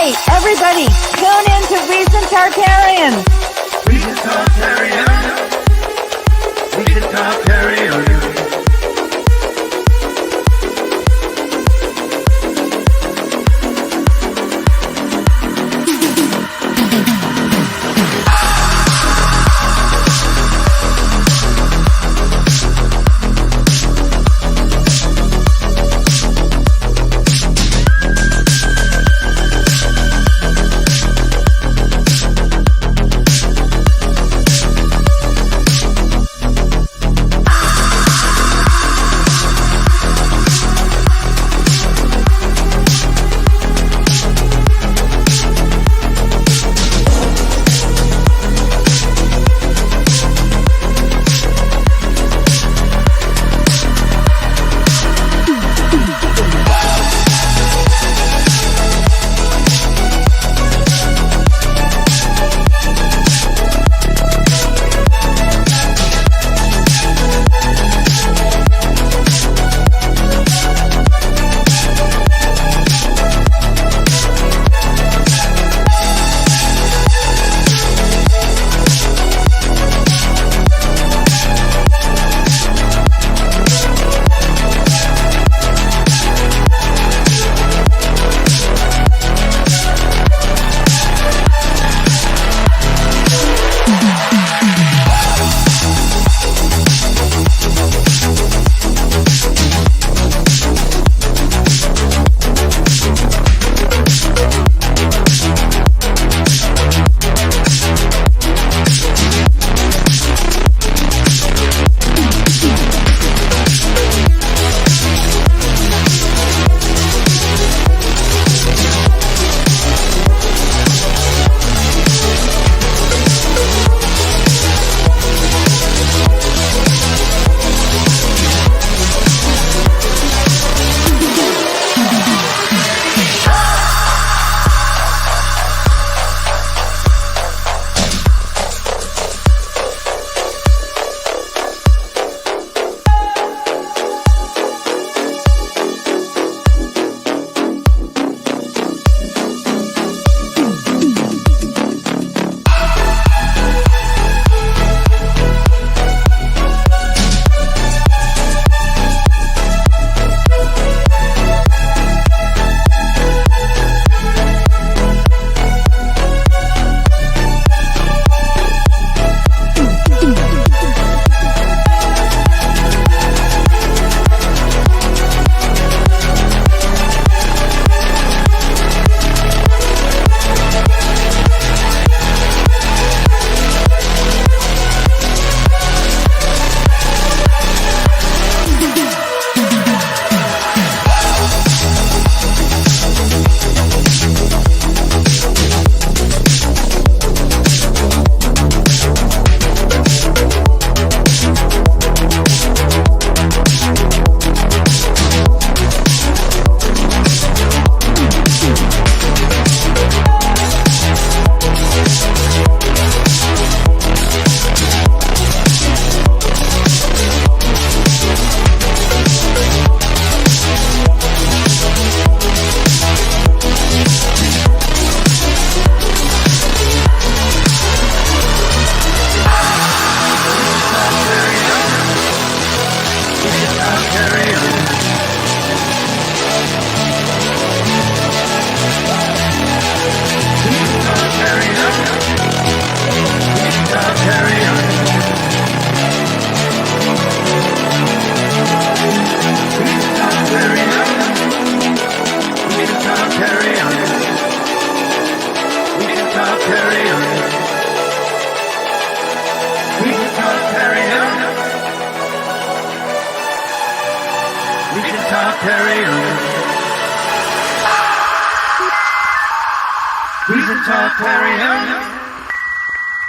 Hey, everybody, tune in to Recent Tartarians. Recent Tartarians. Recent Tartarians.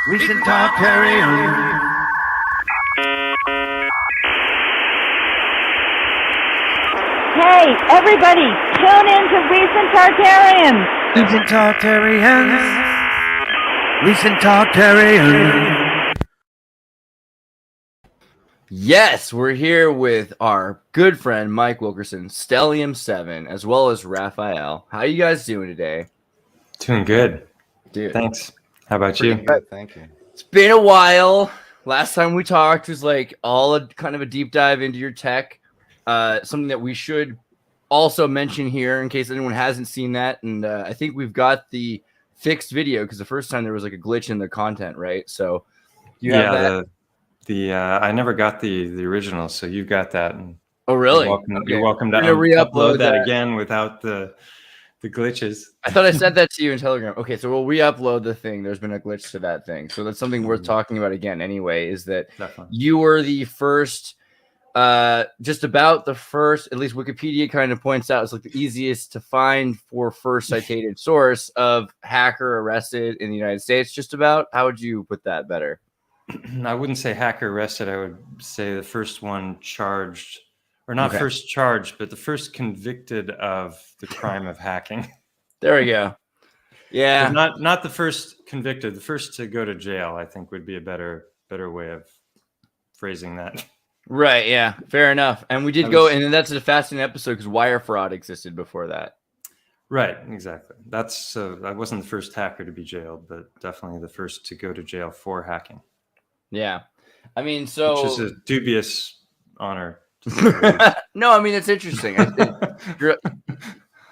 Recent Tartarians. Hey, everybody, tune in to Recent Tartarians. Recent Tartarians. Recent Tartarians. Yes, we're here with our good friend Mike Wilkerson, Stellium7, as well as Raffael. How you guys doing today? Doing good. Dude. Thanks. How about Pretty you? Good, thank you. It's been a while. Last time we talked was like kind of a deep dive into your tech. Something that we should also mention here in case anyone hasn't seen that. And I think we've got the fixed video because the first time there was like a glitch in the content, right? So you have that. I never got the original, so you've got that. And Oh, really? You're welcome to re-upload upload that again without the glitches. I thought I sent that to you in Telegram. Okay, so we'll re-upload the thing. There's been a glitch to that thing. So that's something worth talking about again anyway, is that you were the first, just about the first, at least Wikipedia kind of points out, it's like the easiest to find for first cited source of hacker arrested in the United States, just about. How would you put that better? I wouldn't say hacker arrested. I would say the first one charged. Or not first charged, but the first convicted of the crime of hacking. There we go. Yeah. Not the first convicted. The first to go to jail, I think, would be a better way of phrasing that. Right. Yeah. Fair enough. And we did and that's a fascinating episode because wire fraud existed before that. Right. Exactly. That's I wasn't the first hacker to be jailed, but definitely the first to go to jail for hacking. Yeah. I mean, which is a dubious honor. No, I mean, it's interesting.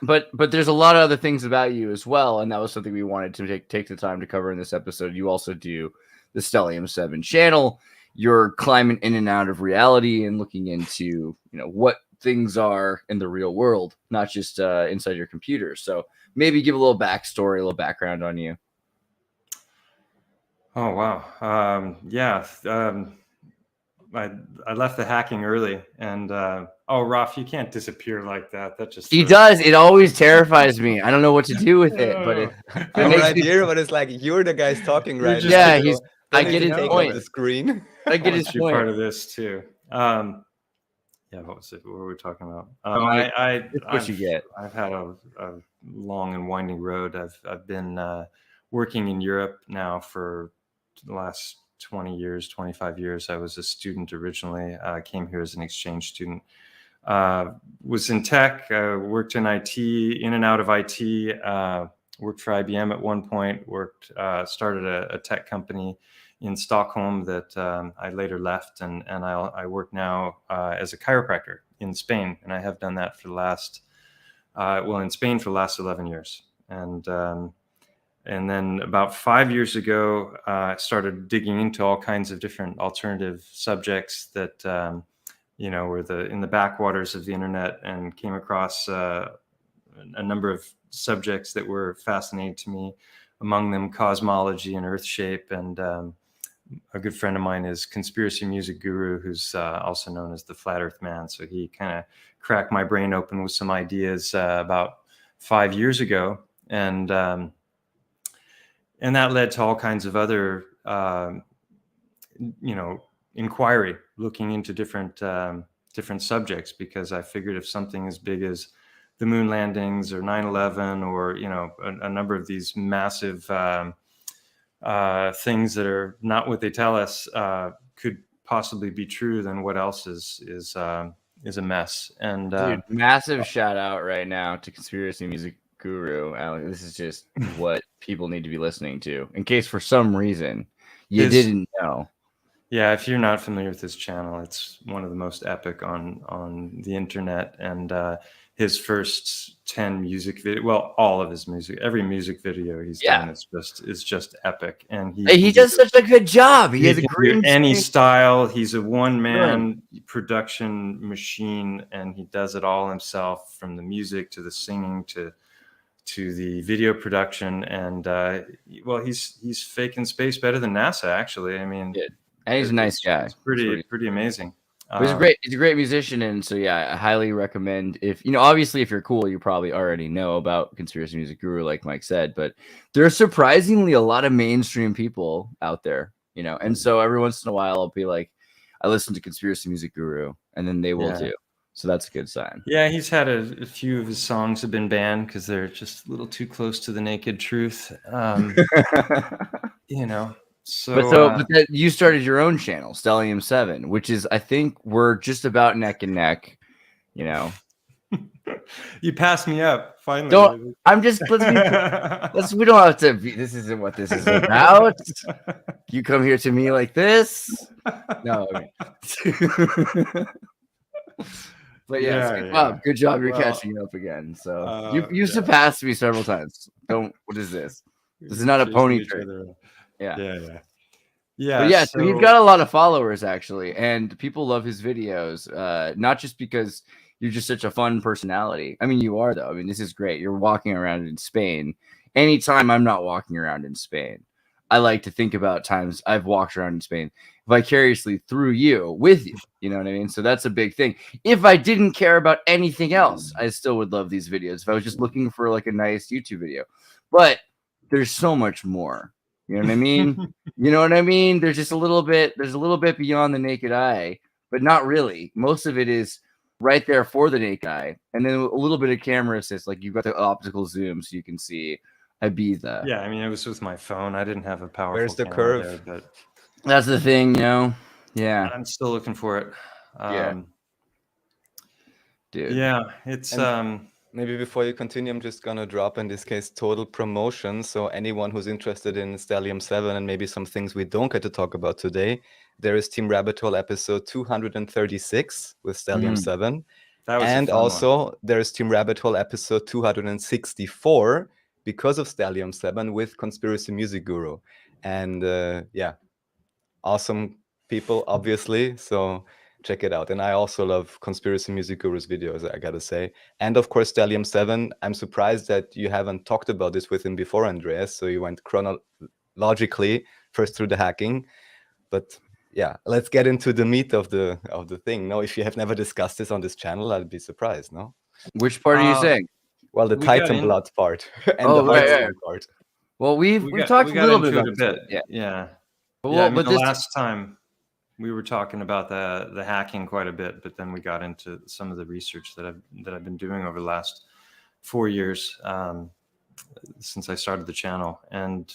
But there's a lot of other things about you as well, and that was something we wanted to take the time to cover in this episode. You also do the Stellium7 channel. You're climbing in and out of reality and looking into what things are in the real world, not just inside your computer. So maybe give a little backstory, a little background on you. Oh wow, I left the hacking early, and Raf, you can't disappear like that. That just he does. It always terrifies me. I don't know what to do with it, but I'm right here. But it's like you're the guys talking right now. Yeah, I get his point. The screen. I get his point. Part of this too. What was it? What were we talking about? What you get? I've had a long and winding road. I've been working in Europe now for the last 20 years, 25 years. I was a student originally. I came here as an exchange student. Was in tech, worked in IT, in and out of IT, worked for IBM at one point, started a tech company in Stockholm that I later left. And I work now as a chiropractor in Spain. And I have done that for the last, in Spain for the last 11 years. And then about 5 years ago, I started digging into all kinds of different alternative subjects that, were in the backwaters of the internet, and came across a number of subjects that were fascinating to me, among them cosmology and earth shape. And a good friend of mine is Conspiracy Music Guru, who's also known as the Flat Earth Man. So he kind of cracked my brain open with some ideas about 5 years ago. And that led to all kinds of other, inquiry, looking into different subjects, because I figured if something as big as the moon landings or 9/11 or, a number of these massive things that are not what they tell us could possibly be true, then what else is a mess. And dude, massive shout out right now to Conspiracy Music Guru. This is just what people need to be listening to in case for some reason you didn't know. Yeah, if you're not familiar with his channel, it's one of the most epic on the internet. And his first 10 music video, all of his music, every music video he's done is just epic. And he does such a good job. He has a great any style. He's a one-man production machine, and he does it all himself, from the music to the singing to the video production. And he's faking space better than NASA, actually. I mean, and he's a nice guy. It's pretty amazing. He's a great musician. And so I highly recommend, if obviously if you're cool, you probably already know about Conspiracy Music Guru, like Mike said, but there's surprisingly a lot of mainstream people out there, and so every once in a while I'll be like, I listen to Conspiracy Music Guru, and then they will too. So that's a good sign. Yeah, he's had a few of his songs have been banned because they're just a little too close to the naked truth. But you started your own channel, Stellium7, which is, I think we're just about neck and neck, You passed me up finally. Don't. I'm just. We don't have to. This isn't what this is about. You come here to me like this. No. Okay. But yes, good job. You're catching up again. So you surpassed me several times. Don't. What is this? This is not a pony trick. Yeah. But yeah, so he's got a lot of followers actually, and people love his videos. Not just because you're just such a fun personality. I mean, you are though. I mean, this is great. You're walking around in Spain. Anytime I'm not walking around in Spain, I like to think about times I've walked around in Spain vicariously through you, with you. You know what I mean? So that's a big thing. If I didn't care about anything else, I still would love these videos. If I was just looking for like a nice YouTube video, but there's so much more. You know what I mean? You know what I mean? There's just a little bit. There's a little bit beyond the naked eye, but not really. Most of it is right there for the naked eye, and then a little bit of camera assist. Like you've got the optical zoom, so you can see Ibiza. Yeah, I mean, it was with my phone. I didn't have a powerful. Where's the curve? There, but that's the thing, you know. Yeah, I'm still looking for it. Dude. Yeah, it's Maybe before you continue, I'm just gonna drop in this case total promotion. So anyone who's interested in Stellium7 and maybe some things we don't get to talk about today, there is Team Rabbithole episode 236 with Stellium7. And also there is Team Rabbithole episode 264 because of Stellium7 with Conspiracy Music Guru. And awesome people, obviously. So check it out. And I also love Conspiracy Music Guru's videos, I gotta say. And of course, Stellium7. I'm surprised that you haven't talked about this with him before, Andreas. So you went chronologically first through the hacking. But yeah, let's get into the meat of the thing. No, if you have never discussed this on this channel, I'd be surprised. No. Which part are you saying? Well, the Titan blood part and the Heartstone part. Well, we've talked a little bit about it. Yeah. But I mean, the last time we were talking about the hacking quite a bit, but then we got into some of the research that I've been doing over the last 4 years since I started the channel. And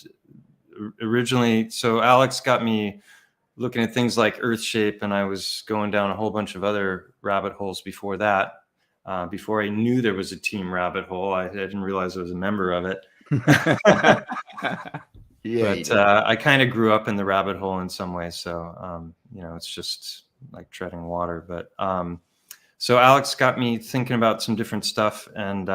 originally, so Alex got me looking at things like Earth shape, and I was going down a whole bunch of other rabbit holes before that. Before I knew there was a Team Rabbithole, I didn't realize I was a member of it. But I kind of grew up in the rabbit hole in some ways, so it's just like treading water. But so Alex got me thinking about some different stuff, and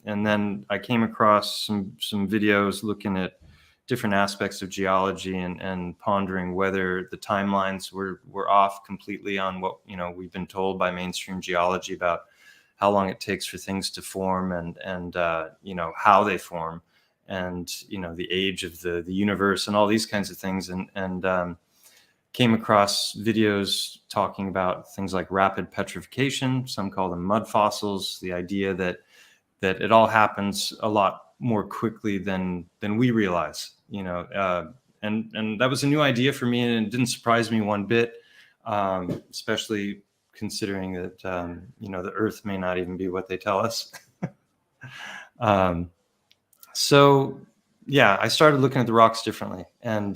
then I came across some videos looking at different aspects of geology and pondering whether the timelines were off completely on what we've been told by mainstream geology about how long it takes for things to form and how they form. And the age of the universe and all these kinds of things, and came across videos talking about things like rapid petrification. Some call them mud fossils. The idea that it all happens a lot more quickly than we realize. And that was a new idea for me, and it didn't surprise me one bit, especially considering that the Earth may not even be what they tell us. So, yeah, I started looking at the rocks differently, and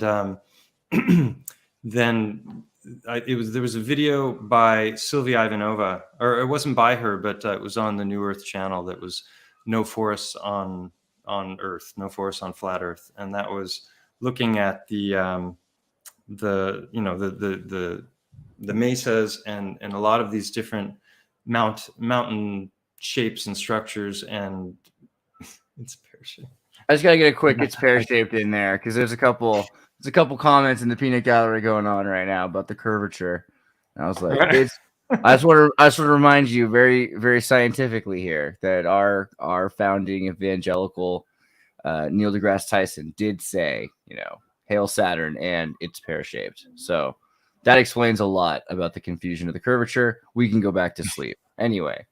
then there was a video by Sylvia Ivanova, or it wasn't by her, but it was on the New Earth channel. That was No Forests on Earth, No Forests on Flat Earth, and that was looking at the mesas and a lot of these different mountain shapes and structures, and it's pear-shaped. I just gotta get a quick "it's pear-shaped" in there because there's a couple comments in the peanut gallery going on right now about the curvature. And I was like, I just want to remind you very, very scientifically here that our founding evangelical Neil deGrasse Tyson did say, hail Saturn, and it's pear-shaped. So that explains a lot about the confusion of the curvature. We can go back to sleep. Anyway,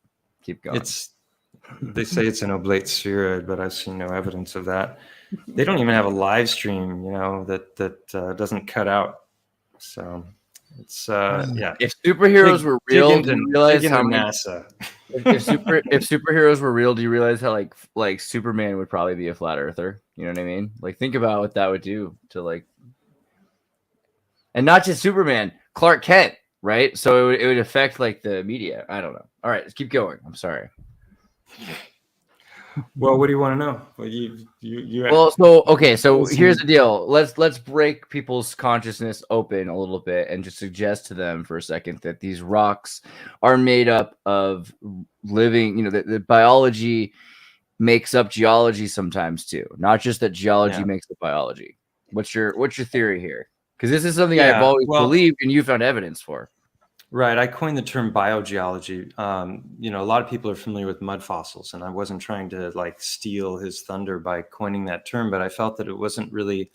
keep going. They say it's an oblate spheroid, but I've seen no evidence of that. They don't even have a live stream, that doesn't cut out. So it's If superheroes were real, do you realize how NASA? If superheroes were real, do you realize how like Superman would probably be a flat earther? You know what I mean? Like, think about what that would do to and not just Superman, Clark Kent, right? So it would affect like the media. I don't know. All right, let's keep going. I'm sorry. Well, what do you want to know? Well, you Well, so okay, so Listen. here's the deal. Let's break people's consciousness open a little bit and just suggest to them for a second that these rocks are made up of living, the biology makes up geology sometimes too. Not just that geology makes up biology. What's your theory here? Because this is something I've always believed and you found evidence for. Right. I coined the term biogeology. A lot of people are familiar with mud fossils, and I wasn't trying to like steal his thunder by coining that term, but I felt that it wasn't really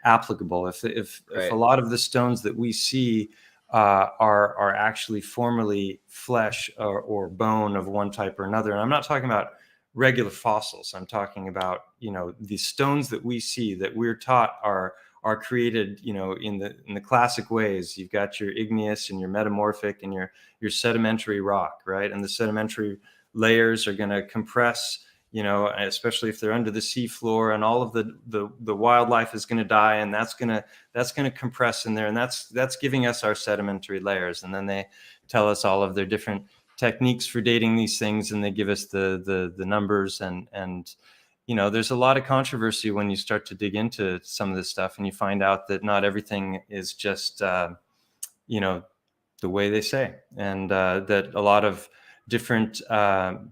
applicable. If a lot of the stones that we see are actually formerly flesh or bone of one type or another, and I'm not talking about regular fossils. I'm talking about, the stones that we see that we're taught are created, in the classic ways. You've got your igneous and your metamorphic and your sedimentary rock, right? And the sedimentary layers are going to compress, especially if they're under the seafloor, and all of the wildlife is going to die, and that's going to compress in there, and that's giving us our sedimentary layers. And then they tell us all of their different techniques for dating these things, and they give us the numbers, and there's a lot of controversy when you start to dig into some of this stuff, and you find out that not everything is just, the way they say, and that a lot of different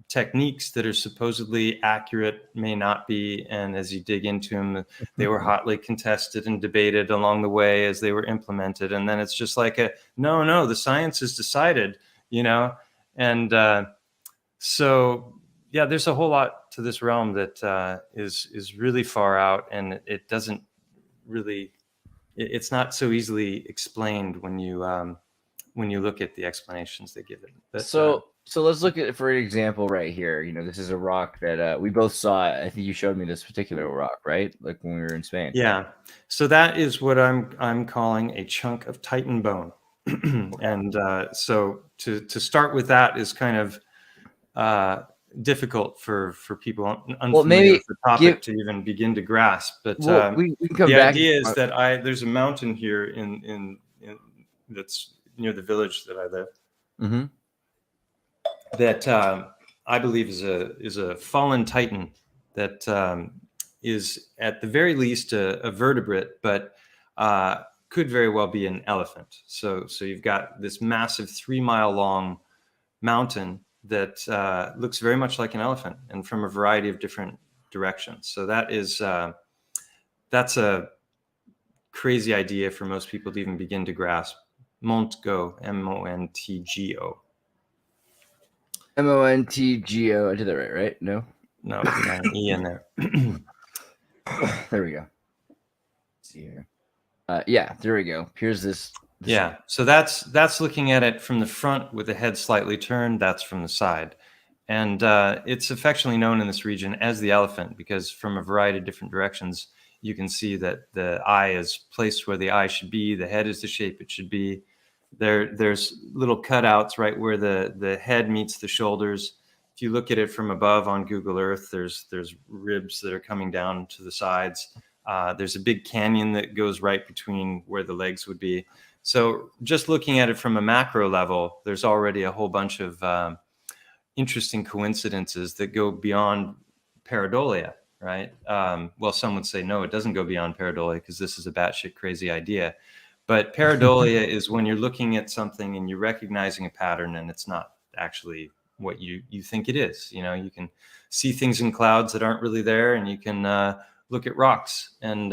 techniques that are supposedly accurate may not be. And as you dig into them, they were hotly contested and debated along the way as they were implemented. And then it's just like no, the science is decided, and so. Yeah, there's a whole lot to this realm that is really far out, and it doesn't really. It's not so easily explained when you look at the explanations they give it. But, so let's look at it for an example right here. This is a rock that we both saw. I think you showed me this particular rock, right? Like when we were in Spain. Yeah. So that is what I'm calling a chunk of Titan bone, and so to start with that is kind of. Difficult for people unfamiliar with the topic to even begin to grasp, but we can come the back. idea is that there's a mountain here in that's near the village that I live, that I believe is a fallen Titan that is at the very least a vertebrate, but could very well be an elephant. So you've got this massive 3-mile long mountain that looks very much like an elephant, and from a variety of different directions. So that's a crazy idea for most people to even begin to grasp. Montgo, Montgo. Montgo. I did that right? No, got an E in there. There we go. Let's see here. Yeah, there we go. Here's this. Yeah, so that's looking at it from the front with the head slightly turned. That's from the side, and it's affectionately known in this region as the elephant, because from a variety of different directions you can see that the eye is placed where the eye should be. The head is the shape it should be. There's little cutouts right where the head meets the shoulders. If you look at it from above on Google Earth, there's ribs that are coming down to the sides. There's a big canyon that goes right between where the legs would be. So just looking at it from a macro level, there's already a whole bunch of interesting coincidences that go beyond pareidolia, right? Well, some would say, no, it doesn't go beyond pareidolia because this is a batshit crazy idea. But pareidolia is when you're looking at something and you're recognizing a pattern and it's not actually what you think it is. You can see things in clouds that aren't really there, and you can look at rocks, and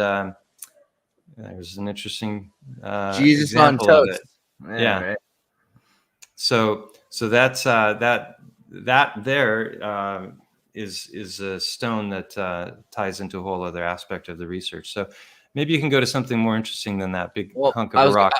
there's an interesting Jesus example on of toast. it. Yeah. Right. So that's that there is a stone that ties into a whole other aspect of the research. So maybe you can go to something more interesting than that big hunk of a rock.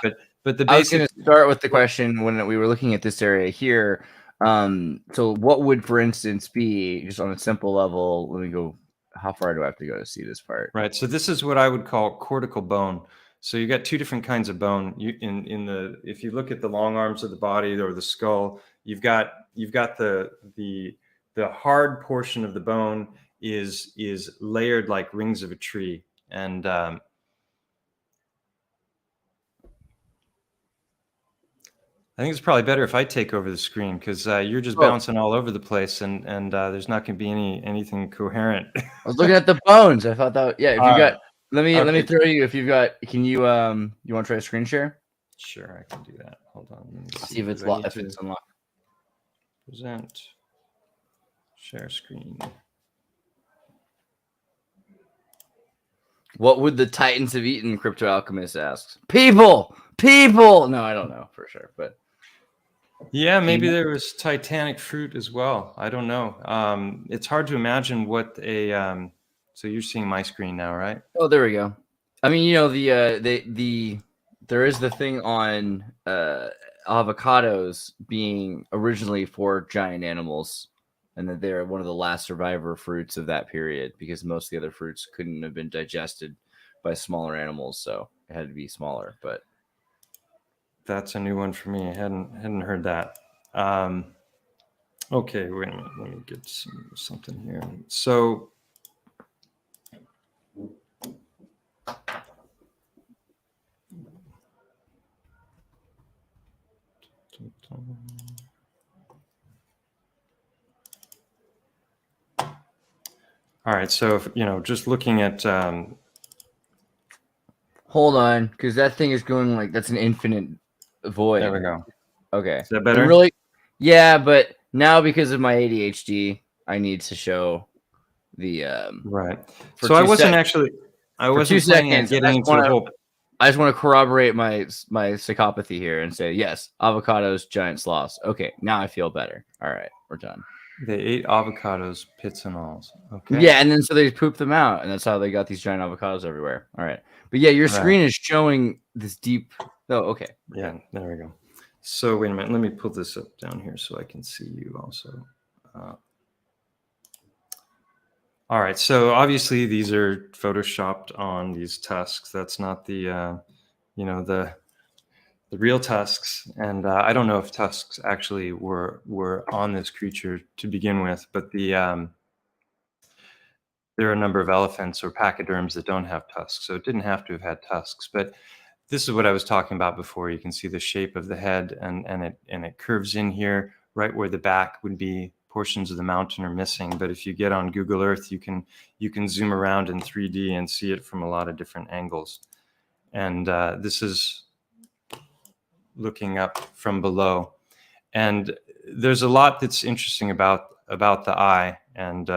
But the basic. I was going to start with the question when we were looking at this area here. So what would, for instance, be just on a simple level? Let me go. How far do I have to go to see this part? Right. So this is what I would call cortical bone. So you got two different kinds of bone. If you look at the long arms of the body or the skull, you've got the hard portion of the bone is layered like rings of a tree, and I think it's probably better if I take over the screen because you're just bouncing all over the place, and there's not going to be anything coherent. I was looking at the bones. I thought that, yeah. If you got, let me Okay. throw you. If you've got, can you you want to try a screen share? Sure, I can do that. Hold on. Let me See if it's I need if it's to unlocked. present, share screen. What would the Titans have eaten? Crypto Alchemist asks. People. No, I don't know for sure, but Yeah, maybe there was titanic fruit as well. I don't know. It's hard to imagine what a. So you're seeing my screen now, right? oh, there we go. I mean, you know, the there is the thing on avocados being originally for giant animals, and that they're one of the last survivor fruits of that period because most of the other fruits couldn't have been digested by smaller animals, so it had to be smaller. But that's a new one for me. I hadn't heard that. Okay, wait a minute. Let me get something here. So. All right, so if, just looking at. Hold on, because that thing is going like that's an infinite void. There we go. Okay, Is that better? Really? Yeah, but now because of my ADHD, I need to show the right. So I wasn't planning on getting into the whole. I just want to corroborate my psychopathy here and say yes, avocados, giant sloths. Okay, now I feel better. All right, we're done. They ate avocados, pits and alls. Okay. Yeah, and then so they pooped them out, and that's how they got these giant avocados everywhere. All right, but yeah, your screen is showing this deep. Oh, okay. Yeah, there we go. So wait a minute. Let me pull this up down here so I can see you also. All right. So obviously these are photoshopped on these tusks. That's not the, the real tusks. And I don't know if tusks actually were on this creature to begin with, but there are a number of elephants or pachyderms that don't have tusks. So it didn't have to have had tusks, but this is what I was talking about before. You can see the shape of the head and it curves in here right where the back would be. Portions of the mountain are missing, but if you get on Google Earth, you can zoom around in 3D and see it from a lot of different angles. And this is looking up from below. And there's a lot that's interesting about the eye. And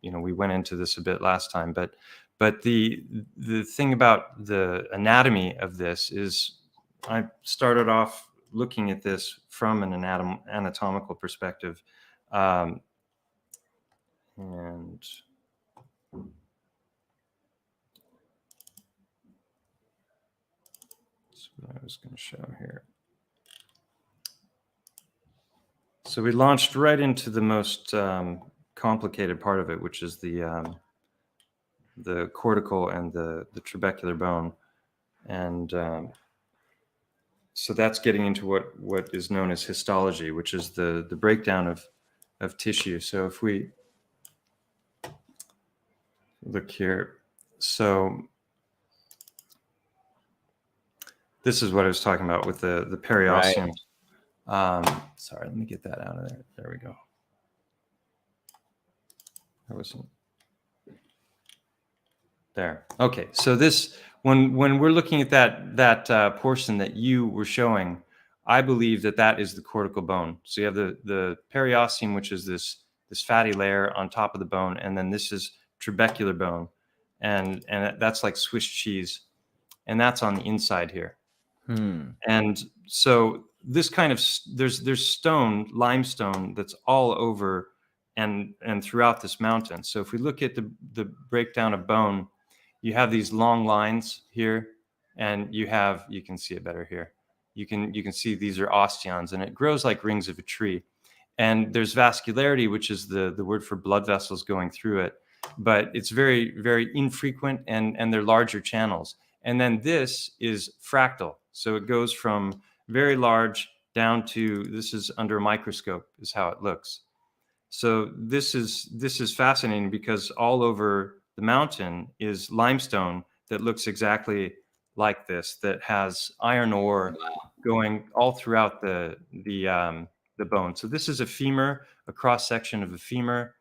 we went into this a bit last time, but the thing about the anatomy of this is I started off looking at this from an anatomical perspective. And that's what I was going to show here. So we launched right into the most complicated part of it, which is the cortical and the trabecular bone. And so that's getting into what is known as histology, which is the breakdown of tissue. So if we look here, so this is what I was talking about with the periosteum. Right. Sorry, let me get that out of there. There we go. That wasn't there. Okay, so this when we're looking at that portion that you were showing, I believe that is the cortical bone. So you have the periosteum, which is this fatty layer on top of the bone, and then this is trabecular bone, and that's like Swiss cheese, and that's on the inside here. And so this kind of there's limestone that's all over and throughout this mountain. So if we look at the breakdown of bone, you have these long lines here, and you can see it better here. You can see these are osteons, and it grows like rings of a tree. And there's vascularity, which is the word for blood vessels going through it, but it's very, very infrequent, and they're larger channels. And then this is fractal. So it goes from very large down to, this is under a microscope is how it looks. So this is fascinating because all over the mountain is limestone that looks exactly like this, that has iron ore going all throughout the bone. So this is a femur, a cross section of a femur.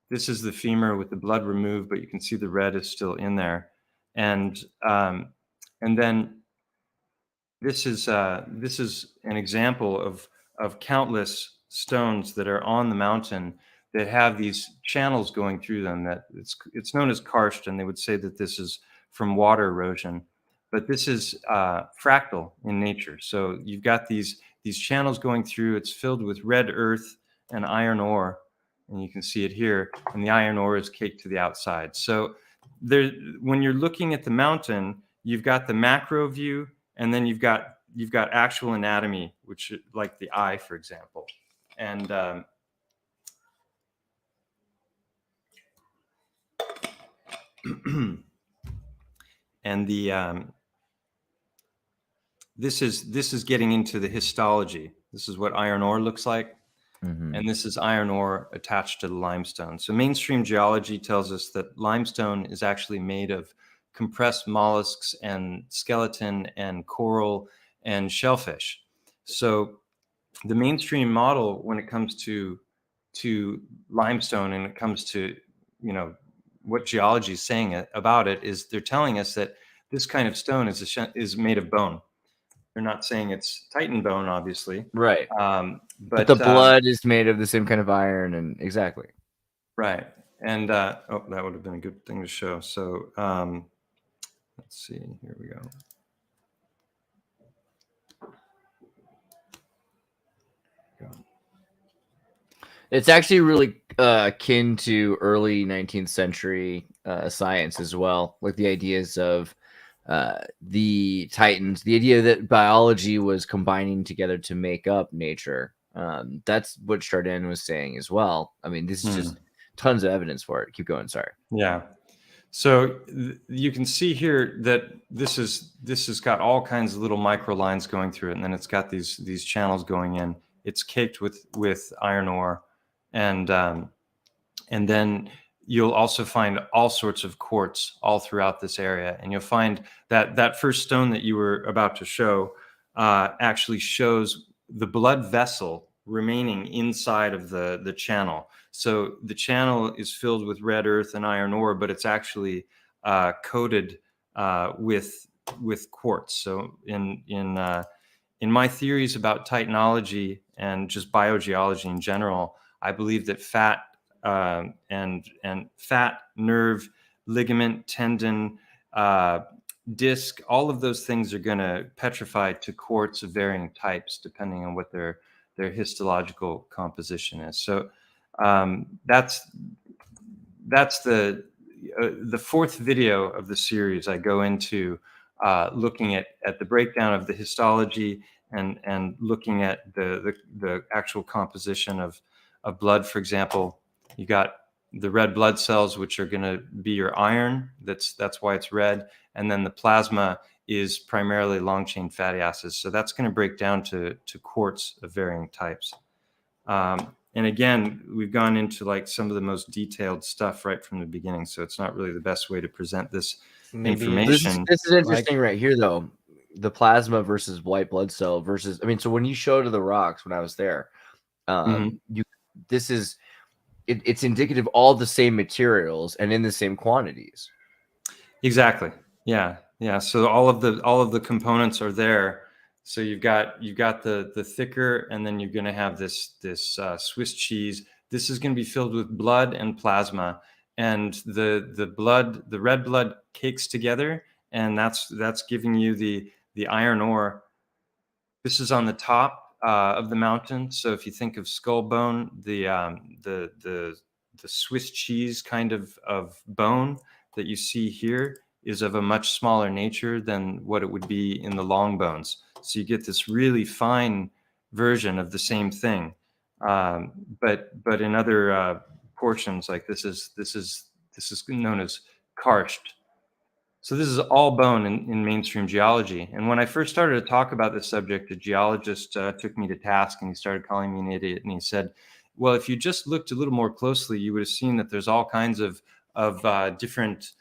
This is the femur with the blood removed, but you can see the red is still in there. And then this is an example of countless stones that are on the mountain that have these channels going through them. That it's known as karst, and they would say that this is from water erosion, but this is fractal in nature. So you've got these channels going through. It's filled with red earth and iron ore, and you can see it here. And the iron ore is caked to the outside. So there, when you're looking at the mountain, you've got the macro view, and then you've got actual anatomy, which like the eye, for example, and and this is getting into the histology. This is what iron ore looks like. And this is iron ore attached to the limestone. So mainstream geology tells us that limestone is actually made of compressed mollusks and skeleton and coral and shellfish. So the mainstream model when it comes to limestone and it comes to, you know, what geology is saying about it is they're telling us that this kind of stone is made of bone. They're not saying it's Titan bone, obviously. Right. But the blood is made of the same kind of iron, and exactly. Right. And oh, that would have been a good thing to show. So let's see. Here we go. It's actually really akin to early 19th century science as well, like the ideas of the Titans, the idea that biology was combining together to make up nature. That's what Chardin was saying as well. I mean, this is just tons of evidence for it. Keep going. Sorry. Yeah. So you can see here that this has got all kinds of little micro lines going through it, and then it's got these channels going in. It's caked with iron ore, and then you'll also find all sorts of quartz all throughout this area, and you'll find that first stone that you were about to show actually shows the blood vessel remaining inside of the channel. So the channel is filled with red earth and iron ore, but it's actually coated with quartz. So in my theories about titanology and just biogeology in general, I believe that fat and fat, nerve, ligament, tendon, disc, all of those things are going to petrify to quartz of varying types depending on what their histological composition is. So that's the fourth video of the series. I go into looking at the breakdown of the histology and looking at the actual composition of blood. For example, you got the red blood cells, which are going to be your iron. That's why it's red. And then the plasma is primarily long chain fatty acids. So that's going to break down to quartz of varying types. And again, we've gone into like some of the most detailed stuff right from the beginning. So it's not really the best way to present this information. This is interesting right here, though. The plasma versus white blood cell versus, I mean, so when you showed to the rocks when I was there, it's indicative of all the same materials and in the same quantities. Exactly. Yeah. So all of the components are there. So you've got the thicker, and then you're going to have this Swiss cheese. This is going to be filled with blood and plasma, and the red blood cakes together, and that's giving you the iron ore. This is on the top of the mountain. So if you think of skull bone, the Swiss cheese kind of bone that you see here is of a much smaller nature than what it would be in the long bones. So you get this really fine version of the same thing, but in other portions, like this is known as karst. So this is all bone in mainstream geology. And when I first started to talk about this subject, a geologist took me to task, and he started calling me an idiot. And he said, "Well, if you just looked a little more closely, you would have seen that there's all kinds of different,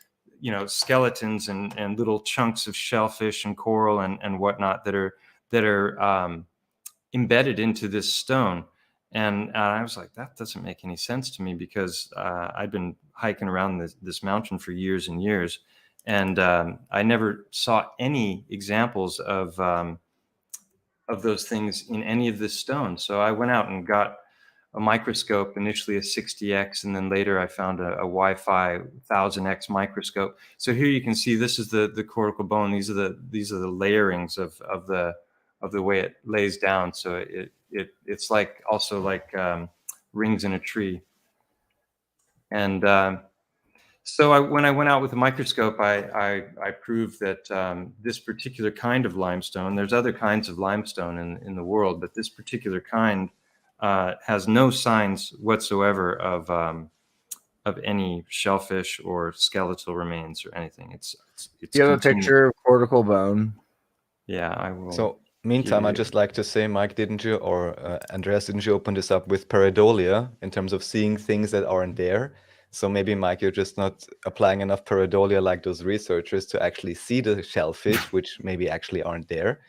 skeletons and little chunks of shellfish and coral and whatnot that are that are embedded into this stone. And I was like, that doesn't make any sense to me, because I'd been hiking around this mountain for years and years, and I never saw any examples of those things in any of this stone. So I went out and got a microscope, initially a 60x, and then later I found a Wi-Fi 1000x microscope. So here you can see this is the cortical bone. These are the layerings of the way it lays down. So it's like also like rings in a tree. And so when I went out with a microscope, I proved that this particular kind of limestone, there's other kinds of limestone in the world, but this particular kind has no signs whatsoever of any shellfish or skeletal remains or anything. It's Do you have a picture of cortical bone? Yeah, I will. So meantime, I'd just like to say, Mike, didn't you, or Andreas, didn't you open this up with pareidolia in terms of seeing things that aren't there? So maybe, Mike, you're just not applying enough pareidolia like those researchers to actually see the shellfish, which maybe actually aren't there.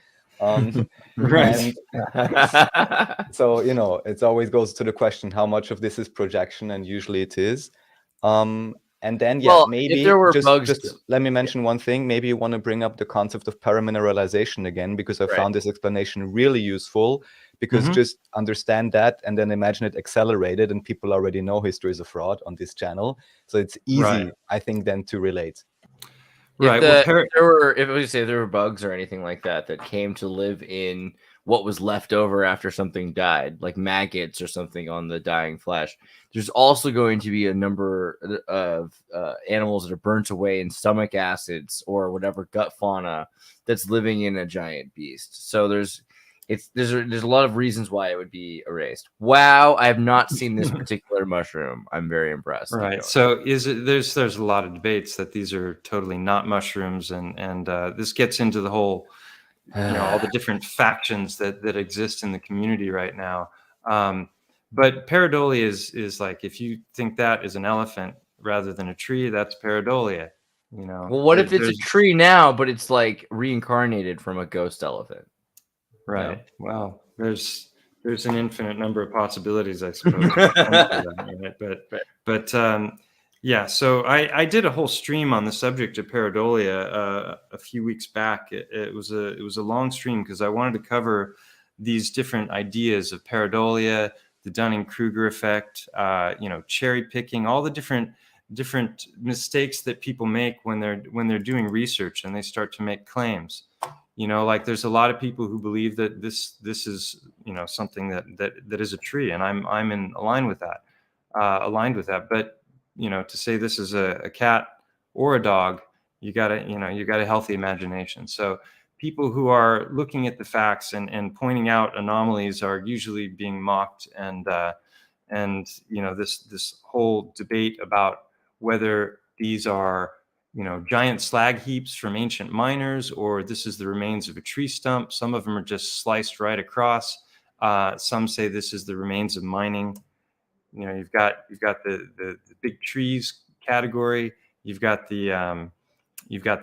Right. So, you know, it always goes to the question, how much of this is projection? And usually it is. And then, yeah, Well, maybe if there were just bugs, let me mention one thing. Maybe you want to bring up the concept of paramineralization again, because I found this explanation really useful. Because just understand that and then imagine it accelerated, and people already know history is a fraud on this channel. So it's easy, I think, then to relate. Right. If there were bugs or anything like that that came to live in what was left over after something died, like maggots or something on the dying flesh, there's also going to be a number of animals that are burnt away in stomach acids or whatever gut fauna that's living in a giant beast. So there's a lot of reasons why it would be erased. Wow, I have not seen this particular mushroom. I'm very impressed. Right. So there's a lot of debates that these are totally not mushrooms, and this gets into the whole, all the different factions that exist in the community right now. But pareidolia is like, if you think that is an elephant rather than a tree, that's pareidolia. Well, what if it's a tree now, but it's like reincarnated from a ghost elephant? Right. Well, there's an infinite number of possibilities, I suppose. But yeah. So I did a whole stream on the subject of pareidolia a few weeks back. It was a long stream because I wanted to cover these different ideas of pareidolia, the Dunning-Kruger effect, cherry picking, all the different mistakes that people make when they're doing research and they start to make claims. Like there's a lot of people who believe that this is something that is a tree, and I'm in aligned with that. But to say this is a cat or a dog, you got a healthy imagination. So people who are looking at the facts and pointing out anomalies are usually being mocked, and this whole debate about whether these are giant slag heaps from ancient miners, or this is the remains of a tree stump. Some of them are just sliced right across. Some say this is the remains of mining. You've got the big trees category. You've got the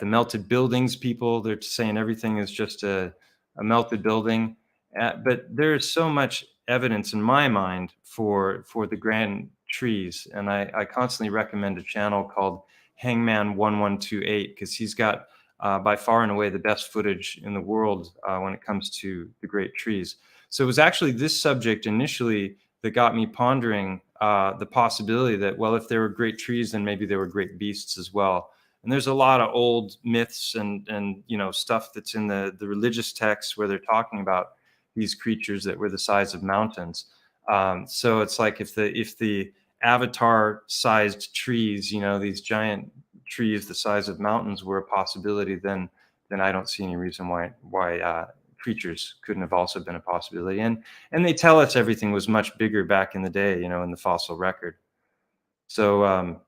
melted buildings people. They're saying everything is just a melted building. But there is so much evidence in my mind for the grand trees, and I constantly recommend a channel called Hangman 1128, because he's got by far and away the best footage in the world when it comes to the great trees. So it was actually this subject initially that got me pondering the possibility that, well, if there were great trees, then maybe there were great beasts as well. And there's a lot of old myths and stuff that's in the religious texts where they're talking about these creatures that were the size of mountains. So it's like if the avatar-sized trees, these giant trees the size of mountains, were a possibility, then I don't see any reason why creatures couldn't have also been a possibility. And they tell us everything was much bigger back in the day, in the fossil record. So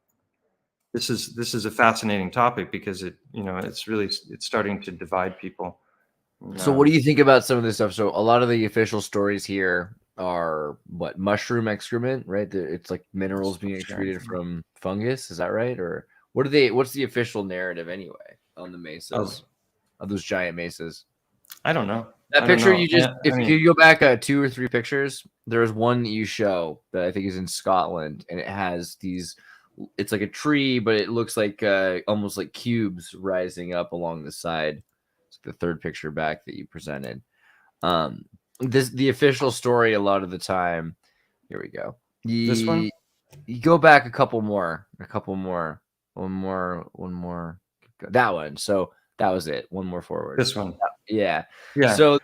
this is a fascinating topic because it's starting to divide people. So what do you think about some of this stuff? So a lot of the official stories here are mushroom excrement, right? It's like minerals being excreted from fungus. Is that right? Or what's the official narrative anyway on the mesas, of those giant mesas? I don't know. That I don't picture know. you just, I if mean, you go back 2 or 3 pictures, there's one that you show that I think is in Scotland, and it has these. It's like a tree, but it looks like almost like cubes rising up along the side. It's the third picture back that you presented. The official story a lot of the time. Here we go. this one. You go back a couple more, one more. That one. So that was it. One more forward. This one. Yeah. Yeah. So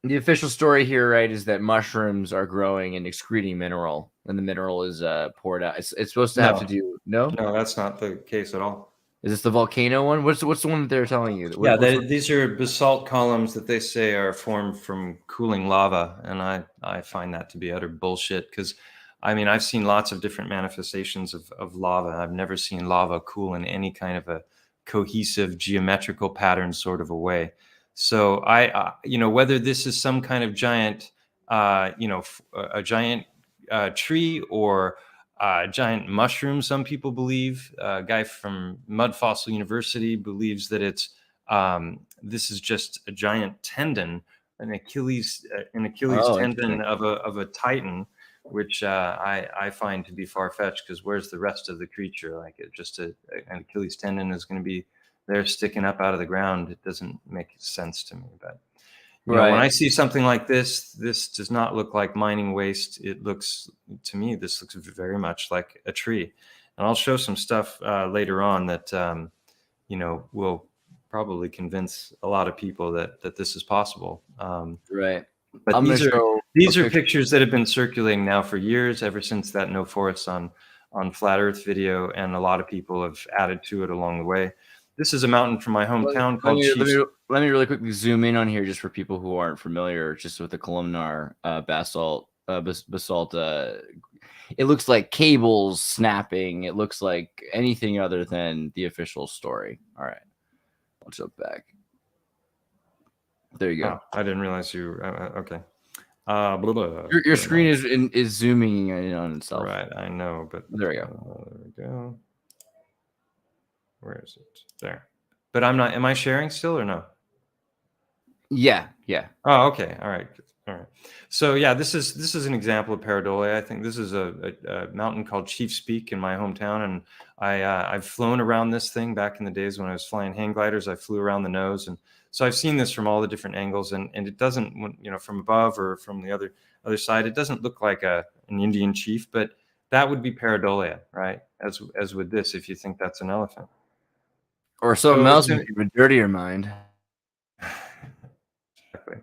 the official story here, right, is that mushrooms are growing and excreting mineral, and the mineral is poured out. It's supposed to have to do no. No, that's not the case at all. Is this the volcano one? What's the one that they're telling you? Yeah, these are basalt columns that they say are formed from cooling lava, and I find that to be utter bullshit. Because, I mean, I've seen lots of different manifestations of lava. I've never seen lava cool in any kind of a cohesive geometrical pattern sort of a way. So whether this is some kind of giant, a giant tree or giant mushroom, some people believe. A guy from Mud Fossil University believes that this is just a giant tendon, an Achilles tendon of a titan, which I find to be far fetched. Because where's the rest of the creature? Like an Achilles tendon is going to be there sticking up out of the ground. It doesn't make sense to me. But when I see something like this does not look like mining waste. This looks very much like a tree. And I'll show some stuff later on that, will probably convince a lot of people that this is possible. Right. But these are pictures that have been circulating now for years, ever since that No Forests on Flat Earth video. And a lot of people have added to it along the way. This is a mountain from my hometown called Let me really quickly zoom in on here just for people who aren't familiar, just with the columnar basalt. It looks like cables snapping. It looks like anything other than the official story. All right, I'll jump back. There you go. I didn't realize you. Okay. Your screen is zooming in on itself. Right, I know, but there we go. There we go. Where is it? There. But I'm not. Am I sharing still or no? Yeah. Oh, okay. All right. So yeah, this is an example of pareidolia. I think this is a mountain called Chief's Peak in my hometown, and I've flown around this thing back in the days when I was flying hang gliders. I flew around the nose, and so I've seen this from all the different angles, and it doesn't, from above or from the other side, it doesn't look like an Indian chief, but that would be pareidolia, right? As with this, if you think that's an elephant. Or something else would even dirtier mind. Exactly.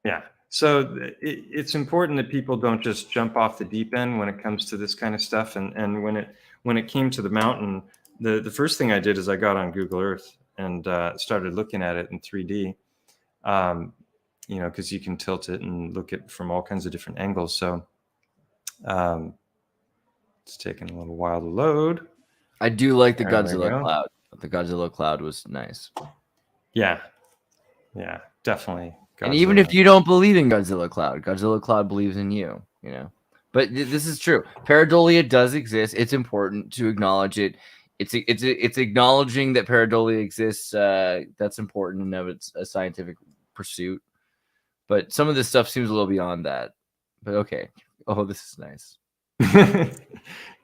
Yeah. So it's important that people don't just jump off the deep end when it comes to this kind of stuff. And when it came to the mountain, the first thing I did is I got on Google Earth and started looking at it in 3D. Because you can tilt it and look at from all kinds of different angles. So it's taking a little while to load. I do like the Godzilla cloud. The Godzilla cloud was nice. Yeah, definitely. Godzilla. And even if you don't believe in Godzilla cloud believes in you. But this is true. Pareidolia does exist. It's important to acknowledge it. It's acknowledging that pareidolia exists. That's important and of it's a scientific pursuit. But some of this stuff seems a little beyond that. But okay. Oh, this is nice.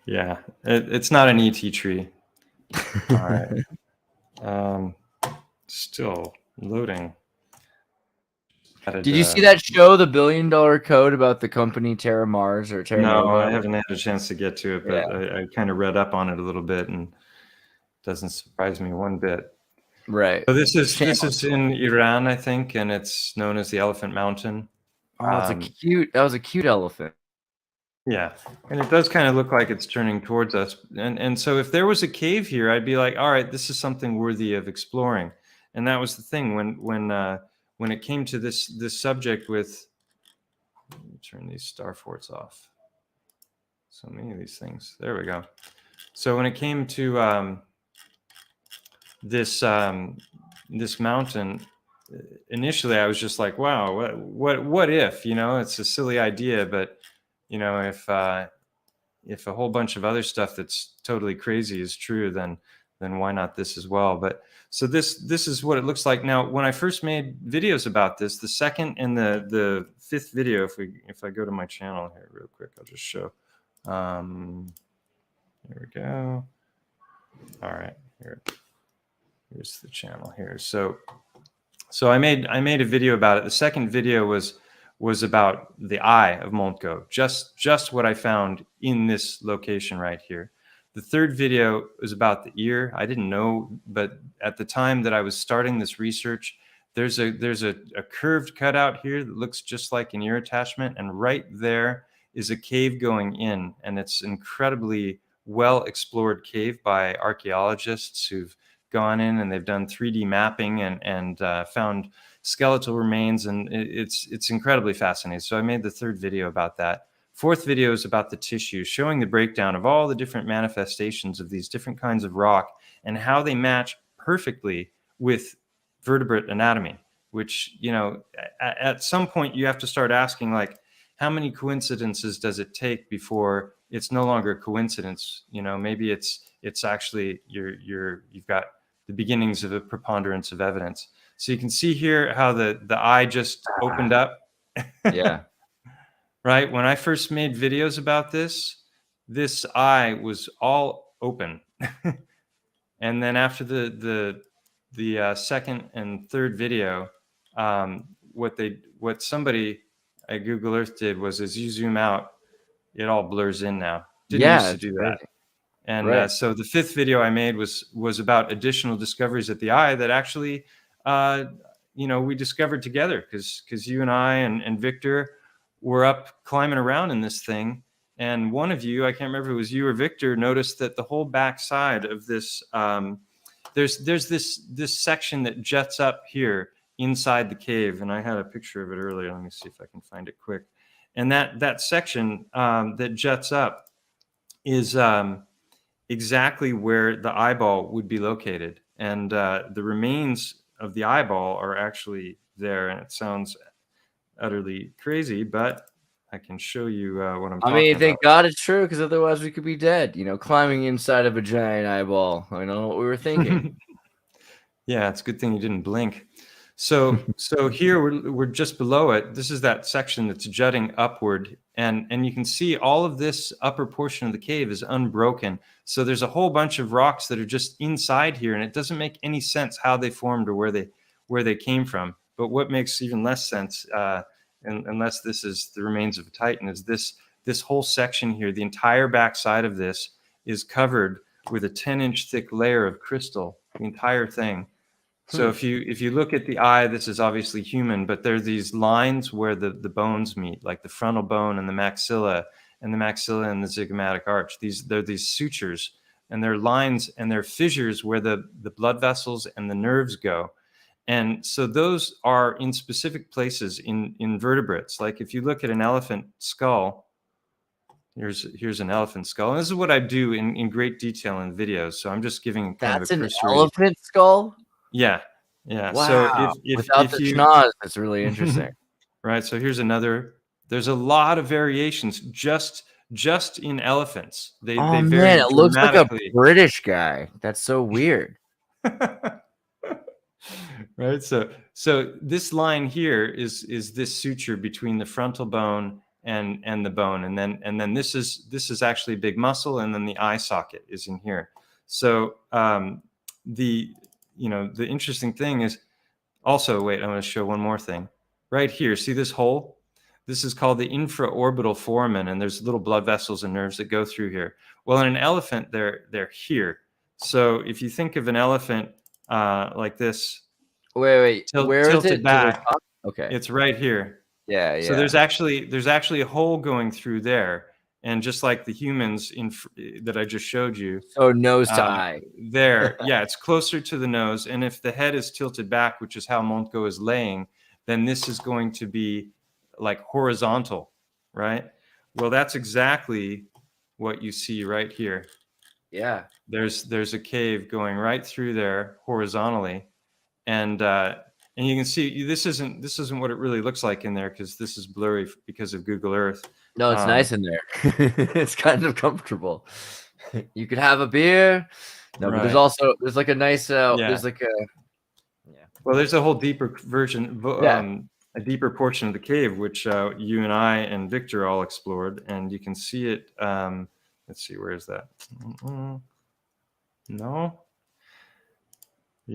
Yeah, it's not an ET tree. All right. Still loading. Did you see that show, The $1 Billion Code, about the company Terra Mars or Terra No, Nova? I haven't had a chance to get to it, but yeah. I kind of read up on it a little bit, and it doesn't surprise me one bit. Right. So this is in Iran, I think, and it's known as the Elephant Mountain. Oh, that was a cute elephant. Yeah, and it does kind of look like it's turning towards us. And so if there was a cave here, I'd be like, all right, this is something worthy of exploring. And that was the thing when it came to this subject with, let me turn these star forts off. So many of these things. There we go. So when it came to this mountain, initially I was just like, wow, what if, it's a silly idea, but if a whole bunch of other stuff that's totally crazy is true, then then why not this as well? But so this is what it looks like now. When I first made videos about this, the second and the fifth video, if I go to my channel here real quick, I'll just show. Here we go. All right, here's the channel here. So I made a video about it. The second video was about the eye of Montgo, just what I found in this location right here. The third video was about the ear. I didn't know, but at the time that I was starting this research, there's a curved cutout here that looks just like an ear attachment, and right there is a cave going in, and it's incredibly well explored cave by archaeologists who've gone in and they've done 3D mapping and found skeletal remains, and it's incredibly fascinating. So I made the third video about that. Fourth video is about the tissue, showing the breakdown of all the different manifestations of these different kinds of rock and how they match perfectly with vertebrate anatomy, which, you know, at some point you have to start asking, like, how many coincidences does it take before it's no longer a coincidence? You know, maybe it's actually you've got the beginnings of a preponderance of evidence. So you can see here how the eye just opened up. Yeah. Right. When I first made videos about this eye was all open. And then after the second and third video, what somebody at Google Earth did was, as you zoom out, it all blurs in now. Didn't used to do that. And so the fifth video I made was about additional discoveries at the eye that actually, you know, we discovered together because you and I and Victor were up climbing around in this thing. And one of you, I can't remember if it was you or Victor, noticed that the whole back side of this, there's this section that jets up here inside the cave. And I had a picture of it earlier. Let me see if I can find it quick. And that section that jets up is exactly where the eyeball would be located. And the remains of the eyeball are actually there. And it sounds utterly crazy, but I can show you what I'm talking about. I mean, thank God it's true, because otherwise we could be dead, you know, climbing inside of a giant eyeball. I don't know what we were thinking. Yeah, it's a good thing you didn't blink. So here we're just below it. This is that section that's jutting upward, and you can see all of this upper portion of the cave is unbroken. So there's a whole bunch of rocks that are just inside here, and it doesn't make any sense how they formed or where they came from. But what makes even less sense, unless this is the remains of a Titan, is this whole section here. The entire backside of this is covered with a 10-inch thick layer of crystal. The entire thing. So if you look at the eye, this is obviously human, but there are these lines where the bones meet, like the frontal bone and the maxilla and the zygomatic arch. They're these sutures, and they're lines and they're fissures where the blood vessels and the nerves go. And so those are in specific places in vertebrates. Like if you look at an elephant skull, here's an elephant skull. And this is what I do in great detail in videos. So I'm just giving kind of a cursory. An elephant skull? Yeah. Wow. So without the schnoz, that's really interesting. Right. So here's another. There's a lot of variations just in elephants. They vary it looks like a dramatically. guy. That's so weird. Right. So this line here is this suture between the frontal bone and the bone, and then this is actually big muscle, and then the eye socket is in here. So the interesting thing is also, wait, I'm going to show one more thing right here. See this hole? This is called the infraorbital foramen, and there's little blood vessels and nerves that go through here. Well, in an elephant, they're here. So if you think of an elephant like this, where is it? Back, okay, it's right here. Yeah. So there's actually a hole going through there. And just like the humans that I just showed you. So nose to eye. There, yeah, it's closer to the nose. And if the head is tilted back, which is how Montgo is laying, then this is going to be like horizontal, right? Well, that's exactly what you see right here. Yeah. There's a cave going right through there horizontally. And you can see this isn't what it really looks like in there, because this is blurry because of Google Earth. No, it's nice in there. It's kind of comfortable. You could have a beer, No, but Right. there's like a nice Yeah. there's like a Well, there's a whole deeper version, Yeah. a deeper portion of the cave, which you and I and Victor all explored, and you can see it. Let's see, where is that? No.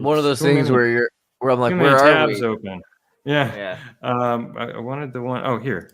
one of those Too things many, where I'm like, too where many are tabs we? open. Yeah. Yeah. I wanted the one. Oh, here.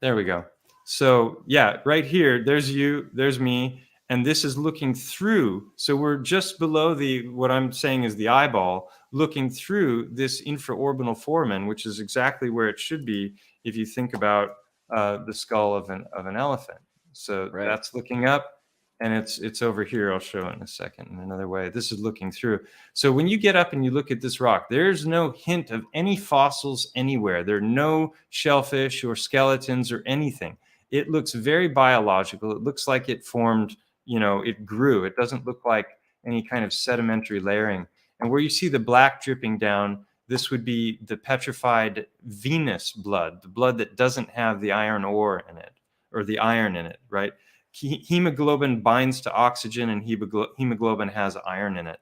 There we go. So yeah, right here, there's you, there's me, and this is looking through. So we're just below what I'm saying is the eyeball, looking through this infraorbital foramen, which is exactly where it should be if you think about the skull of an elephant. So Right. that's looking up, and it's over here. I'll show it in a second in another way. This is looking through. So when you get up and you look at this rock, there's no hint of any fossils anywhere. There are no shellfish or skeletons or anything. It looks very biological. It looks like it formed, it grew. It doesn't look like any kind of sedimentary layering. And where you see the black dripping down, this would be the petrified venous blood, the blood that doesn't have the iron ore in it, or the iron in it, right? Hemoglobin binds to oxygen, and hemoglobin has iron in it.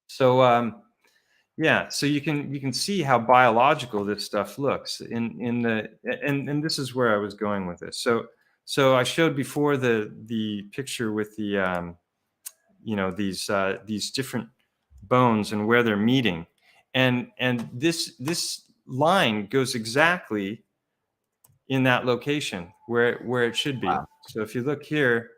So yeah, so you can see how biological this stuff looks and this is where I was going with this. So I showed before the picture with the these different bones and where they're meeting, and this line goes exactly in that location where it should be. Wow. So if you look here,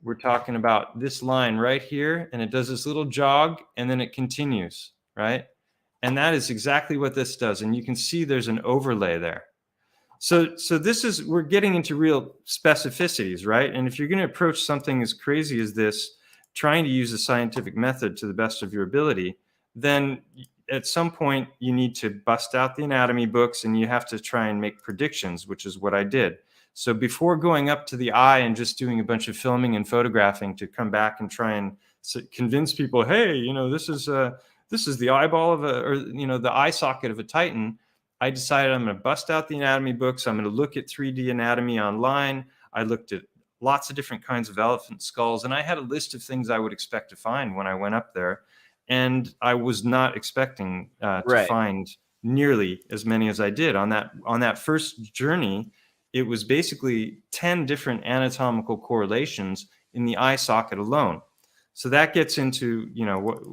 we're talking about this line right here, and it does this little jog, and then it continues, right? And that is exactly what this does. And you can see there's an overlay there. So we're getting into real specificities, right? And if you're going to approach something as crazy as this, trying to use a scientific method to the best of your ability, then at some point you need to bust out the anatomy books and you have to try and make predictions, which is what I did. So before going up to the eye and just doing a bunch of filming and photographing to come back and try and convince people, hey, this is the eyeball of the eye socket of a Titan, I decided I'm going to bust out the anatomy books. I'm going to look at 3D anatomy online. I looked at lots of different kinds of elephant skulls, and I had a list of things I would expect to find when I went up there. And I was not expecting to find nearly as many as I did on that first journey. It was basically 10 different anatomical correlations in the eye socket alone. So that gets into,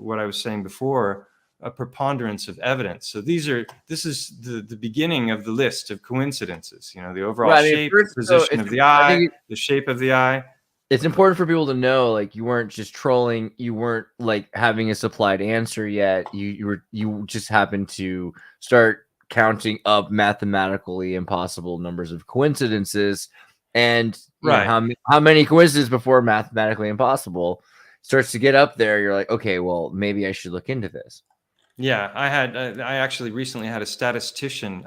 what I was saying before, a preponderance of evidence. So this is the beginning of the list of coincidences, the overall shape, position of the eye, the shape of the eye. It's important for people to know, like, you weren't just trolling, you weren't like having a supplied answer yet. You just happened to start counting up mathematically impossible numbers of coincidences, and how many coincidences before mathematically impossible starts to get up there. You're like, okay, well, maybe I should look into this. Yeah, I actually recently had a statistician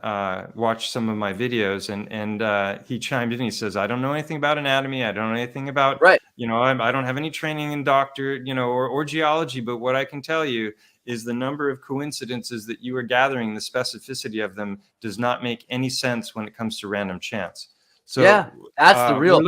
watch some of my videos, and he chimed in. He says, I don't know anything about anatomy. I don't know anything about, I don't have any training in doctor, or geology. But what I can tell you is the number of coincidences that you are gathering, the specificity of them does not make any sense when it comes to random chance. So yeah, that's the real.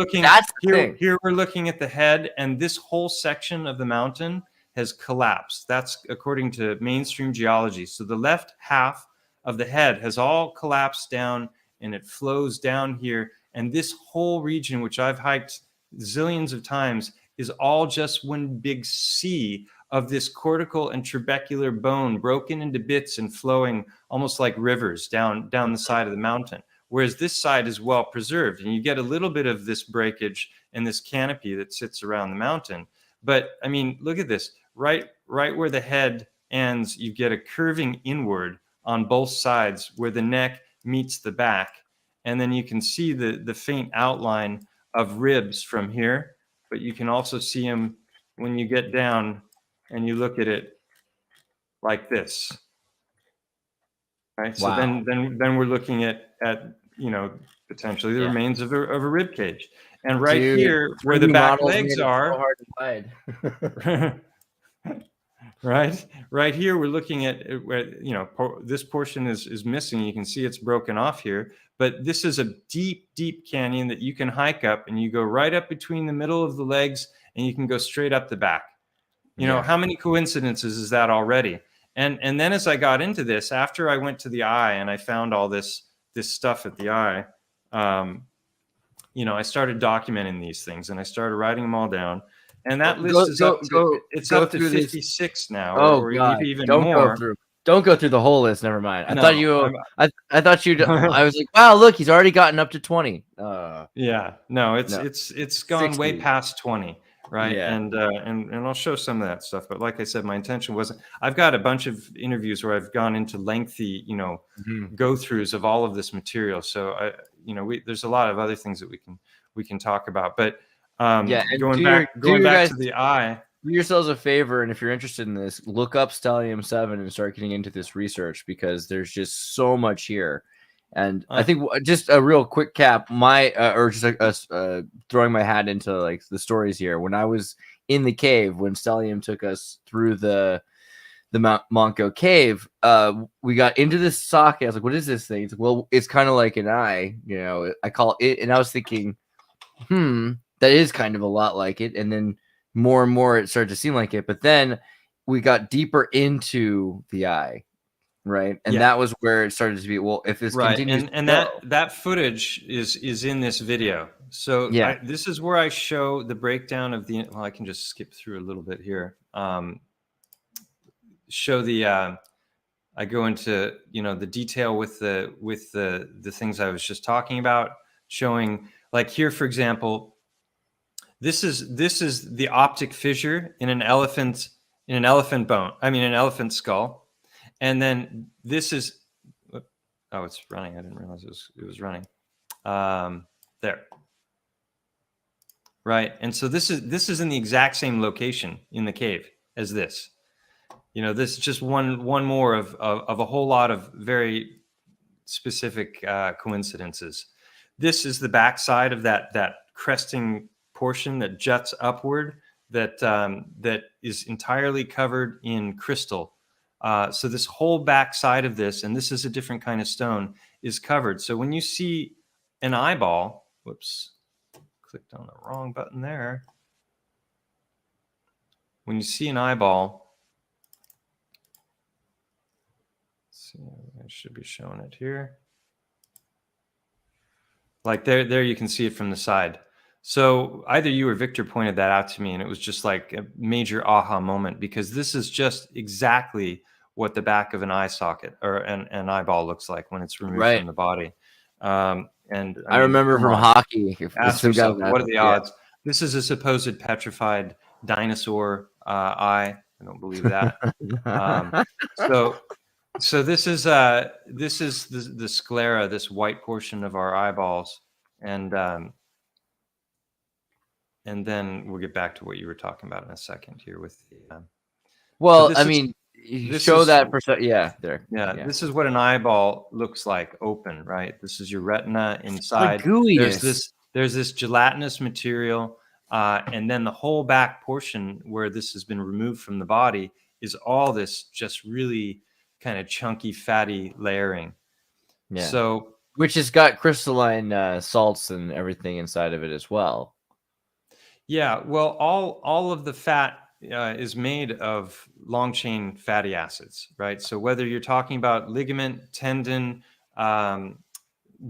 Here we're looking at the head, and this whole section of the mountain has collapsed. That's according to mainstream geology. So the left half of the head has all collapsed down, and it flows down here. And this whole region, which I've hiked zillions of times, is all just one big sea of this cortical and trabecular bone broken into bits and flowing almost like rivers down the side of the mountain. Whereas this side is well preserved, and you get a little bit of this breakage and this canopy that sits around the mountain. But I mean, look at this. Right where the head ends, you get a curving inward on both sides where the neck meets the back. And then you can see the faint outline of ribs from here, but you can also see them when you get down and you look at it like this. Right. Wow. So then we're looking at potentially the remains of a rib cage. And here where the back legs are, so hard to hide. right here we're looking at where this portion is missing. You can see it's broken off here, but this is a deep canyon that you can hike up, and you go right up between the middle of the legs, and you can go straight up the back. You know, how many coincidences is that already? And then as I got into this, after I went to the eye and I found all this stuff at the eye, you know, I started documenting these things and I started writing them all down. And that list is up to 56 now, or maybe even more. Don't go through the whole list. Never mind. I No, thought you. I thought you. I was like, wow, look, he's already gotten up to 20. Yeah, no, it's gone 60. way past 20, right? Yeah. And I'll show some of that stuff. But like I said, my intention wasn't. I've got a bunch of interviews where I've gone into lengthy, you know, go throughs of all of this material. So there's a lot of other things that we can talk about. But going back to the eye. Do yourselves a favor, and if you're interested in this, look up Stellium7 and start getting into this research, because there's just so much here. And I think just a real quick cap, throwing my hat into like the stories here. When I was in the cave, when Stellium took us through the Mount Monco cave, we got into this socket. I was like, "What is this thing?" It's like, well, it's kind of like an eye, you know. I call it, and I was thinking, that is kind of a lot like it, and then more and more it started to seem like it, but then we got deeper into the eye, right? And that was where it started to be, well, if this continues, and that footage is in this video. So this is where I show the breakdown of the, well, I can just skip through a little bit here. Show the I go into, you know, the detail with the things I was just talking about, showing, like here, for example, this is the optic fissure in an elephant bone. I mean, an elephant skull. And then this is, oh, it's running. I didn't realize it was running. There. Right. And so this is in the exact same location in the cave as this. You know, this is just one more of a whole lot of very specific coincidences. This is the backside of that cresting portion that juts upward, that is entirely covered in crystal. So this whole back side of this, and this is a different kind of stone, is covered. So when you see an eyeball, whoops, clicked on the wrong button there. When you see an eyeball, let's see, I should be showing it here. Like there you can see it from the side. So either you or Victor pointed that out to me, and it was just like a major aha moment, because this is just exactly what the back of an eye socket or an eyeball looks like when it's removed from the body. And I remember from hockey. Ask yourself, what are the odds? This is a supposed petrified dinosaur eye. I don't believe that. So this is the sclera, this white portion of our eyeballs, and then we'll get back to what you were talking about in a second here with the. Well, I mean, you show that percent. Yeah, there. Yeah, this is what an eyeball looks like open, right? This is your retina inside. Like gooiness. There's this gelatinous material, and then the whole back portion where this has been removed from the body is all this just really kind of chunky, fatty layering. Yeah. So, which has got crystalline salts and everything inside of it as well. Yeah, well, all of the fat is made of long chain fatty acids, right? So whether you're talking about ligament, tendon,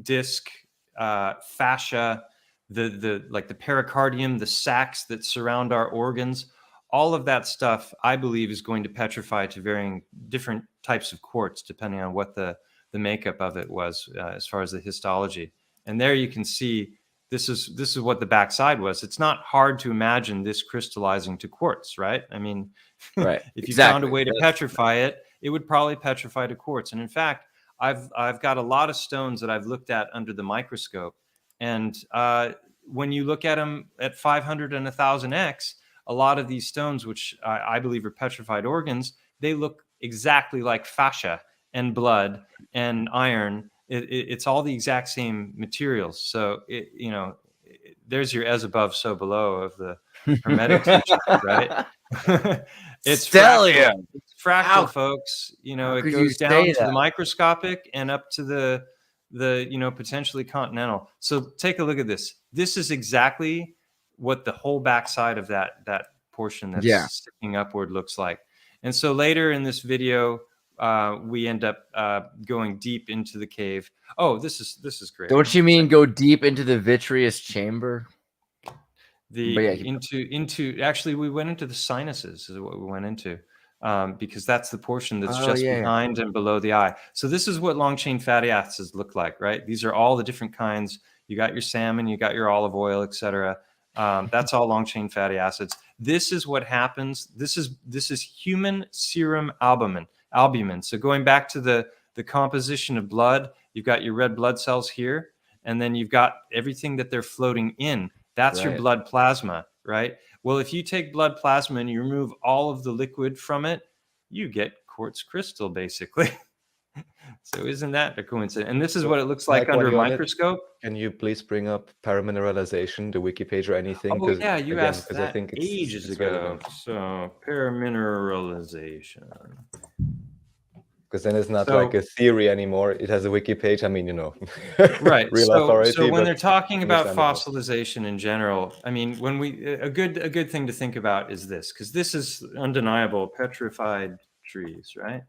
disc, fascia, the pericardium, the sacs that surround our organs, all of that stuff, I believe, is going to petrify to varying different types of quartz, depending on what the makeup of it was, as far as the histology. And there you can see. This is what the backside was. It's not hard to imagine this crystallizing to quartz, right? I mean, if you found a way to petrify it, it would probably petrify to quartz. And in fact, I've got a lot of stones that I've looked at under the microscope, and when you look at them at 500 and 1000x, a lot of these stones, which I believe are petrified organs, they look exactly like fascia and blood and iron. It's all the exact same materials. So, there's your as above, so below of the Hermetic teaching, right? It's fractal. It's fractal, folks. You know, it goes down to the microscopic and up to the potentially continental. So take a look at this. This is exactly what the whole backside of that portion that's Yeah. sticking upward looks like. And so later in this video, we end up going deep into the cave. Oh, this is great. Don't you mean go deep into the vitreous chamber? Into actually we went into the sinuses is what we went into, because that's the portion that's behind and below the eye. So this is what long chain fatty acids look like, right? These are all the different kinds. You got your salmon, you got your olive oil, etc. That's all long chain fatty acids. This is what happens. This is human serum albumin. So going back to the composition of blood, you've got your red blood cells here, and then you've got everything that they're floating in. That's your blood plasma, right? Well, if you take blood plasma and you remove all of the liquid from it, you get quartz crystal, basically. So isn't that a coincidence? And this is what it looks like under a microscope. Can you please bring up paramineralization, the wiki page or anything? Oh, yeah, you asked that I think ages ago. relevant. So paramineralization. Because then it's not like a theory anymore. It has a wiki page. I mean, right. Real authority. So when they're talking about fossilization in general, I mean, when a good thing to think about is this, because this is undeniable: petrified trees, right?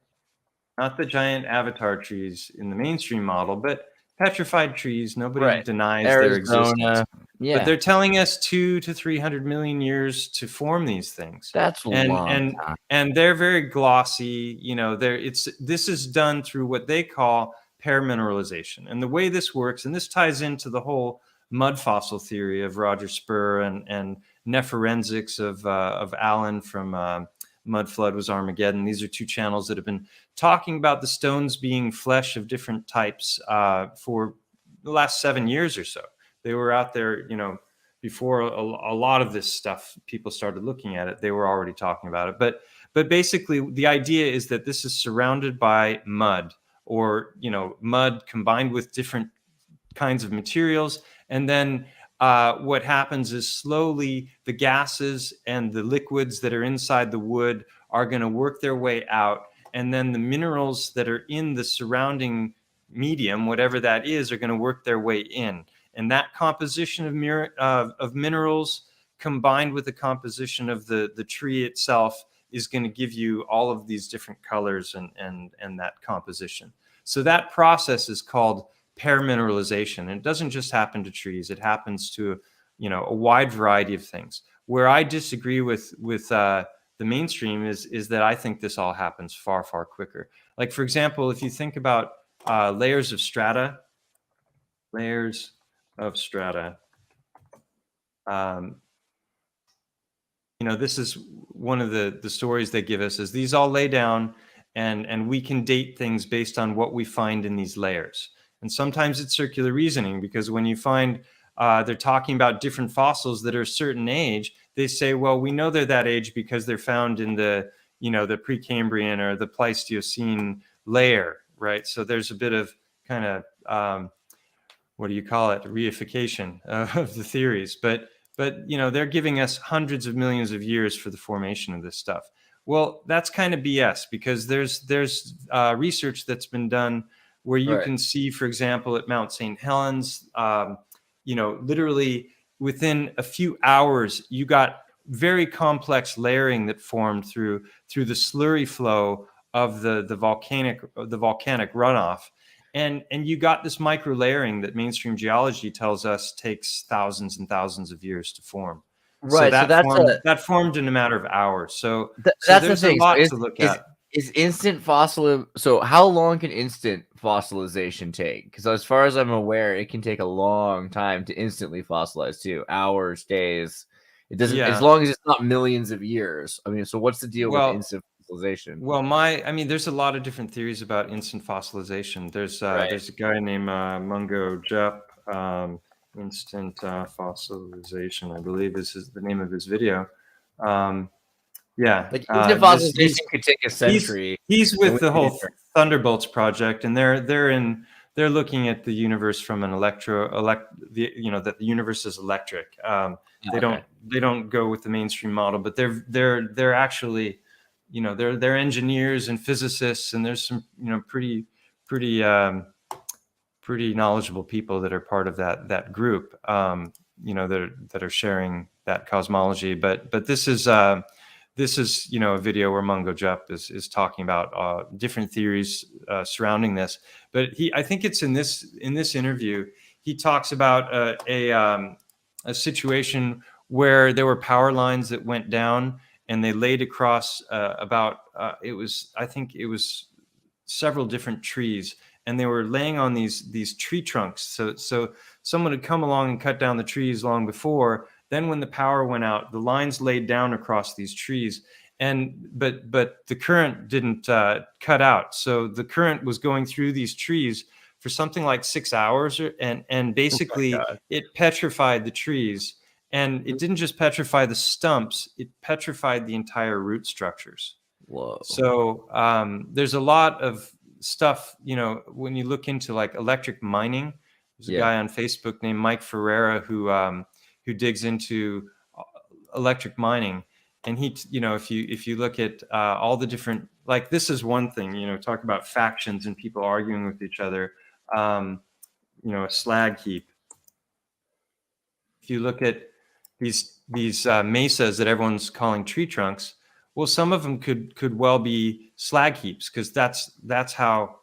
Not the giant avatar trees in the mainstream model, but petrified trees. Nobody denies their existence. Yeah. But they're telling us 200 to 300 million years to form these things. That's long time. And they're very glossy. This is done through what they call paramineralization. And the way this works, and this ties into the whole mud fossil theory of Roger Spurr and nephorensics of Alan from Mud Flood Was Armageddon. These are two channels that have been talking about the stones being flesh of different types for the last 7 years or so. They were out there, before a lot of this stuff, people started looking at it. They were already talking about it. But basically, the idea is that this is surrounded by mud, or mud combined with different kinds of materials. And then what happens is slowly the gases and the liquids that are inside the wood are going to work their way out. And then the minerals that are in the surrounding medium, whatever that is, are going to work their way in. And that composition of minerals combined with the composition of the tree itself is going to give you all of these different colors and that composition. So that process is called paramineralization. And it doesn't just happen to trees. It happens to a wide variety of things. Where I disagree with the mainstream is that I think this all happens far, far quicker. Like, for example, if you think about layers of strata, this is one of the stories they give us, is these all lay down and we can date things based on what we find in these layers. And sometimes it's circular reasoning, because when you find they're talking about different fossils that are a certain age, they say, well, we know they're that age because they're found in the Precambrian or the Pleistocene layer, right? So there's a bit of kind of what do you call it? Reification of the theories. But they're giving us hundreds of millions of years for the formation of this stuff. Well, that's kind of BS, because there's research that's been done where you can see, for example, at Mount St. Helens, literally within a few hours, you got very complex layering that formed through the slurry flow of the volcanic runoff. And you got this micro layering that mainstream geology tells us takes thousands and thousands of years to form. Right. So that formed in a matter of hours. So that's there's a lot to look at. Is instant fossil? So how long can instant fossilization take? Because as far as I'm aware, it can take a long time to instantly fossilize too. Hours, days. It doesn't, as long as it's not millions of years. I mean, so what's the deal with instant fossilization? Well, there's a lot of different theories about instant fossilization. There's a guy named Mungo Jep, instant fossilization, I believe is the name of his video. Like instant fossilization could take a century. He's with the whole Thunderbolts project, and they're looking at the universe from an that the universe is electric. They don't go with the mainstream model, but they're actually, they're engineers and physicists, and there's some pretty knowledgeable people that are part of that group. that are sharing that cosmology. But this is a video where Mungo Jup is talking about different theories surrounding this. But I think it's in this interview he talks about a situation where there were power lines that went down and they laid across I think it was several different trees, and they were laying on these tree trunks. So someone had come along and cut down the trees long before. Then when the power went out, the lines laid down across these trees, but the current didn't cut out. So the current was going through these trees for something like 6 hours, and basically it petrified the trees. And it didn't just petrify the stumps, it petrified the entire root structures. Whoa. So there's a lot of stuff, when you look into like electric mining. There's a guy on Facebook named Mike Ferreira who digs into electric mining. And he, if you look at all the different, like this is one thing, talk about factions and people arguing with each other, a slag heap. If you look at these mesas that everyone's calling tree trunks, well, some of them could well be slag heaps, because that's how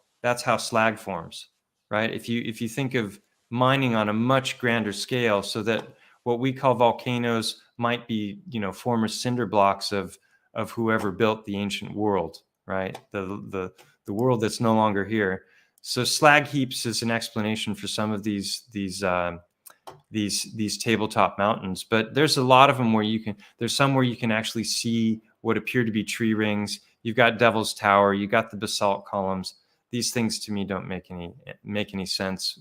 slag forms, right? If you think of mining on a much grander scale, so that what we call volcanoes might be, former cinder blocks of whoever built the ancient world, right? The world that's no longer here. So slag heaps is an explanation for some of these tabletop mountains, but there's a lot of them where there's some where you can actually see what appear to be tree rings. You've got Devil's Tower, you got the basalt columns. These things to me don't make any sense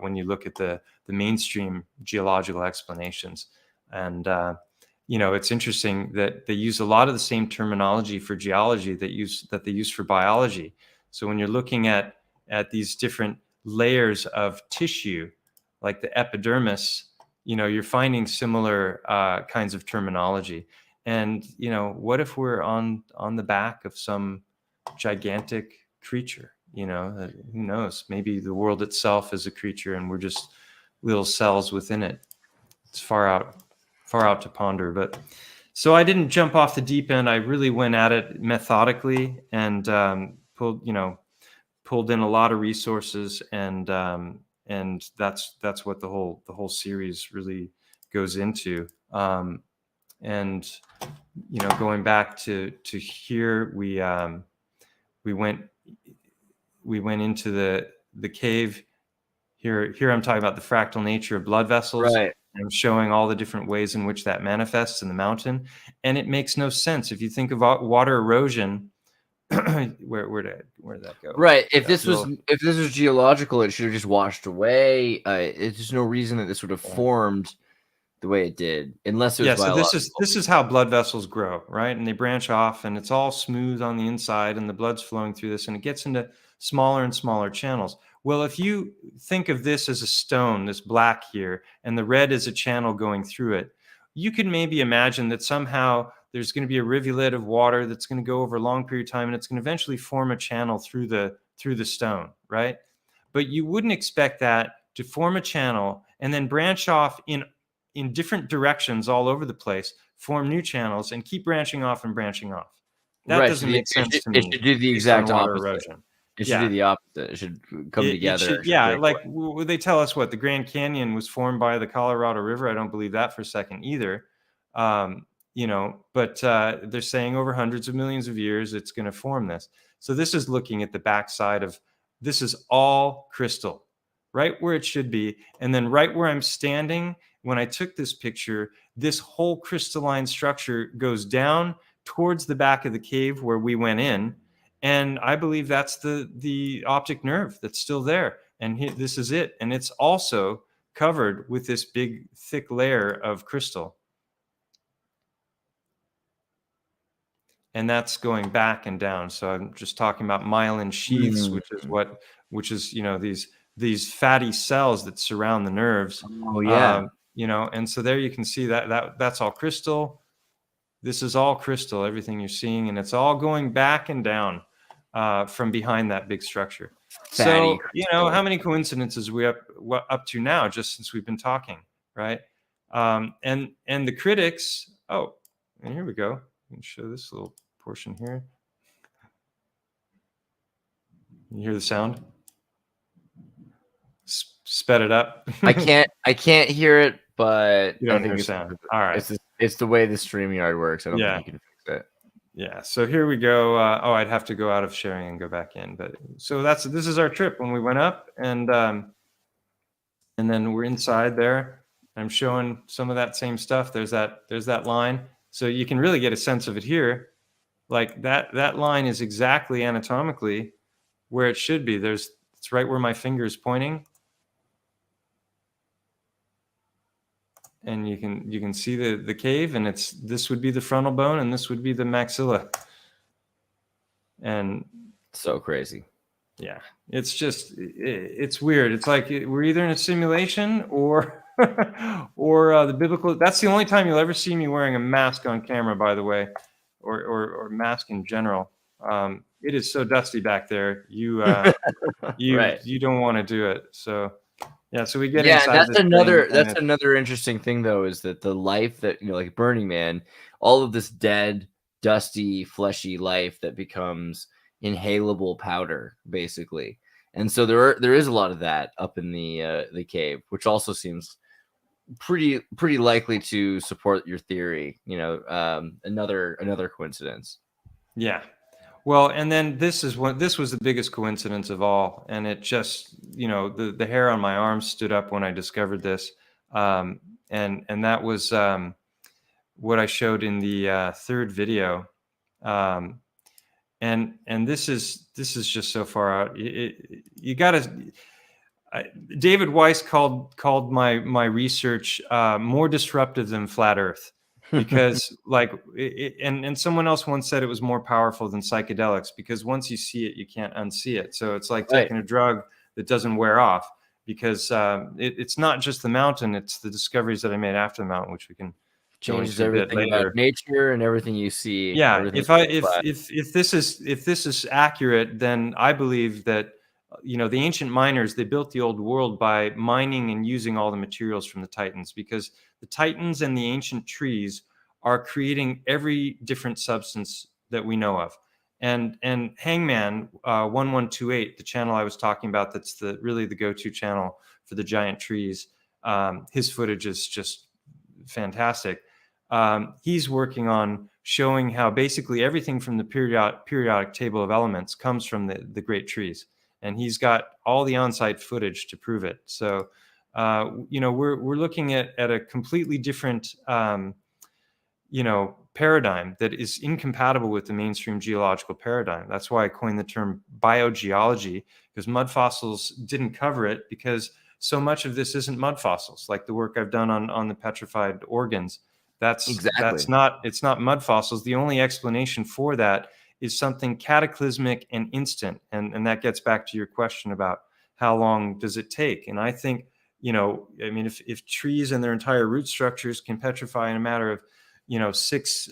when you look at the mainstream geological explanations. And it's interesting that they use a lot of the same terminology for geology that they use for biology. So when you're looking at these different layers of tissue, like the epidermis, you're finding similar kinds of terminology. And what if we're on the back of some gigantic creature? Who knows? Maybe the world itself is a creature, and we're just little cells within it. It's far out to ponder. But so I didn't jump off the deep end. I really went at it methodically and pulled in a lot of resources, and that's what the whole series really goes into. And going back to here, we went into the cave. Here I'm talking about the fractal nature of blood vessels. Right. I'm showing all the different ways in which that manifests in the mountain, and it makes no sense if you think of water erosion. where did that go? Right. If this was geological, it should have just washed away. There's no reason that this would have formed the way it did, unless it was biological. So this is how blood vessels grow, right? And they branch off, and it's all smooth on the inside, and the blood's flowing through this, and it gets into smaller and smaller channels. Well, if you think of this as a stone, this black here, and the red is a channel going through it, you could maybe imagine that somehow there's going to be a rivulet of water that's going to go over a long period of time, and it's going to eventually form a channel through the stone, right? But you wouldn't expect that to form a channel and then branch off in different directions all over the place, form new channels, and keep branching off and branching off. That doesn't make sense to me. It should do the exact opposite. Erosion. It should do the opposite. It should come together. They tell us what the Grand Canyon was formed by the Colorado River. I don't believe that for a second either. But they're saying over hundreds of millions of years it's going to form this. So this is looking at the backside of, this is all crystal, right where it should be. And then right where I'm standing, when I took this picture, this whole crystalline structure goes down towards the back of the cave where we went in. And I believe that's the optic nerve that's still there. And this is it. And it's also covered with this big, thick layer of crystal. And that's going back and down. So I'm just talking about myelin sheaths, which is these fatty cells that surround the nerves. Oh yeah. And so there you can see that's all crystal. This is all crystal, everything you're seeing, and it's all going back and down from behind that big structure. Fatty so, crystal. How many coincidences are we up to now, just since we've been talking, right? And the critics. Oh, and here we go. I can show this little portion here. You hear the sound? Sped it up. I can't hear it, but You don't I think hear it's sound. All right. It's the way the StreamYard works. I don't think you can fix it. Yeah. So here we go. I'd have to go out of sharing and go back in. But so this is our trip when we went up, and then we're inside there. I'm showing some of that same stuff. There's that line. So you can really get a sense of it here. Like that line is exactly anatomically where it should be. It's right where my finger is pointing. And you can see the cave, and this would be the frontal bone, and this would be the maxilla. And so crazy. Yeah, it's weird. It's like we're either in a simulation or the biblical. That's the only time you'll ever see me wearing a mask on camera, by the way, or mask in general. It is so dusty back there. You you don't want to do it. So. Yeah, so we get inside. That's another interesting thing though, is that the life that, like Burning Man, all of this dead, dusty, fleshy life that becomes inhalable powder, basically. And so there is a lot of that up in the cave, which also seems pretty likely to support your theory. Another coincidence. Yeah. Well, and then this was the biggest coincidence of all, and it just, the hair on my arm stood up when I discovered this, and that was what I showed in the third video, and this is just so far out. You gotta. David Weiss called my research more disruptive than flat Earth. Because and someone else once said it was more powerful than psychedelics, because once you see it, you can't unsee it. So it's like taking a drug that doesn't wear off, because it's not just the mountain, it's the discoveries that I made after the mountain, which we can change everything about nature and everything you see. Yeah, if this is accurate, then I believe that the ancient miners, they built the old world by mining and using all the materials from the Titans, because the Titans and the ancient trees are creating every different substance that we know of. And Hangman 1128, the channel I was talking about, that's really the go-to channel for the giant trees. His footage is just fantastic. He's working on showing how basically everything from the periodic table of elements comes from the great trees. And he's got all the on-site footage to prove it. So, we're looking at a completely different, paradigm that is incompatible with the mainstream geological paradigm. That's why I coined the term biogeology, because mud fossils didn't cover it, because so much of this isn't mud fossils, like the work I've done on the petrified organs. It's not mud fossils. The only explanation for that is something cataclysmic and instant. And that gets back to your question about how long does it take? And I think, if trees and their entire root structures can petrify in a matter of, 6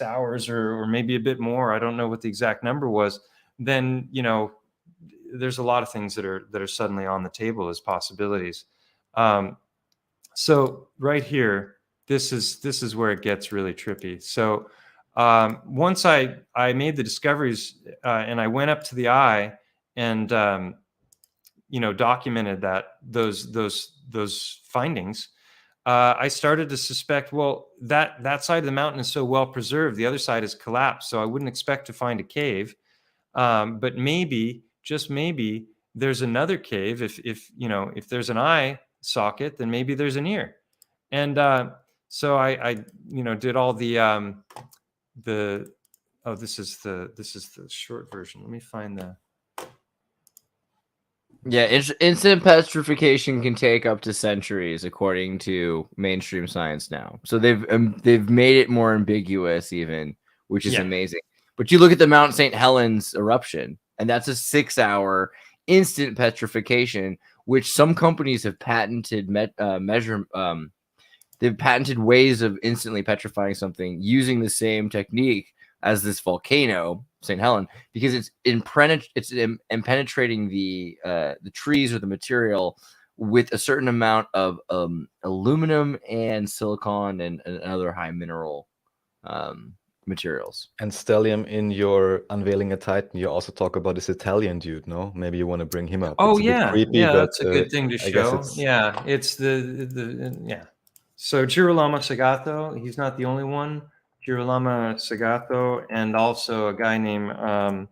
hours or maybe a bit more, I don't know what the exact number was, then, there's a lot of things that are suddenly on the table as possibilities. So right here, this is where it gets really trippy. So once I made the discoveries and I went up to the eye and documented those findings, I started to suspect, well, that side of the mountain is so well preserved, the other side is collapsed, so I wouldn't expect to find a cave, but maybe, just maybe, there's another cave. If there's an eye socket, then maybe there's an ear. And so I did all the this is the short version. Let me find the. Yeah, instant petrification can take up to centuries, according to mainstream science now. So they've made it more ambiguous, even, which is amazing. But you look at the Mount St. Helens eruption, and that's a 6-hour instant petrification, which some companies have patented they've patented ways of instantly petrifying something using the same technique as this volcano, St. Helen, because it's penetrating the trees or the material with a certain amount of aluminum and silicon and other high mineral materials. And Stellium, in your Unveiling a Titan, you also talk about this Italian dude, no? Maybe you want to bring him up. Oh It's a bit yeah, creepy, yeah, but that's a good thing to I guess show. it's Yeah, it's the yeah. So Girolamo Sagato, he's not the only one. Girolamo Sagato, and also a guy named I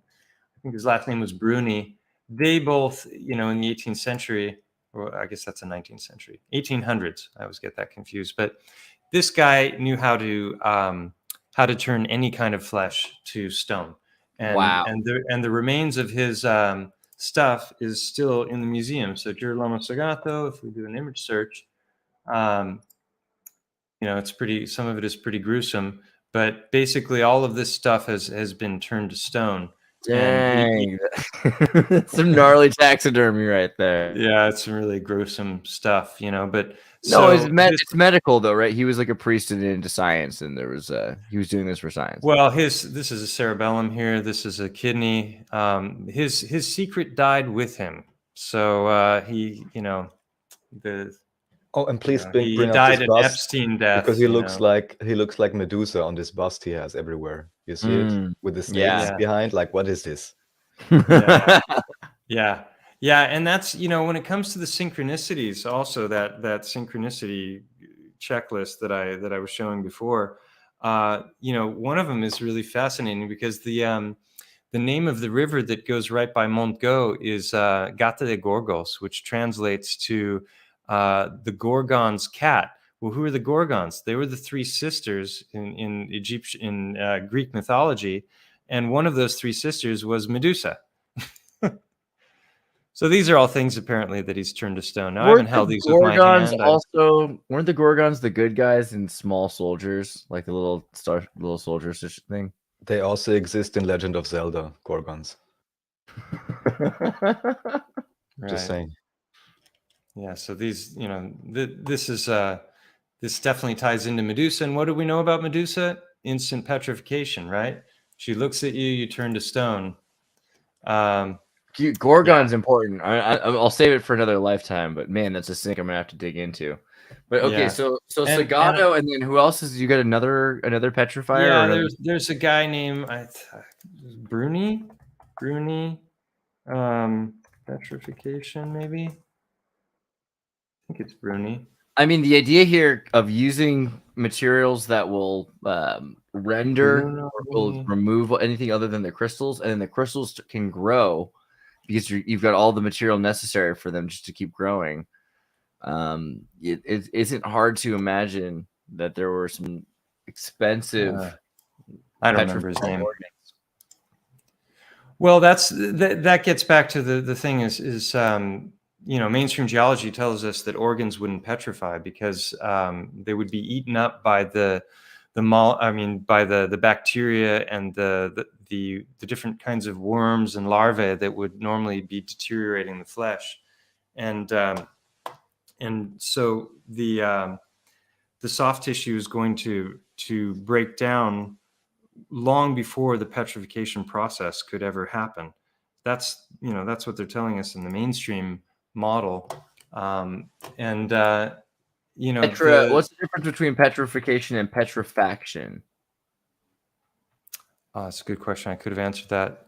think his last name was Bruni. They both, in the 18th century, or I guess that's the 19th century, 1800s. I always get that confused. But this guy knew how to turn any kind of flesh to stone. And, Wow. and the remains of his stuff is still in the museum. So Girolamo Sagato, if we do an image search, it's pretty. Some of it is pretty gruesome, but basically all of this stuff has been turned to stone. Dang, some gnarly taxidermy right there. Yeah, it's some really gruesome stuff, but no, it's medical though, right? He was like a priest and into science, and there was he was doing this for science. Well, this is a cerebellum here. This is a kidney. His secret died with him, so he, the. Oh, and please He bring up died this an bust, Epstein death because he looks like Medusa on this bust he has everywhere. You see it with the snakes behind. Like, what is this? Yeah, and that's when it comes to the synchronicities, also that synchronicity checklist that I was showing before. One of them is really fascinating because the name of the river that goes right by Montgo is Gata de Gorgos, which translates to the Gorgon's cat. Well, who are the Gorgons? They were the three sisters in Greek mythology, and one of those three sisters was Medusa. So these are all things apparently that he's turned to stone. Now, I haven't held these with my hand. Weren't the Gorgons the good guys and small soldiers, like the little soldiers thing? They also exist in Legend of Zelda, Gorgons. Just saying. Yeah, so these, this definitely ties into Medusa. And what do we know about Medusa? Instant petrification, right? She looks at you, you turn to stone. Gorgon's important. I'll save it for another lifetime, but man, that's a snake I'm gonna have to dig into. But okay, so Sagato, and then who else is? You got another petrifier? Yeah, there's a guy named Bruni, petrification maybe. I think it's Bruni. I mean, the idea here of using materials that will render or will remove anything other than the crystals, and then the crystals can grow because you've got all the material necessary for them just to keep growing. It isn't hard to imagine that there were some expensive. I don't remember his name. Well, that gets back to the thing is mainstream geology tells us that organs wouldn't petrify because they would be eaten up by the bacteria and the different kinds of worms and larvae that would normally be deteriorating the flesh, and so the soft tissue is going to break down long before the petrification process could ever happen. That's what they're telling us in the mainstream model. What's the difference between petrification and petrifaction? That's a good question. I could have answered that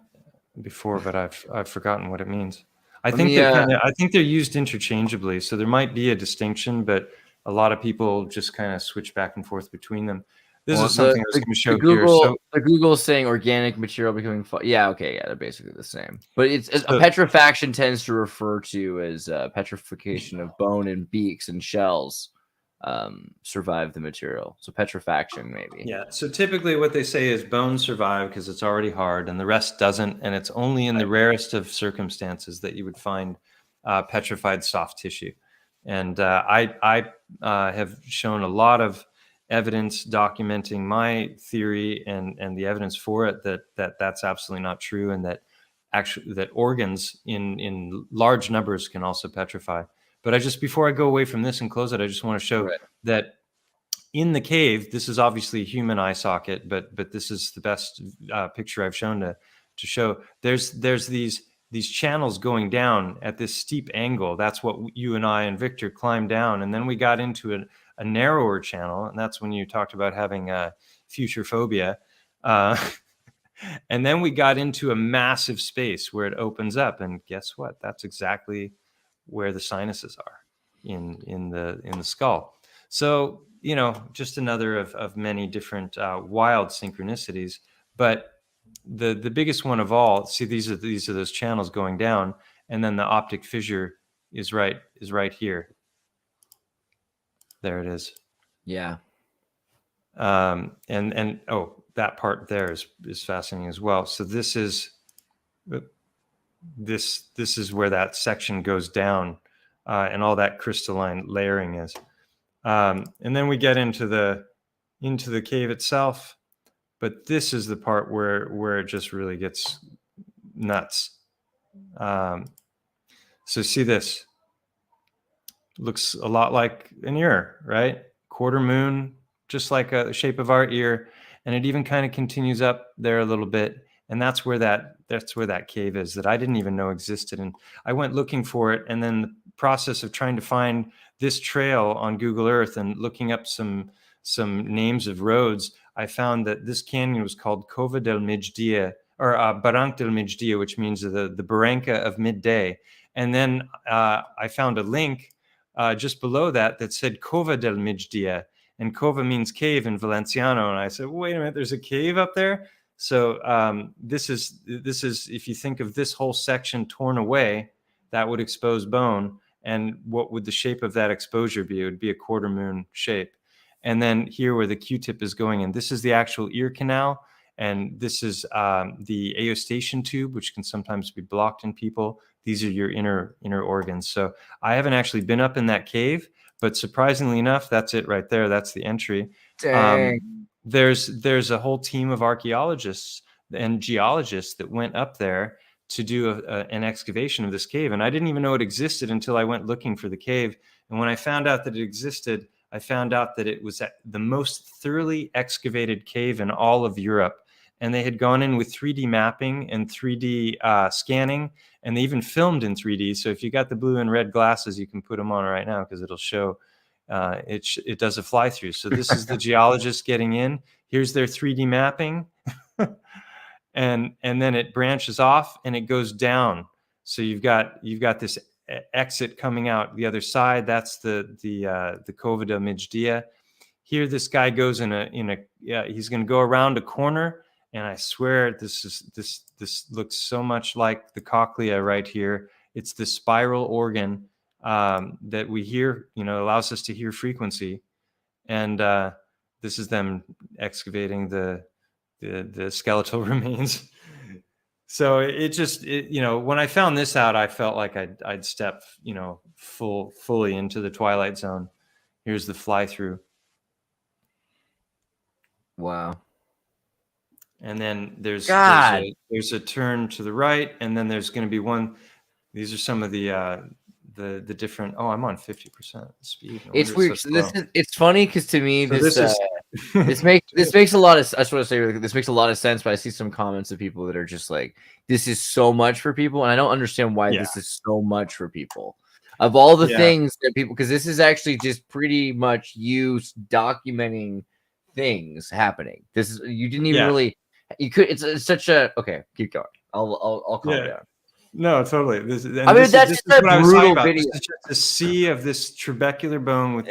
before, but I've forgotten what it means. I think they're used interchangeably, so there might be a distinction, but a lot of people just kind of switch back and forth between them. This is something I was going to show here. So the Google is saying organic material becoming they're basically the same. But a petrifaction tends to refer to as petrification of bone and beaks and shells survive the material. So petrifaction maybe. Yeah. So typically what they say is bones survive because it's already hard, and the rest doesn't. And it's only in the rarest of circumstances that you would find petrified soft tissue. And I have shown a lot of evidence documenting my theory and the evidence for it that's absolutely not true, and that organs in large numbers can also petrify. But before I go away from this and close it, I just want to show that in the cave, this is obviously a human eye socket, but this is the best picture I've shown to show. There's these these channels going down at this steep angle. That's what you and I and Victor climbed down. And then we got into a narrower channel. And that's when you talked about having future phobia. And then we got into a massive space where it opens up. And guess what? That's exactly where the sinuses are in the skull. So, you know, just another of many different wild synchronicities. But the biggest one of all, see, these are those channels going down, and then the optic fissure is right here. There it is. Yeah. And oh, that part there is fascinating as well. So this is where that section goes down, and all that crystalline layering is. And then we get into the cave itself. But this is the part where it just really gets nuts. So see this. Looks a lot like an ear, right? Quarter moon, just like the shape of our ear. And it even kind of continues up there a little bit. And that's where that cave is that I didn't even know existed. And I went looking for it. And then the process of trying to find this trail on Google Earth and looking up some names of roads, I found that this canyon was called Cova del Migdia, or Barranc del Migdia, which means the Barranca of midday. And then I found a link just below that said Cova del Migdia, and Cova means cave in Valenciano. And I said, wait a minute, there's a cave up there. So this is if you think of this whole section torn away, that would expose bone. And what would the shape of that exposure be? It would be a quarter moon shape. And then here where the Q-tip is going in, this is the actual ear canal. And this is the aeostation tube, which can sometimes be blocked in people. These are your inner organs. So I haven't actually been up in that cave, but surprisingly enough, that's it right there. That's the entry. There's a whole team of archaeologists and geologists that went up there to do an excavation of this cave. And I didn't even know it existed until I went looking for the cave. And when I found out that it existed, I found out that it was the most thoroughly excavated cave in all of Europe. And they had gone in with 3D mapping and 3D scanning, and they even filmed in 3D. So if you got the blue and red glasses, you can put them on right now because it'll show it does a fly through. So this is the geologist getting in. Here's their 3D mapping. and then it branches off and it goes down. So you've got this exit coming out the other side. That's the Cova del Migdia. Here, this guy goes he's going to go around a corner, and I swear this looks so much like the cochlea right here. It's the spiral organ that we hear, allows us to hear frequency, and this is them excavating the skeletal remains. So when I found this out, I felt like I'd stepped, fully into the Twilight Zone. Here's the fly through. Wow. And then there's a turn to the right, and then there's going to be one. These are some of the different. Oh, I'm on 50% speed. It's weird. So it's funny because to me this makes a lot of. I just want to say this makes a lot of sense. But I see some comments of people that are just like, "This is so much for people," and I don't understand why this is so much for people. Of all the things that people, because this is actually just pretty much you documenting things happening. This is you didn't even really. You could. It's such a okay. Keep going. I'll calm down. No, totally. This is just a brutal video. This is just a sea of this trabecular bone with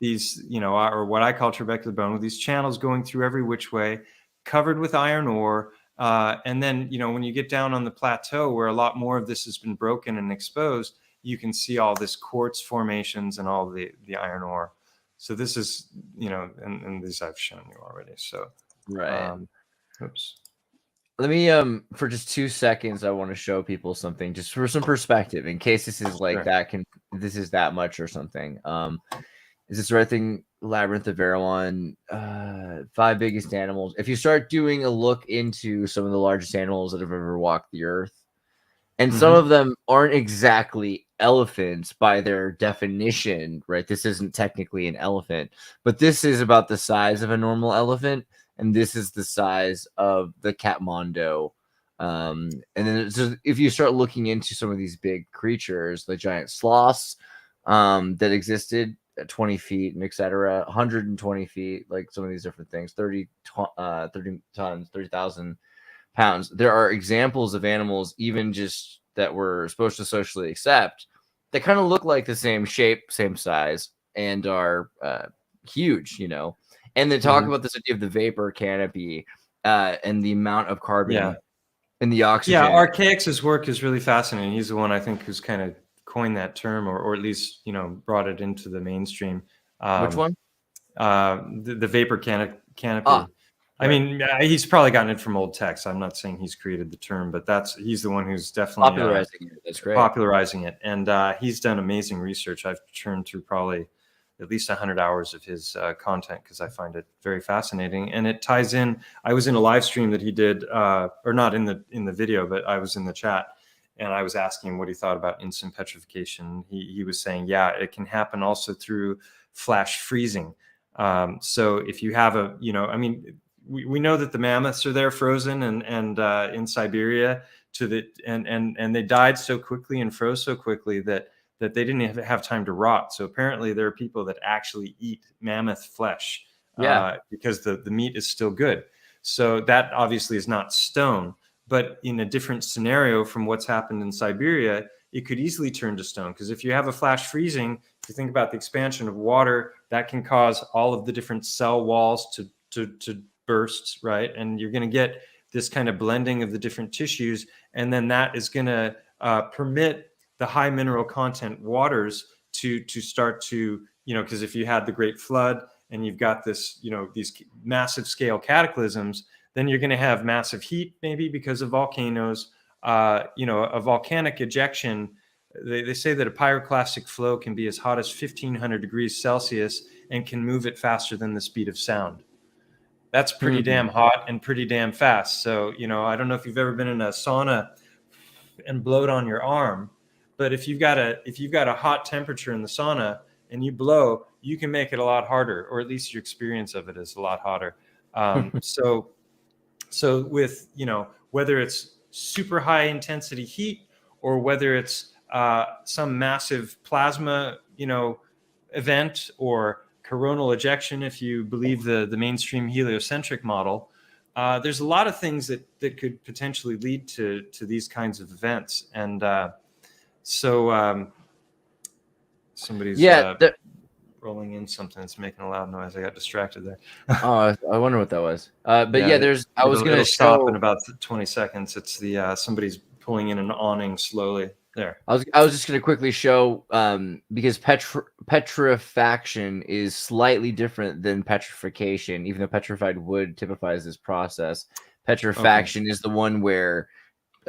these, or what I call trabecular bone, with these channels going through every which way, covered with iron ore. And then, when you get down on the plateau where a lot more of this has been broken and exposed, you can see all this quartz formations and all the iron ore. So this is, and these I've shown you already. So, right. Oops. Let me for just 2 seconds, I want to show people something just for some perspective in case this is like this is that much or something. Is this the right thing? Labyrinth of Erewhon, 5 biggest animals. If you start doing a look into some of the largest animals that have ever walked the earth, and some of them aren't exactly elephants by their definition, right? This isn't technically an elephant, but this is about the size of a normal elephant. And this is the size of the Kathmandu And then if you start looking into some of these big creatures, the giant sloths that existed at 20 feet and etc., 120 feet, like some of these different things, 30 tons, 30,000 pounds. There are examples of animals, even just that we're supposed to socially accept, that kind of look like the same shape, same size, and are huge, And they talk about this idea of the vapor canopy and the amount of carbon in the oxygen. Yeah, Archaix's work is really fascinating. He's the one I think who's kind of coined that term, or at least brought it into the mainstream. Which one? The vapor canopy. I mean, he's probably gotten it from old texts. I'm not saying he's created the term, but he's the one who's definitely popularizing it. That's great. Popularizing it, and he's done amazing research. I've churned through probably at least 100 hours of his content because I find it very fascinating, and it ties in. I was in a live stream that he did, or not in the video, but I was in the chat, and I was asking him what he thought about instant petrification. He was saying, yeah, it can happen also through flash freezing. So if you have we know that the mammoths are there frozen and in Siberia and they died so quickly and froze so quickly that they didn't have time to rot. So apparently there are people that actually eat mammoth flesh because the meat is still good. So that obviously is not stone, but in a different scenario from what's happened in Siberia, it could easily turn to stone. Because if you have a flash freezing, if you think about the expansion of water, that can cause all of the different cell walls to burst, right? And you're going to get this kind of blending of the different tissues, and then that is going to permit the high mineral content waters to start to, because if you had the Great Flood and you've got this, these massive scale cataclysms, then you're going to have massive heat, maybe because of volcanoes, a volcanic ejection. They say that a pyroclastic flow can be as hot as 1,500 degrees Celsius and can move it faster than the speed of sound. That's pretty damn hot and pretty damn fast. So, I don't know if you've ever been in a sauna and blowed on your arm, but if you've got a hot temperature in the sauna and you blow, you can make it a lot harder, or at least your experience of it is a lot hotter. So with, whether it's super high intensity heat or whether it's some massive plasma, event, or coronal ejection, if you believe the mainstream heliocentric model, there's a lot of things that could potentially lead to these kinds of events. And somebody's rolling in something that's making a loud noise. I got distracted there. Oh, I wonder what that was. But I was going to stop in about 20 seconds. It's the somebody's pulling in an awning slowly. There. I was just going to quickly show because petrifaction is slightly different than petrification, even though petrified wood typifies this process. Petrifaction is the one where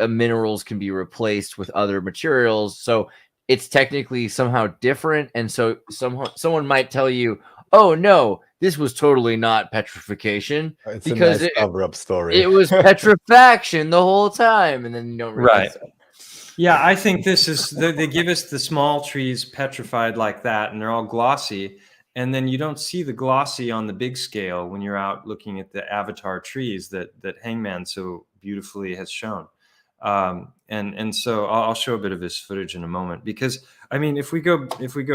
minerals can be replaced with other materials. So it's technically somehow different. And so someone might tell you, oh, no, this was totally not petrification. It's because a nice cover-up story. It was petrifaction the whole time. And then you don't realize that. Yeah, I think this is, they give us the small trees petrified like that, and they're all glossy. And then you don't see the glossy on the big scale when you're out looking at the avatar trees that Hangman so beautifully has shown. And so I'll show a bit of his footage in a moment, because I mean, if we go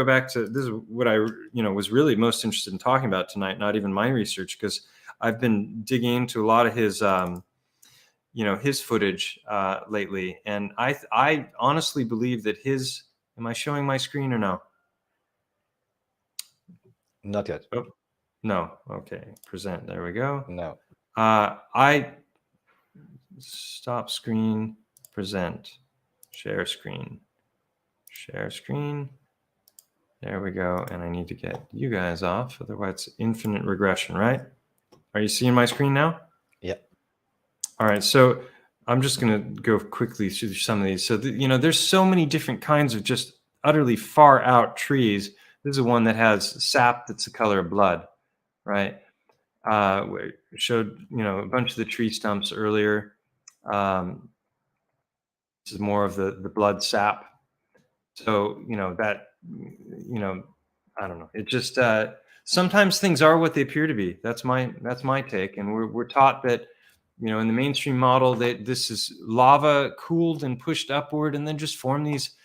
back to, this is what I was really most interested in talking about tonight, not even my research, because I've been digging into a lot of his his footage lately, and I honestly believe that his, am I showing my screen or no? Not yet. Oh, no. Okay, present. There we go. No. I stop screen, present, share screen. There we go. And I need to get you guys off, otherwise it's infinite regression, right? Are you seeing my screen now? Yeah. All right, so I'm just going to go quickly through some of these. So, there's so many different kinds of just utterly far out trees. This is one that has sap that's the color of blood, right? We showed, a bunch of the tree stumps earlier. This is more of the blood sap. So, that, I don't know. It just, sometimes things are what they appear to be. That's my take. And we're taught that, You know, in the mainstream model, this is lava cooled and pushed upward and then just form these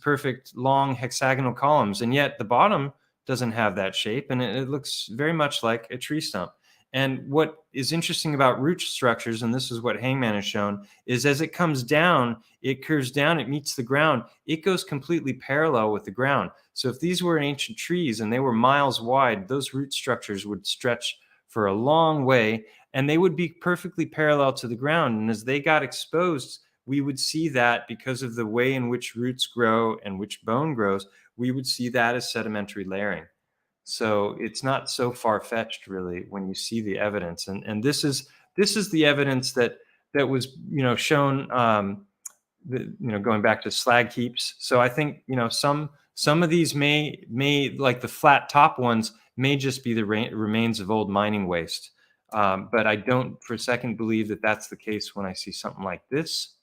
perfect long hexagonal columns. And yet the bottom doesn't have that shape, and it looks very much like a tree stump. And what is interesting about root structures, and this is what Hangman has shown, is as it comes down, it curves down, it meets the ground, it goes completely parallel with the ground. So if these were ancient trees and they were miles wide, those root structures would stretch for a long way, and they would be perfectly parallel to the ground. And as they got exposed, we would see that because of the way in which roots grow and which bone grows, we would see that as sedimentary layering. So it's not so far-fetched, really, when you see the evidence. And this is the evidence that was, you know, shown, you know, going back to slag heaps. So I think, you know, some of these may like the flat top ones may just be the remains of old mining waste. But I don't for a second believe that that's the case when I see something like this.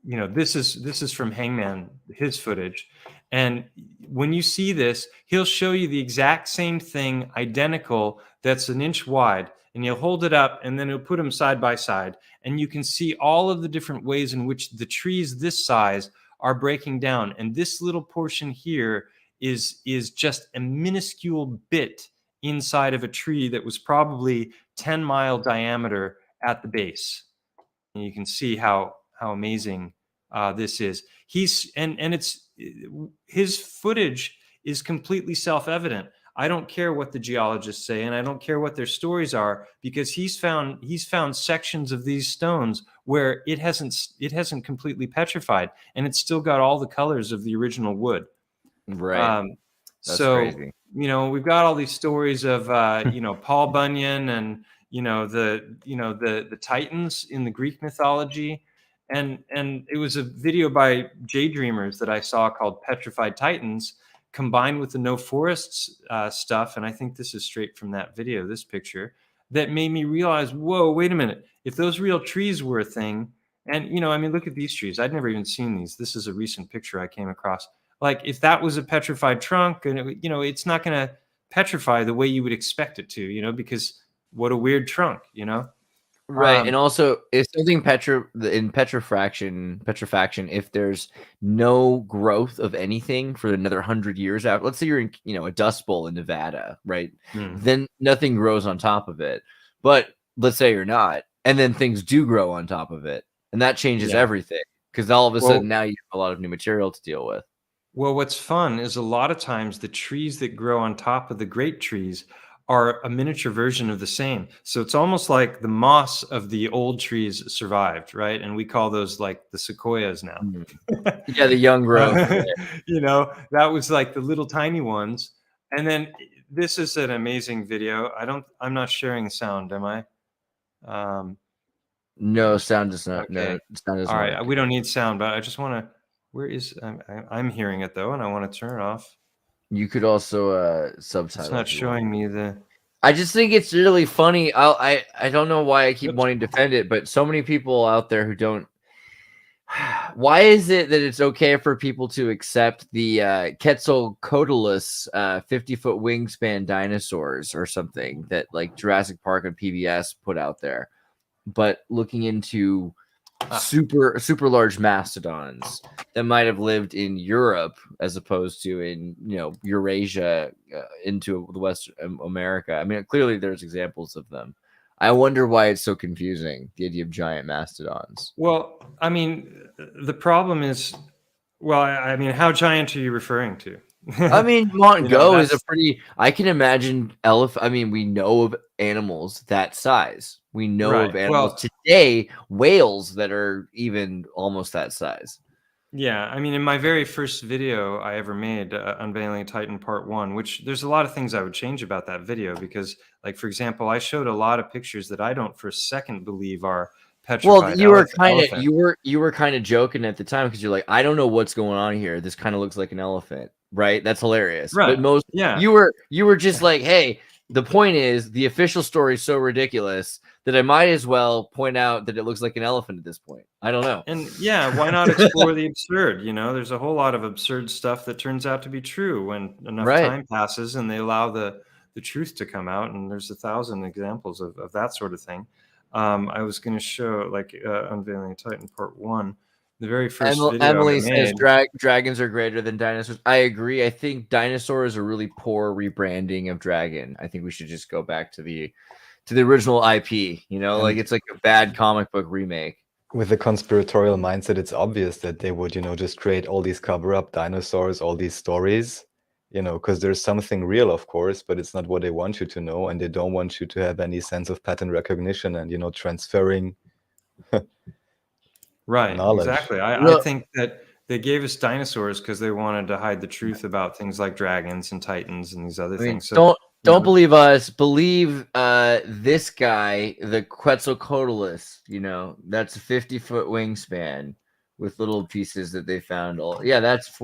You know, this is from Hangman, his footage. And when you see this, he'll show you the exact same thing, identical, that's an inch wide, and he'll hold it up and then he'll put them side by side. And you can see all of the different ways in which the trees this size are breaking down. And this little portion here is just a minuscule bit inside of a tree that was probably 10-mile diameter at the base. And you can see how amazing this is. It's his footage is completely self-evident. I don't care what the geologists say, and I don't care what their stories are, because he's found sections of these stones where it hasn't completely petrified, and it's still got all the colors of the original wood. Right. That's so crazy. You know, we've got all these stories of you know, Paul Bunyan and the Titans in the Greek mythology. And it was a video by Jay Dreamers that I saw called Petrified Titans, combined with the No Forests stuff. And I think this is straight from that video, this picture, that made me realize, whoa, wait a minute. If those real trees were a thing, and, you know, I mean, look at these trees. I'd never even seen these. This is a recent picture I came across. Like, if that was a petrified trunk, and, you know, it's not going to petrify the way you would expect it to, you know, because what a weird trunk, you know? Right. And also, if something in petrifaction, if there's no growth of anything for another 100 years out, let's say you're in, you know, a dust bowl in Nevada, right? Then nothing grows on top of it. But let's say you're not, and then things do grow on top of it, and that changes everything, because all of a sudden now you have a lot of new material to deal with. Well, what's fun is a lot of times the trees that grow on top of the great trees are a miniature version of the same. So it's almost like the moss of the old trees survived, right? And we call those like the sequoias now. Yeah, the young growth. You know, that was like the little tiny ones. And then this is an amazing video. I'm not sharing sound, am I? No, sound is not. Okay. No, sound is all right. not. We don't need sound, but I just want to. Where is I'm hearing it though, and I want to turn it off. You could also subtitle. It's not showing me the. I just think it's really funny. I don't know why I keep wanting to defend it, but so many people out there who don't. Why is it that it's okay for people to accept the Quetzalcoatlus 50-foot wingspan dinosaurs or something that like Jurassic Park and PBS put out there, but looking into super large mastodons that might have lived in Europe as opposed to in, you know, Eurasia into the West America. I mean, clearly there's examples of them. I wonder why it's so confusing, the idea of giant mastodons. Well, I mean, the problem is, well, I mean, how giant are you referring to? I mean, Mongo is a pretty. I can imagine elephant. I mean, we know of animals that size. We know of animals today, whales that are even almost that size. Yeah, I mean, in my very first video I ever made, Unveiling Titan Part 1, which there's a lot of things I would change about that video because, like, for example, I showed a lot of pictures that I don't for a second believe are petrified. Well, you were kind of joking at the time because you're like, I don't know what's going on here. This kind of looks like an elephant, right? That's hilarious. Right. But you were just like, hey, the point is the official story is so ridiculous that I might as well point out that it looks like an elephant at this point. I don't know. And yeah, why not explore the absurd? You know, there's a whole lot of absurd stuff that turns out to be true when enough time passes and they allow the the truth to come out. And there's 1,000 examples of that sort of thing. I was going to show like Unveiling a Titan Part 1. The very first video Emily I says made. dragons are greater than dinosaurs. I agree. I think dinosaur is a really poor rebranding of dragon. I think we should just go back to the original IP. You know, like it's like a bad comic book remake. With the conspiratorial mindset, it's obvious that they would, you know, just create all these cover-up dinosaurs, all these stories, you know, because there's something real, of course, but it's not what they want you to know, and they don't want you to have any sense of pattern recognition and, you know, transferring Right, knowledge. exactly. I think that they gave us dinosaurs because they wanted to hide the truth about things like dragons and titans and these other things. So don't believe us. Believe this guy, the Quetzalcoatlus. You know, that's a 50-foot wingspan with little pieces that they found. Yeah, that's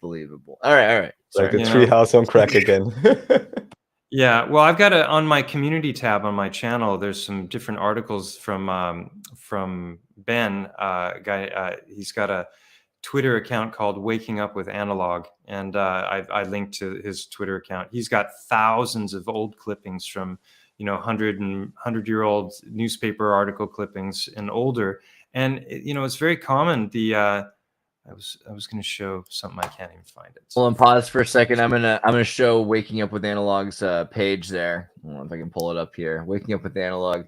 believable. All right. Like Sorry. the treehouse on crack again. Yeah, well, I've got on my community tab on my channel. There's some different articles from Ben, guy. He's got a Twitter account called Waking Up with Analog, and I linked to his Twitter account. He's got thousands of old clippings from, you know, 100-year-old newspaper article clippings and older, and you know, it's very common. I was going to show something. I can't even find it. Hold on, pause for a second. I'm gonna show Waking Up with Analog's page there. I don't know if I can pull it up here. Waking Up with Analog.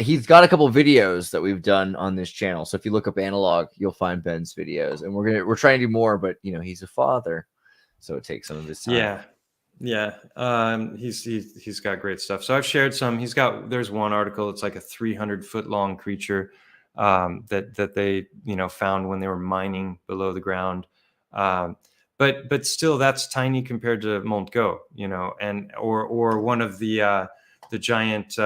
He's got a couple videos that we've done on this channel. So if you look up Analog, you'll find Ben's videos. And we're trying to do more, but you know, he's a father, so it takes some of his time. Yeah. He's got great stuff. So I've shared some. There's one article. It's like a 300-foot long creature that they, you know, found when they were mining below the ground. But still, that's tiny compared to Montgo, you know, and or one of the giant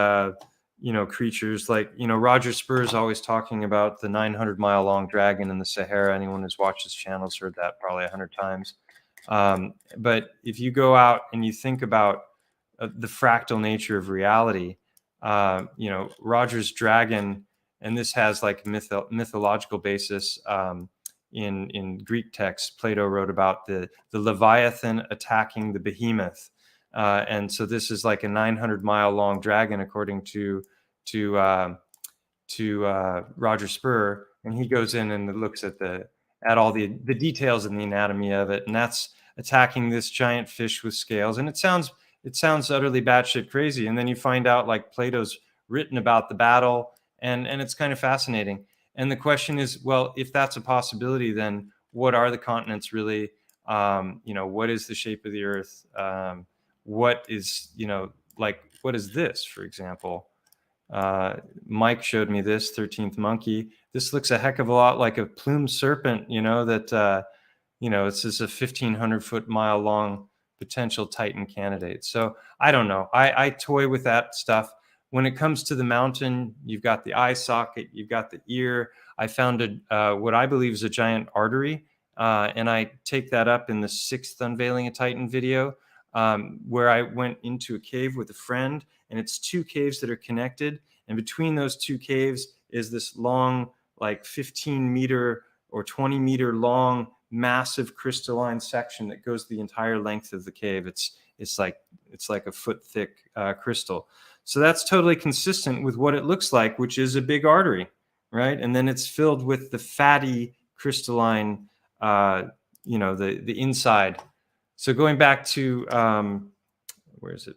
you know, creatures like, you know, Roger Spur is always talking about the 900-mile long dragon in the Sahara. Anyone who's watched his channel has heard that probably 100 times. But if you go out and you think about the fractal nature of reality, you know, Roger's dragon, and this has like mythological basis. In Greek texts, Plato wrote about the Leviathan attacking the behemoth. And so this is like a 900-mile long dragon, according to Roger Spur, and he goes in and looks at all the details in the anatomy of it, and that's attacking this giant fish with scales. And it sounds utterly batshit crazy, and then you find out like Plato's written about the battle, and it's kind of fascinating. And the question is, well, if that's a possibility, then what are the continents really? You know, what is the shape of the Earth? What is, you know, like, what is this, for example? Mike showed me this 13th monkey. This looks a heck of a lot like a plumed serpent, you know, that, you know, it's just a 1,500 mile long potential Titan candidate. So I don't know. I toy with that stuff. When it comes to the mountain, you've got the eye socket, you've got the ear. I found what I believe is a giant artery. And I take that up in the 6th Unveiling a Titan video, where I went into a cave with a friend, and it's 2 caves that are connected. And between those 2 caves is this long, like 15-meter or 20-meter long, massive crystalline section that goes the entire length of the cave. It's like a foot thick crystal. So that's totally consistent with what it looks like, which is a big artery, right? And then it's filled with the fatty crystalline, you know, the inside. So going back to, where is it?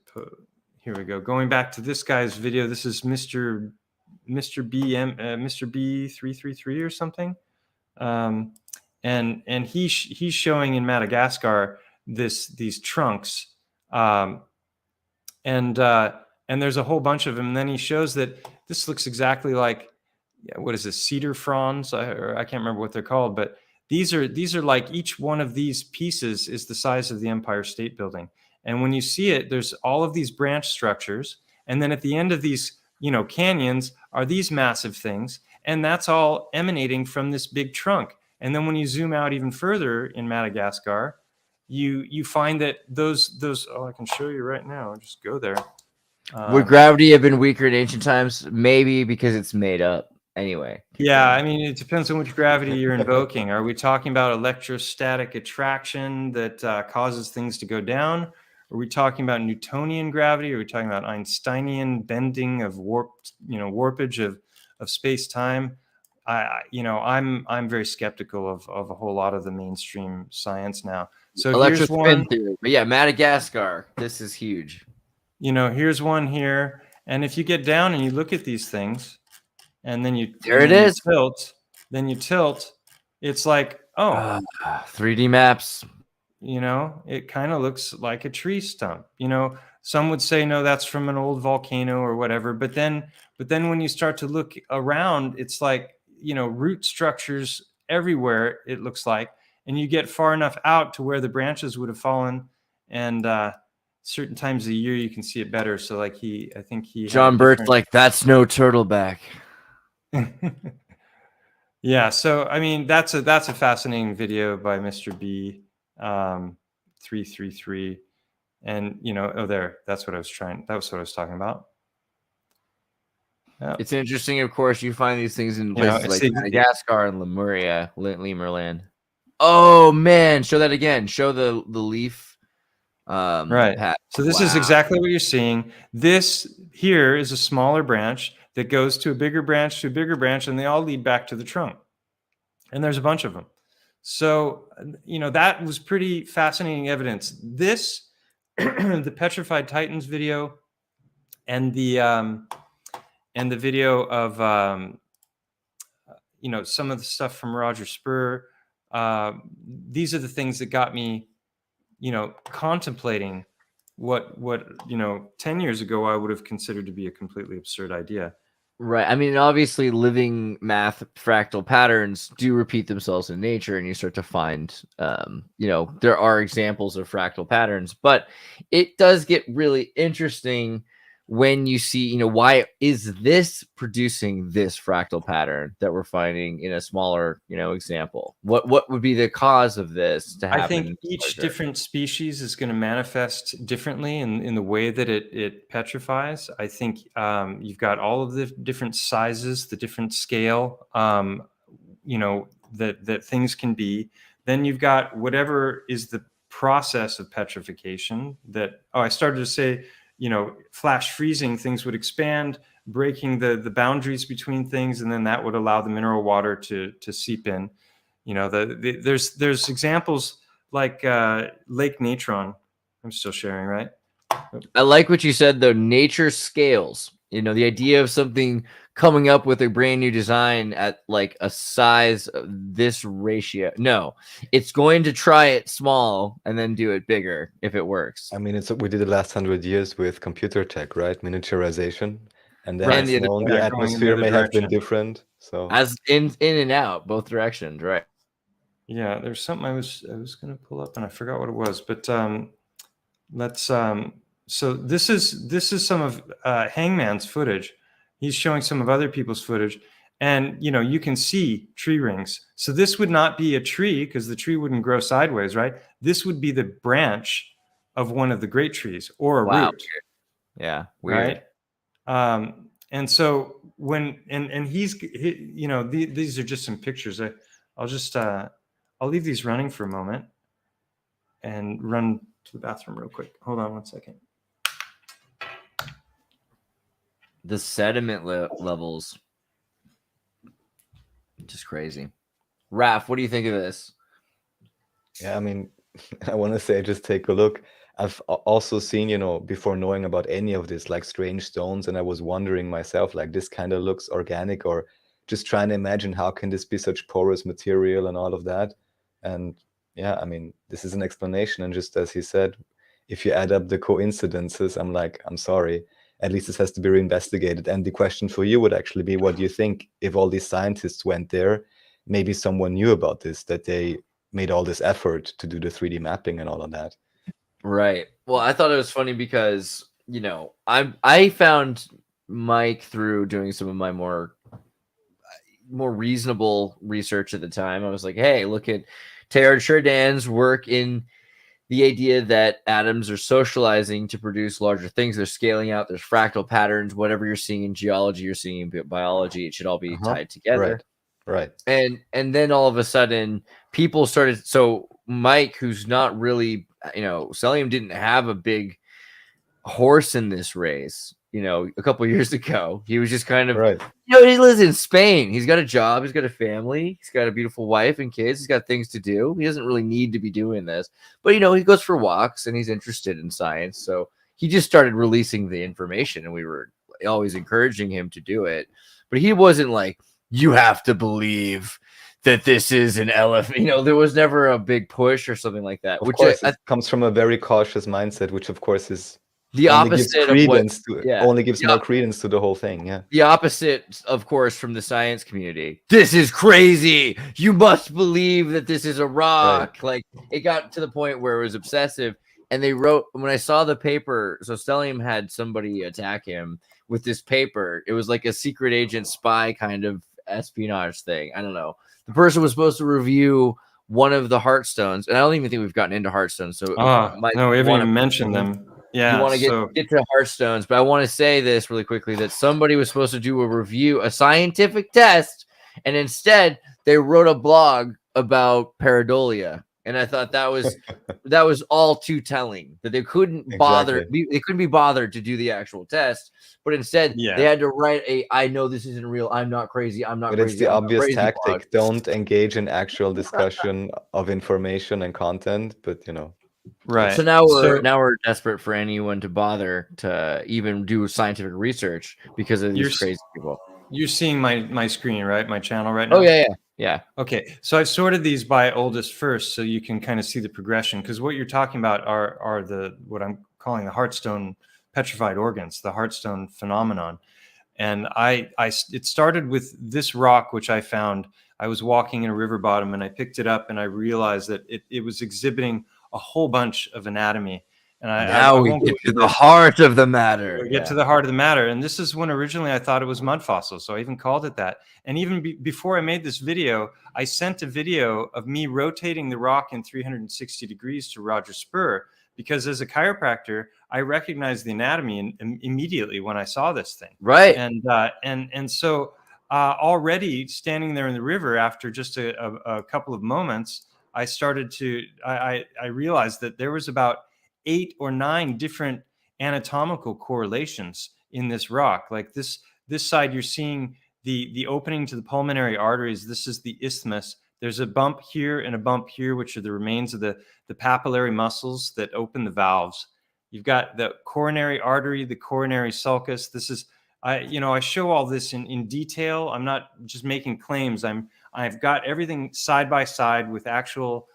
Here we go. Going back to this guy's video. This is Mr. B333 or something. And he's showing in Madagascar these trunks. And there's a whole bunch of them. And then he shows that this looks exactly like, what is this, cedar fronds? I can't remember what they're called, but these are like, each one of these pieces is the size of the Empire State Building. And when you see it, there's all of these branch structures. And then at the end of these, you know, canyons are these massive things. And that's all emanating from this big trunk. And then when you zoom out even further in Madagascar, you find that those, oh, I can show you right now. I'll just go there. Would gravity have been weaker in ancient times? Maybe, because it's made up. Anyway. Yeah, I mean, it depends on which gravity you're invoking. Are we talking about electrostatic attraction that causes things to go down? Are we talking about Newtonian gravity? Are we talking about Einsteinian bending of warpage of space-time? I'm very skeptical of a whole lot of the mainstream science now. So here's one. Theory. But yeah, Madagascar. This is huge. Here's one here. And if you get down and you look at these things, and then you tilt, it's like, 3D maps. It kind of looks like a tree stump. Some would say, no, that's from an old volcano or whatever. But then when you start to look around, it's like, root structures everywhere, it looks like. And you get far enough out to where the branches would have fallen. And certain times of the year, you can see it better. So like I think John Burt's like, that's no turtleback. Yeah. So, I mean, that's a fascinating video by Mr. B 333. And, that's what I was talking about. It's interesting, of course, you find these things in places like Madagascar and Lemuria, Lemurland. Oh man, show that again. Show the leaf. Right. So this is exactly what you're seeing. This here is a smaller branch that goes to a bigger branch, and they all lead back to the trunk. And there's a bunch of them. So, that was pretty fascinating evidence. This, the Petrified Titans video, and the video of some of the stuff from Roger Spur. These are the things that got me, contemplating what 10 years ago I would have considered to be a completely absurd idea. Right. I mean, obviously, living math fractal patterns do repeat themselves in nature, and you start to find, there are examples of fractal patterns, but it does get really interesting when you see, why is this producing this fractal pattern that we're finding in a smaller, example? What would be the cause of this to happen? I think each different species is going to manifest differently in the way that it petrifies. I think you've got all of the different sizes, the different scale, that things can be. Then you've got whatever is the process of petrification that, I started to say, flash freezing, things would expand, breaking the boundaries between things, and then that would allow the mineral water to seep in. There's examples like Lake Natron. I'm still sharing, right? I like what you said, though. Nature scales. The idea of something coming up with a brand new design at like a size of this ratio. No, it's going to try it small and then do it bigger if it works. I mean, it's what we did the last 100 years with computer tech, right? Miniaturization. And then the atmosphere may have been different. So as in and out, both directions, right? Yeah, there's something I was going to pull up and I forgot what it was, but let's so this is some of Hangman's footage. He's showing some of other people's footage, and you can see tree rings. So this would not be a tree because the tree wouldn't grow sideways, right? This would be the branch of one of the great trees or a root. Yeah, weird. Right. And so when these are just some pictures. I'll leave these running for a moment and run to the bathroom real quick. Hold on one second. The sediment levels, just crazy. Raph, what do you think of this? Yeah, I mean, I want to say just take a look. I've also seen, before knowing about any of this, like strange stones, and I was wondering myself, like this kind of looks organic, or just trying to imagine how can this be such porous material and all of that. And yeah, I mean, this is an explanation. And just as he said, if you add up the coincidences, I'm like, I'm sorry, at least this has to be reinvestigated. And the question for you would actually be, what do you think if all these scientists went there, maybe someone knew about this, that they made all this effort to do the 3D mapping and all of that? Right. Well, I thought it was funny because, I found Mike through doing some of my more reasonable research at the time. I was like, hey, look at Teilhard Chardin's work in the idea that atoms are socializing to produce larger things. They're scaling out. There's fractal patterns. Whatever you're seeing in geology, you're seeing in biology. It should all be tied together. Right. And then all of a sudden, people started. So Mike, who's not really Stellium didn't have a big horse in this race. A couple years ago, he was just kind of Right. he lives in Spain. He's got a job. He's got a family. He's got a beautiful wife and kids. He's got things to do. He doesn't really need to be doing this, but he goes for walks and he's interested in science. So he just started releasing the information, and we were always encouraging him to do it. But he wasn't like, you have to believe that this is an elephant. There was never a big push or something like that. Of course, it comes from a very cautious mindset, which of course is the opposite of what, only gives more credence to the whole thing. Yeah. The opposite, of course, from the science community. This is crazy. You must believe that this is a rock. Right. Like, it got to the point where it was obsessive. And they wrote, when I saw the paper, so Stellium had somebody attack him with this paper. It was like a secret agent spy kind of espionage thing. I don't know. The person was supposed to review one of the Heartstones, and I don't even think we've gotten into Heartstones. So no, we haven't even mentioned them. Yeah, you want to get to Heartstones, but I want to say this really quickly, that somebody was supposed to do a review, a scientific test, and instead they wrote a blog about pareidolia. And I thought that was all too telling, that they couldn't bother. They couldn't be bothered to do the actual test, but instead they had to write I know this isn't real. I'm not crazy. I'm not. But crazy, it's the obvious tactic. Blog. Don't engage in actual discussion of information and content. But right. So now we're desperate for anyone to bother to even do scientific research because of these crazy people. You're seeing my screen, right? My channel right now. Oh yeah. Okay, so I've sorted these by oldest first, so you can kind of see the progression. Because what you're talking about are what I'm calling the Heartstone petrified organs, the Heartstone phenomenon. And it started with this rock, which I found. I was walking in a river bottom, and I picked it up, and I realized that it was exhibiting a whole bunch of anatomy. And now we get to the heart of the matter. We get to the heart of the matter. And this is when originally I thought it was mud fossils. So I even called it that. And even before I made this video, I sent a video of me rotating the rock in 360 degrees to Roger Spur, because as a chiropractor, I recognized the anatomy immediately when I saw this thing. Right. And so already standing there in the river after just a couple of moments, I realized that there was about 8 or 9 different anatomical correlations in this rock. Like this side, you're seeing the opening to the pulmonary arteries. This is the isthmus. There's a bump here and a bump here, which are the remains of the papillary muscles that open the valves. You've got the coronary artery, the coronary sulcus. This is, I show all this in detail. I'm not just making claims. I've got everything side by side with actual,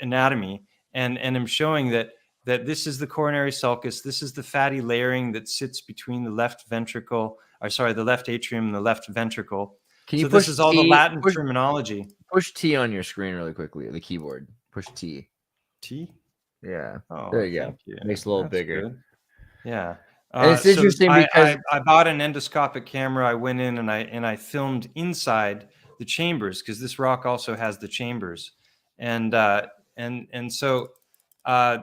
anatomy. And I'm showing that this is the coronary sulcus. This is the fatty layering that sits between the left ventricle, the left atrium and the left ventricle. This is all the Latin terminology. Push T on your screen really quickly, the keyboard. Push T. T? Yeah. Oh, there you go. Makes it a little bigger. Good. Yeah. And it's interesting because I bought an endoscopic camera. I went in and I filmed inside the chambers, because this rock also has the chambers. And so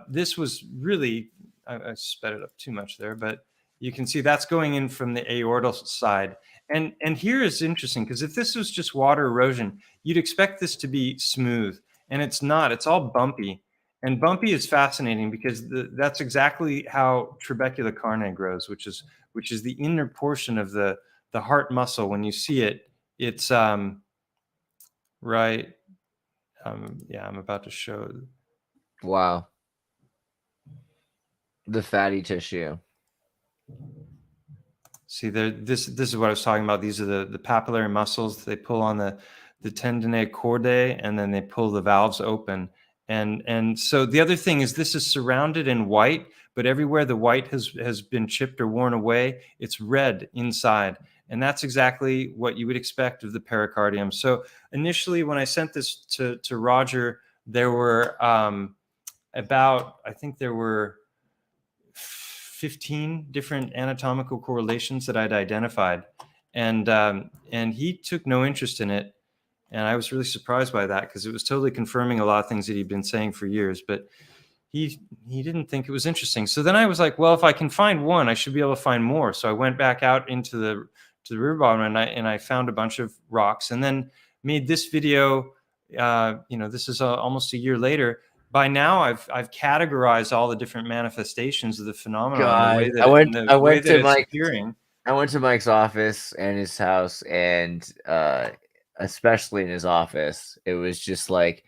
this was really, I sped it up too much there, but you can see that's going in from the aortal side. And here is interesting, because if this was just water erosion, you'd expect this to be smooth, and it's not. It's all bumpy. And bumpy is fascinating because that's exactly how trabecular carne grows, which is the inner portion of the heart muscle. When you see it, it's right. I'm about to show. Wow. The fatty tissue. See there, this is what I was talking about. These are the papillary muscles. They pull on the tendonae cordae, and then they pull the valves open. And so the other thing is, this is surrounded in white, but everywhere the white has been chipped or worn away, it's red inside. And that's exactly what you would expect of the pericardium. So initially, when I sent this to Roger, there were I think there were 15 different anatomical correlations that I'd identified. And he took no interest in it. And I was really surprised by that, because it was totally confirming a lot of things that he'd been saying for years. But he didn't think it was interesting. So then I was like, well, if I can find one, I should be able to find more. So I went back out into the river bottom, and I found a bunch of rocks, and then made this video. This is almost a year later, by now I've categorized all the different manifestations of the phenomenon, God, the way that I went to it's Mike. appearing. I went to Mike's office and his house, and especially in his office, it was just like,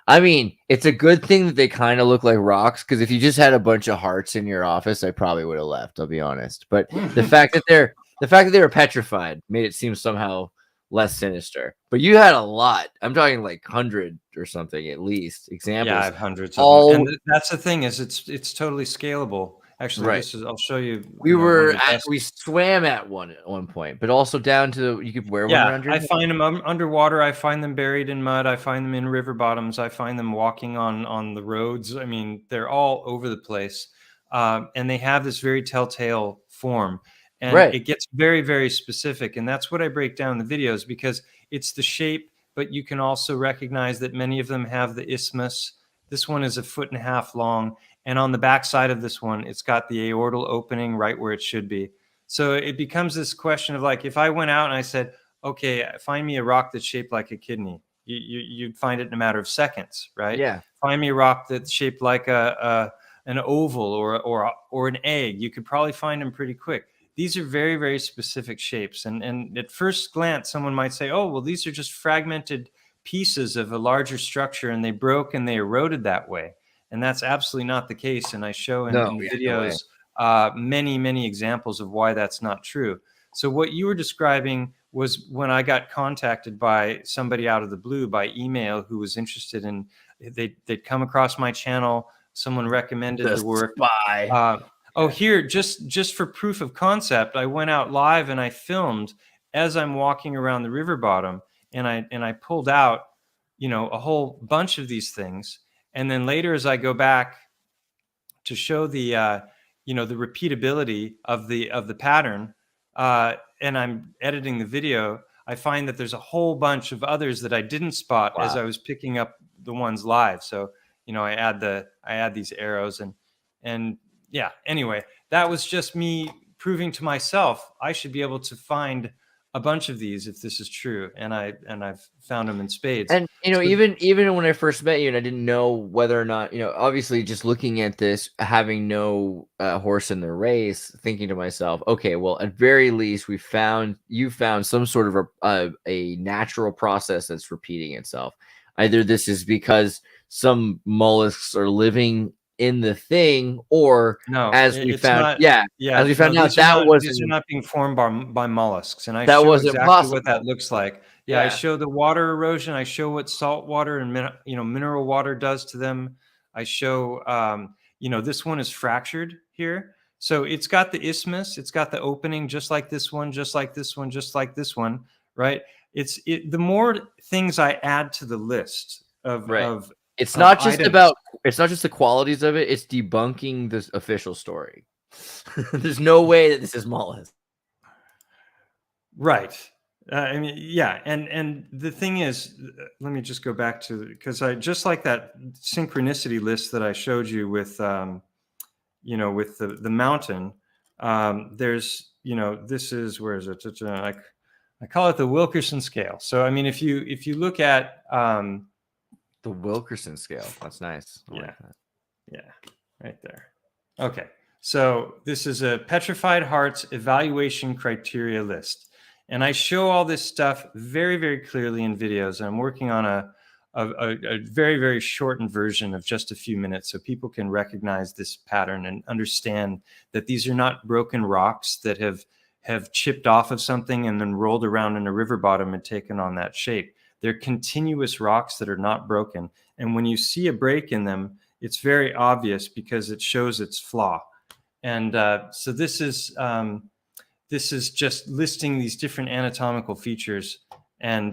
I mean, it's a good thing that they kind of look like rocks, because if you just had a bunch of hearts in your office, I probably would have left. I'll be honest. But the fact that they were petrified made it seem somehow less sinister. But you had a lot. I'm talking like 100 or something at least examples. Yeah, I have hundreds of them. And that's the thing, is it's totally scalable. Actually, Right. I'll show you. We swam at one point, but also down to you could wear one around your I find them underwater. I find them buried in mud. I find them in river bottoms. I find them walking on the roads. I mean, they're all over the place, and they have this very telltale form, and it gets very, very specific. And that's what I break down in the videos, because it's the shape, but you can also recognize that many of them have the isthmus. This one is 1.5 feet long. And on the back side of this one, it's got the aortal opening right where it should be. So it becomes this question of like, if I went out and I said, okay, find me a rock that's shaped like a kidney, you'd find it in a matter of seconds, right? Yeah. Find me a rock that's shaped like an oval or an egg. You could probably find them pretty quick. These are very, very specific shapes. And at first glance, someone might say, oh, well, these are just fragmented pieces of a larger structure, and they broke and they eroded that way. And that's absolutely not the case. And I show in the videos many, many examples of why that's not true. So what you were describing was when I got contacted by somebody out of the blue by email who was interested in, they'd come across my channel. Someone recommended the work. Here, just for proof of concept, I went out live and I filmed as I'm walking around the river bottom, and I pulled out, a whole bunch of these things. And then later, as I go back to show the repeatability of the pattern, and I'm editing the video, I find that there's a whole bunch of others that I didn't spot as I was picking up the ones live. So, I add these arrows and yeah. Anyway, that was just me proving to myself I should be able to find a bunch of these if this is true, and I've found them in spades. And even when I first met you and I didn't know whether or not, obviously just looking at this, having no horse in the race, thinking to myself, okay, well, at very least you found some sort of a natural process that's repeating itself. Either this is because some mollusks are living in the thing, or as we found out these are not being formed by mollusks, and I that show wasn't exactly possible. what that looks like. I show the water erosion. I show what salt water and mineral water does to them. I show this one is fractured here, so it's got the isthmus, it's got the opening just like this one, just like this one, just like this one, right? The more things I add to the list of it's not just items. It's not just the qualities of it, it's debunking this official story. There's no way that this is mollusk. Right. I mean, yeah. And the thing is, let me just go back to, because I just like that synchronicity list that I showed you with, with the mountain. There's, this is, where is it? I call it the Wilkerson scale. So, I mean, if you look at, the Wilkerson scale. That's nice. Yeah, right there. Okay, so this is a Petrified Hearts evaluation criteria list, and I show all this stuff very, very clearly in videos. And I'm working on a very, very shortened version of just a few minutes, so people can recognize this pattern and understand that these are not broken rocks that have chipped off of something and then rolled around in a river bottom and taken on that shape. They're continuous rocks that are not broken. And when you see a break in them, it's very obvious because it shows its flaw. And so this is just listing these different anatomical features. And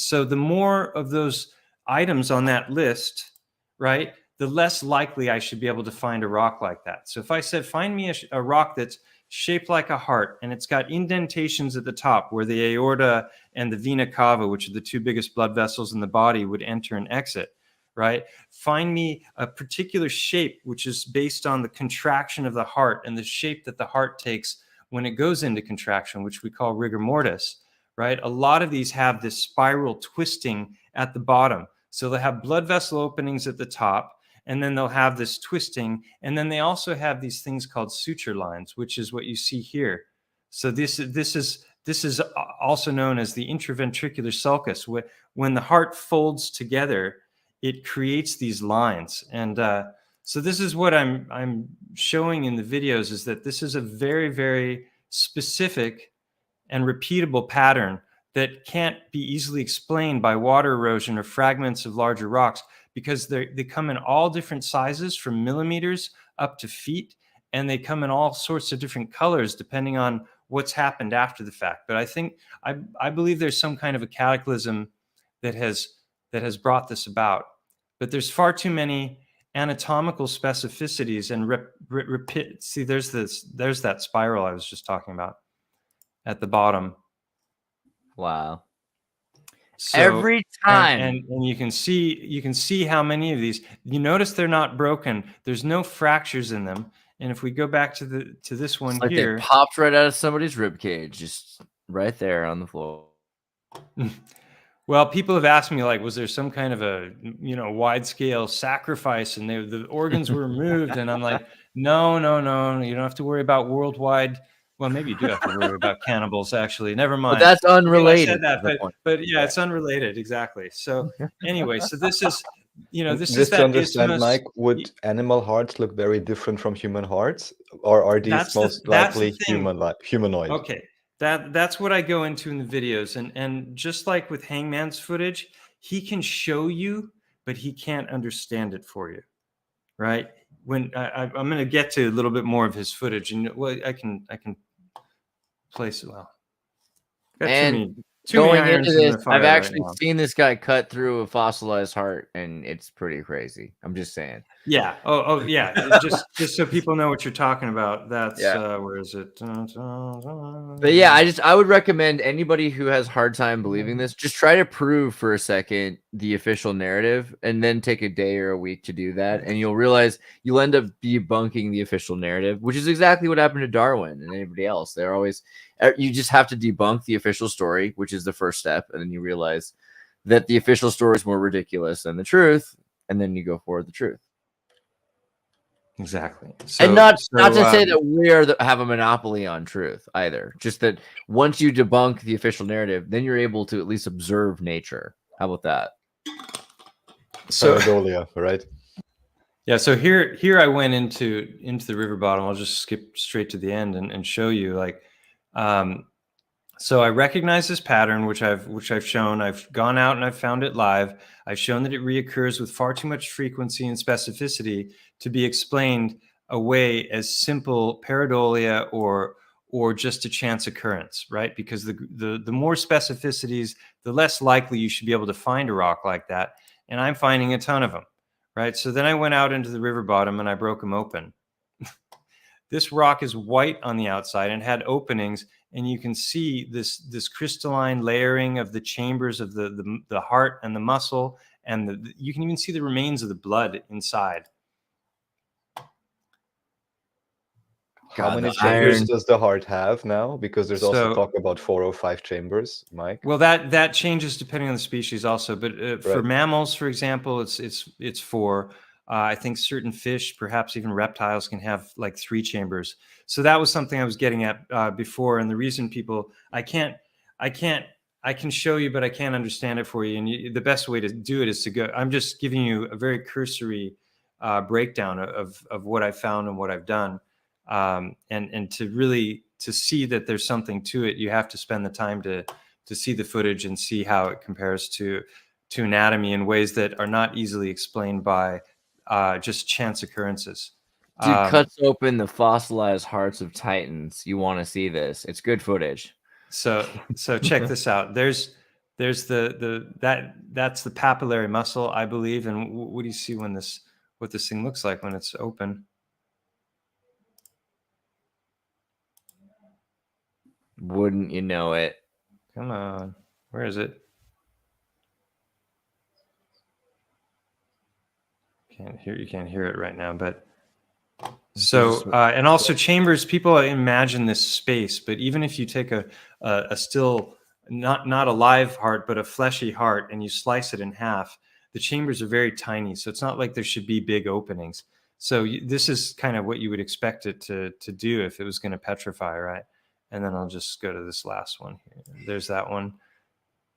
so the more of those items on that list, right, the less likely I should be able to find a rock like that. So if I said, find me a rock that's shaped like a heart, and it's got indentations at the top where the aorta and the vena cava, which are the two biggest blood vessels in the body, would enter and exit, right? Find me a particular shape which is based on the contraction of the heart and the shape that the heart takes when it goes into contraction, which we call rigor mortis, right? A lot of these have this spiral twisting at the bottom. So they'll have blood vessel openings at the top, and then they'll have this twisting. And then they also have these things called suture lines, which is what you see here. So this is also known as the intraventricular sulcus. When the heart folds together, it creates these lines. And so this is what I'm showing in the videos, is that this is a very, very specific and repeatable pattern that can't be easily explained by water erosion or fragments of larger rocks, because they come in all different sizes from millimeters up to feet, and they come in all sorts of different colors depending on what's happened after the fact. But I believe there's some kind of a cataclysm that has brought this about. But there's far too many anatomical specificities and see, there's that spiral I was just talking about at the bottom. Wow. So, every time. And you can see how many of these. You notice they're not broken. There's no fractures in them. And if we go back to this one like here, they popped right out of somebody's rib cage, just right there on the floor. Well, people have asked me, like, was there some kind of a wide scale sacrifice and the organs were removed? And I'm like, no, you don't have to worry about worldwide. Well, maybe you do have to worry about cannibals, actually. Never mind. But that's unrelated. I said that, but yeah, it's unrelated, exactly. So anyway, so this is, this Just is to that understand, isthmus. Mike, would animal hearts look very different from human hearts, or are these most likely humanoid? Okay, that's what I go into in the videos, and just like with Hangman's footage, he can show you, but he can't understand it for you, right? When I'm going to get to a little bit more of his footage, and I can place it well. And going into this, I've actually seen this guy cut through a fossilized heart, and it's pretty crazy. I'm just saying. Yeah. Oh, yeah. just so people know what you're talking about. That's where is it? But yeah, I would recommend anybody who has a hard time believing this, just try to prove for a second the official narrative, and then take a day or a week to do that, and you'll realize you'll end up debunking the official narrative, which is exactly what happened to Darwin and anybody else. They're always, you just have to debunk the official story, which is the first step, and then you realize that the official story is more ridiculous than the truth, and then you go for the truth. Exactly. And not to say that we have a monopoly on truth either. Just that once you debunk the official narrative, then you're able to at least observe nature. How about that? So Pareidolia, right? Yeah. So here I went into the river bottom. I'll just skip straight to the end and show you, like, so I recognize this pattern, which I've shown. I've gone out and I've found it live. I've shown that it reoccurs with far too much frequency and specificity to be explained away as simple pareidolia or just a chance occurrence, right? Because the more specificities, the less likely you should be able to find a rock like that. And I'm finding a ton of them, right? So then I went out into the river bottom and I broke them open. This rock is white on the outside and had openings, and you can see this crystalline layering of the chambers of the heart and the muscle, and you can even see the remains of the blood inside. How many chambers does the heart have now? Because there's also talk about 4 or 5 chambers, Mike. Well, that changes depending on the species also, but for mammals, for example, it's 4. I think certain fish, perhaps even reptiles, can have like 3 chambers. So that was something I was getting at before. And the reason people, I can show you, but I can't understand it for you. And the best way to do it is to go. I'm just giving you a very cursory breakdown of what I found and what I've done. And to see that there's something to it, you have to spend the time to see the footage and see how it compares to anatomy in ways that are not easily explained by just chance occurrences. Dude cuts open the fossilized hearts of titans. You want to see this? It's good footage. So check this out. There's that's the papillary muscle, I believe. And what do you see what this thing looks like when it's open? Wouldn't you know it? Come on, where is it? You can't hear it right now, but so and also chambers, people imagine this space, but even if you take a still not a live heart but a fleshy heart and you slice it in half, the chambers are very tiny. So it's not like there should be big openings. So this is kind of what you would expect it to do if it was going to petrify, right? And then I'll just go to this last one here. There's that one.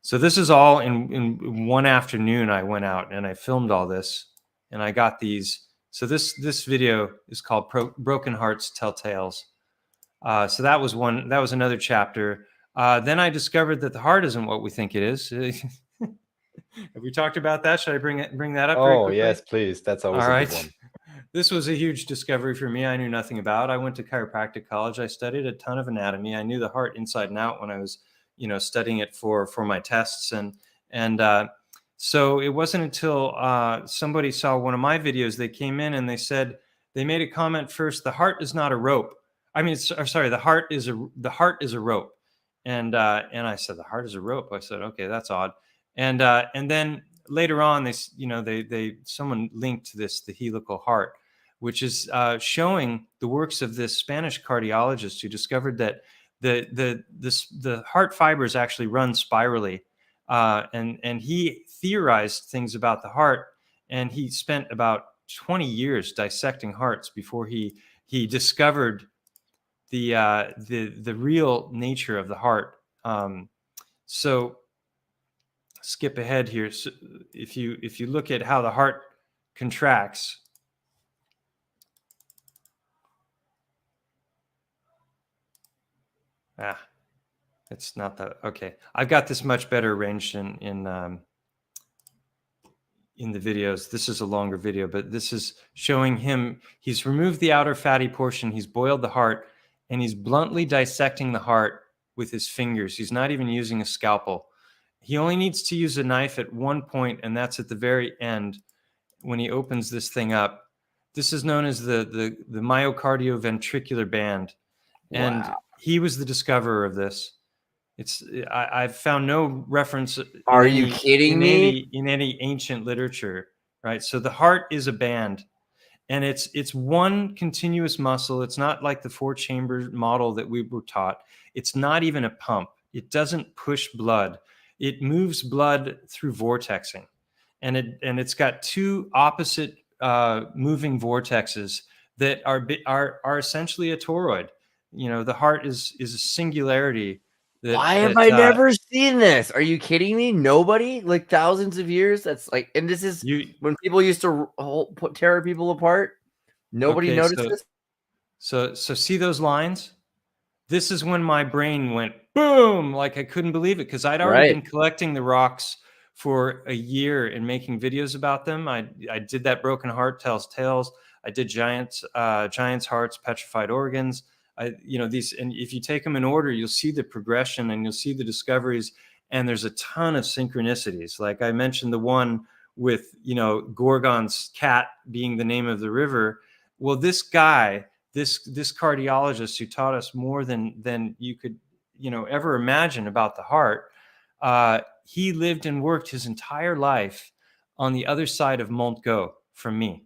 So this is all in one afternoon. I went out and I filmed all this, and I got these. So this video is called Broken Hearts Tell Tales. So that was one. That was another chapter. Then I discovered that the heart isn't what we think it is. Have we talked about that? Should I bring that up? Oh, yes, please. That's always a good one. This was a huge discovery for me. I knew nothing about. I went to chiropractic college. I studied a ton of anatomy. I knew the heart inside and out when I was, studying it for my tests. And so it wasn't until somebody saw one of my videos, they came in and they said, they made a comment first, the heart is not a rope. I mean, sorry, the heart is a rope. And I said, the heart is a rope. I said, okay, that's odd. And then later on, someone linked this, the helical heart, which is showing the works of this Spanish cardiologist who discovered that the heart fibers actually run spirally, and he theorized things about the heart, and he spent about 20 years dissecting hearts before he discovered the real nature of the heart. So skip ahead here. So if you look at how the heart contracts, it's not that okay. I've got this much better arranged in the videos. This is a longer video, but this is showing him. He's removed the outer fatty portion. He's boiled the heart, and he's bluntly dissecting the heart with his fingers. He's not even using a scalpel. He only needs to use a knife at one point, and that's at the very end when he opens this thing up. This is known as the myocardioventricular band, and he was the discoverer of this. I've found no reference. Are you kidding me? In any ancient literature, right? So the heart is a band, and it's one continuous muscle. It's not like the 4-chamber model that we were taught. It's not even a pump. It doesn't push blood. It moves blood through vortexing, and it's got two opposite moving vortexes that are essentially a toroid. The heart is a singularity. Why have I never seen this? Are you kidding me? Nobody? Like thousands of years? That's like, and this is when people used to tear people apart. Nobody noticed this. So see those lines? This is when my brain went boom, like I couldn't believe it, because I'd already been collecting the rocks for a year and making videos about them. I did that Broken Heart Tells Tales. I did Giants Hearts, Petrified Organs. These, and if you take them in order, you'll see the progression and you'll see the discoveries. And there's a ton of synchronicities. Like I mentioned, the one with Gorgon's cat being the name of the river. Well, this guy, this cardiologist who taught us more than you could ever imagine about the heart, he lived and worked his entire life on the other side of Montgo from me,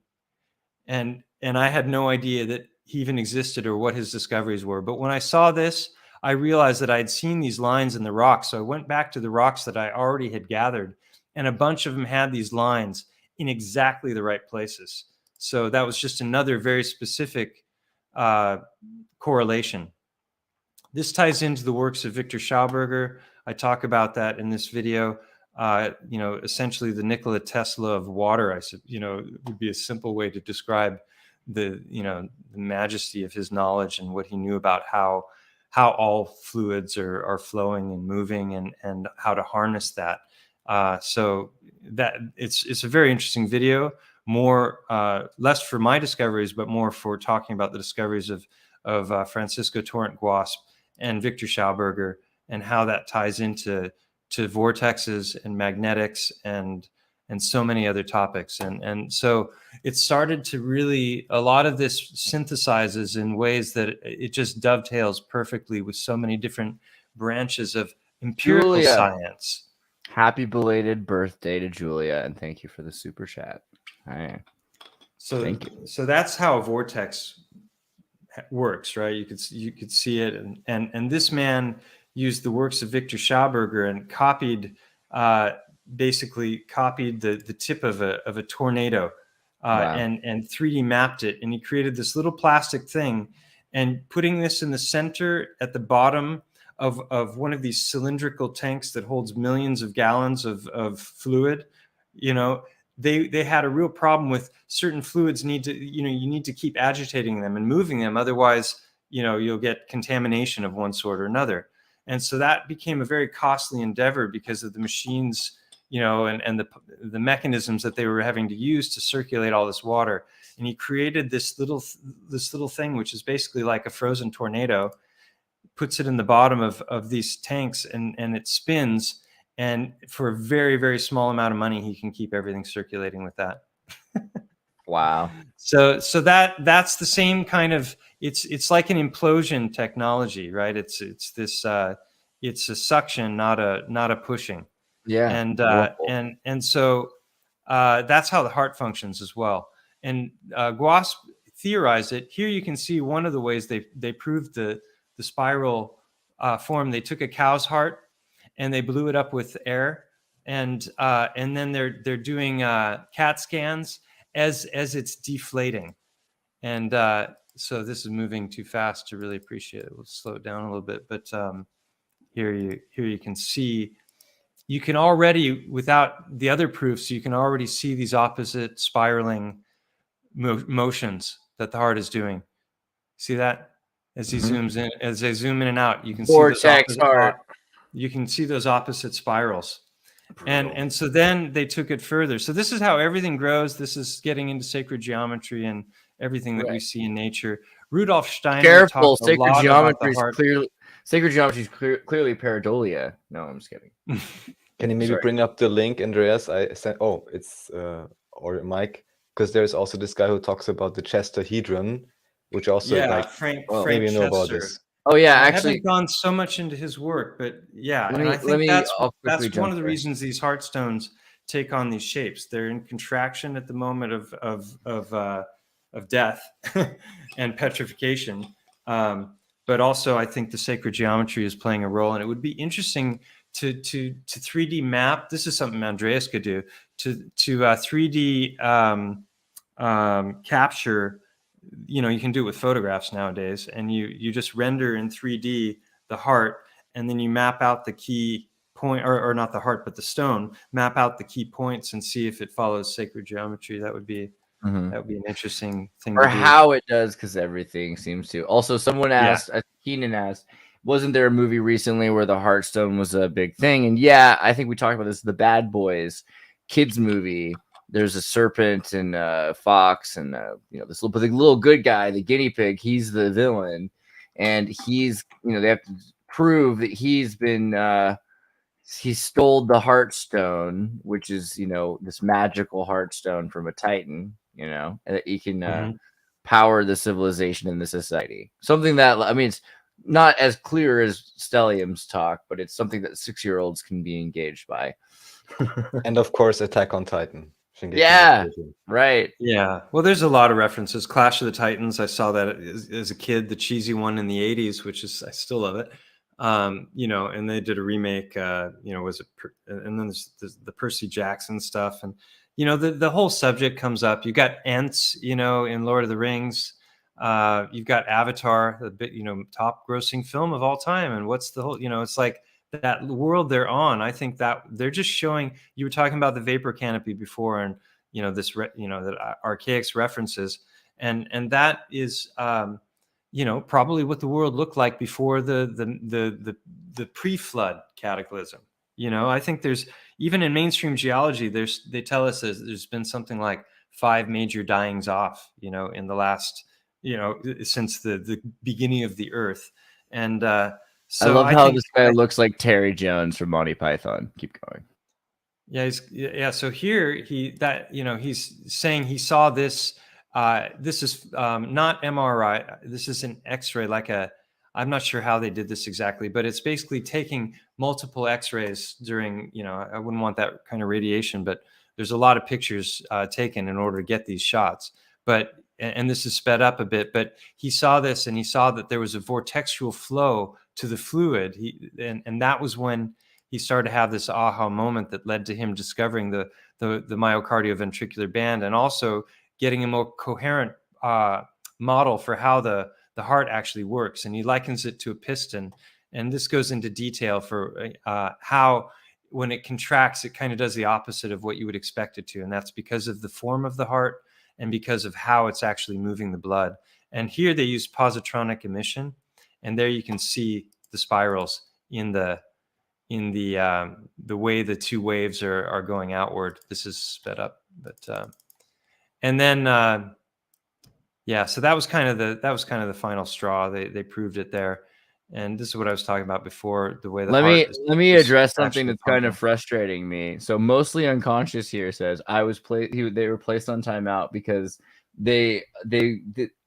and I had no idea that he even existed or what his discoveries were. But when I saw this, I realized that I'd seen these lines in the rocks. So I went back to the rocks that I already had gathered, and a bunch of them had these lines in exactly the right places. So that was just another very specific correlation. This ties into the works of Victor Schauberger. I talk about that in this video. Essentially the Nikola Tesla of water, would be a simple way to describe the majesty of his knowledge and what he knew about how all fluids are flowing and moving and how to harness that. So that it's a very interesting video, more less for my discoveries, but more for talking about the discoveries of Francisco Torrent Guasp and Victor Schauberger, and how that ties into vortexes and magnetics and so many other topics. And so it started to really, a lot of this synthesizes in ways that it just dovetails perfectly with so many different branches of empirical science. Happy belated birthday to Julia, and thank you for the super chat. All right. So that's how a vortex works, right? You could see it, and this man used the works of Victor Schauberger and copied basically copied the tip of a tornado Wow. and 3D mapped it, and he created this little plastic thing, and putting this in the center at the bottom of one of these cylindrical tanks that holds millions of gallons of fluid, you know, they had a real problem with certain fluids you need to keep agitating them and moving them, otherwise, you know, you'll get contamination of one sort or another. And so that became a very costly endeavor because of the machines, you know, and the mechanisms that they were having to use to circulate all this water. And he created this little thing, which is basically like a frozen tornado, puts it in the bottom of these tanks, and it spins. And for a very, very small amount of money, he can keep everything circulating with that. Wow. So that's the same kind of, it's like an implosion technology, right? It's it's a suction, not a pushing. Yeah. And so that's how the heart functions as well. And Guas theorized it. Here you can see one of the ways they proved the spiral form. They took a cow's heart and they blew it up with air, and then they're doing CAT scans as it's deflating. And so this is moving too fast to really appreciate it. We'll slow it down a little bit. But here you can see, you can already, without the other proofs, you can already see these opposite spiraling motions that the heart is doing. See that? As he zooms in, as they zoom in and out, you can Vortex heart. You can see those opposite spirals. And so then they took it further. So this is how everything grows. This is getting into sacred geometry and everything that we see in nature. Rudolf Steiner Careful, talked a lot about the heart. Sacred geometry is clearly pareidolia. No, I'm just kidding. Can you maybe bring up the link, Andreas? I sent. Oh, it's or Mike, because there's also this guy who talks about the Chesterhedron, which also Frank maybe you know about Chester. this. Oh yeah, I actually, haven't gone so much into his work, but yeah, Let and me- I let think me- that's I'll quickly one of jump the there. reasons these heart stones take on these shapes. They're in contraction at the moment of death and petrification, but also I think the sacred geometry is playing a role. And it would be interesting to 3D map. This is something Andreas could do to 3D capture. You know, you can do it with photographs nowadays, and you just render in 3D the heart, and then you map out the key point, or not the heart, but the stone, map out the key points and see if it follows sacred geometry. That would be an interesting thing or to do. how it does, because everything seems to. Also, someone asked, Keenan asked, wasn't there a movie recently where the Heartstone was a big thing? And yeah, I think we talked about this, the Bad Boys kids movie. There's a serpent and a fox, and this little good guy, the guinea pig. He's the villain, and he's they have to prove that he's been he stole the Heartstone, which is this magical Heartstone from a Titan, and that he can power the civilization in the society. Something that, I mean, it's not as clear as Stellium's talk, but it's something that 6-year-olds can be engaged by. And of course, Attack on Titan. Yeah, right. Yeah. Well, there's a lot of references. Clash of the Titans. I saw that as a kid, the cheesy one in the 80s, which is, I still love it. And they did a remake, and then there's the Percy Jackson stuff. And, the whole subject comes up. You got Ents, in Lord of the Rings. You've got Avatar, the top grossing film of all time. And what's the whole, it's like, that world they're on. I think that they're just showing. You were talking about the vapor canopy before, and that archaics references, and that is probably what the world looked like before the pre-flood cataclysm. I think there's, even in mainstream geology, they tell us there's been something like 5 major dyings off, in the last, since the beginning of the Earth, and so I love how this guy looks like Terry Jones from Monty Python. Keep going. Yeah, So here he's saying he saw this. This is not MRI. This is an X-ray. I'm not sure how they did this exactly, but it's basically taking multiple X-rays during. I wouldn't want that kind of radiation, but there's a lot of pictures taken in order to get these shots. And this is sped up a bit, but he saw this, and he saw that there was a vortexual flow to the fluid. And that was when he started to have this aha moment that led to him discovering the myocardial-ventricular band, and also getting a more coherent model for how the heart actually works. And he likens it to a piston. And this goes into detail for how, when it contracts, it kind of does the opposite of what you would expect it to. And that's because of the form of the heart and because of how it's actually moving the blood. And here they use positronic emission. And there you can see the spirals in the way the two waves are going outward. This is sped up, but and then yeah, so that was kind of the final straw. They proved it there. And this is what I was talking about before, the way the let me address something that's kind of frustrating me. So Mostly Unconscious here says they were placed on timeout because I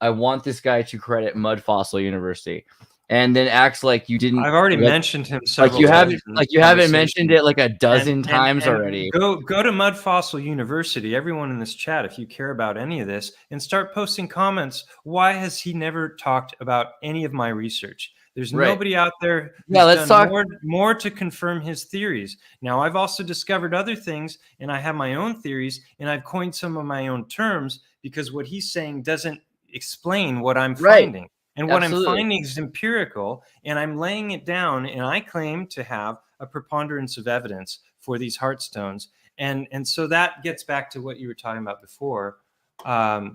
want this guy to credit Mud Fossil University, and then acts like you didn't. I've already mentioned him several times. You haven't mentioned it like a dozen times already. Go to Mud Fossil University, everyone in this chat, if you care about any of this, and start posting comments. Why has he never talked about any of my research? There's nobody out there who's done more to confirm his theories. Now, I've also discovered other things, and I have my own theories, and I've coined some of my own terms, because what he's saying doesn't explain what I'm finding. And what I'm finding is empirical, and I'm laying it down, and I claim to have a preponderance of evidence for these heart stones. And so that gets back to what you were talking about before. But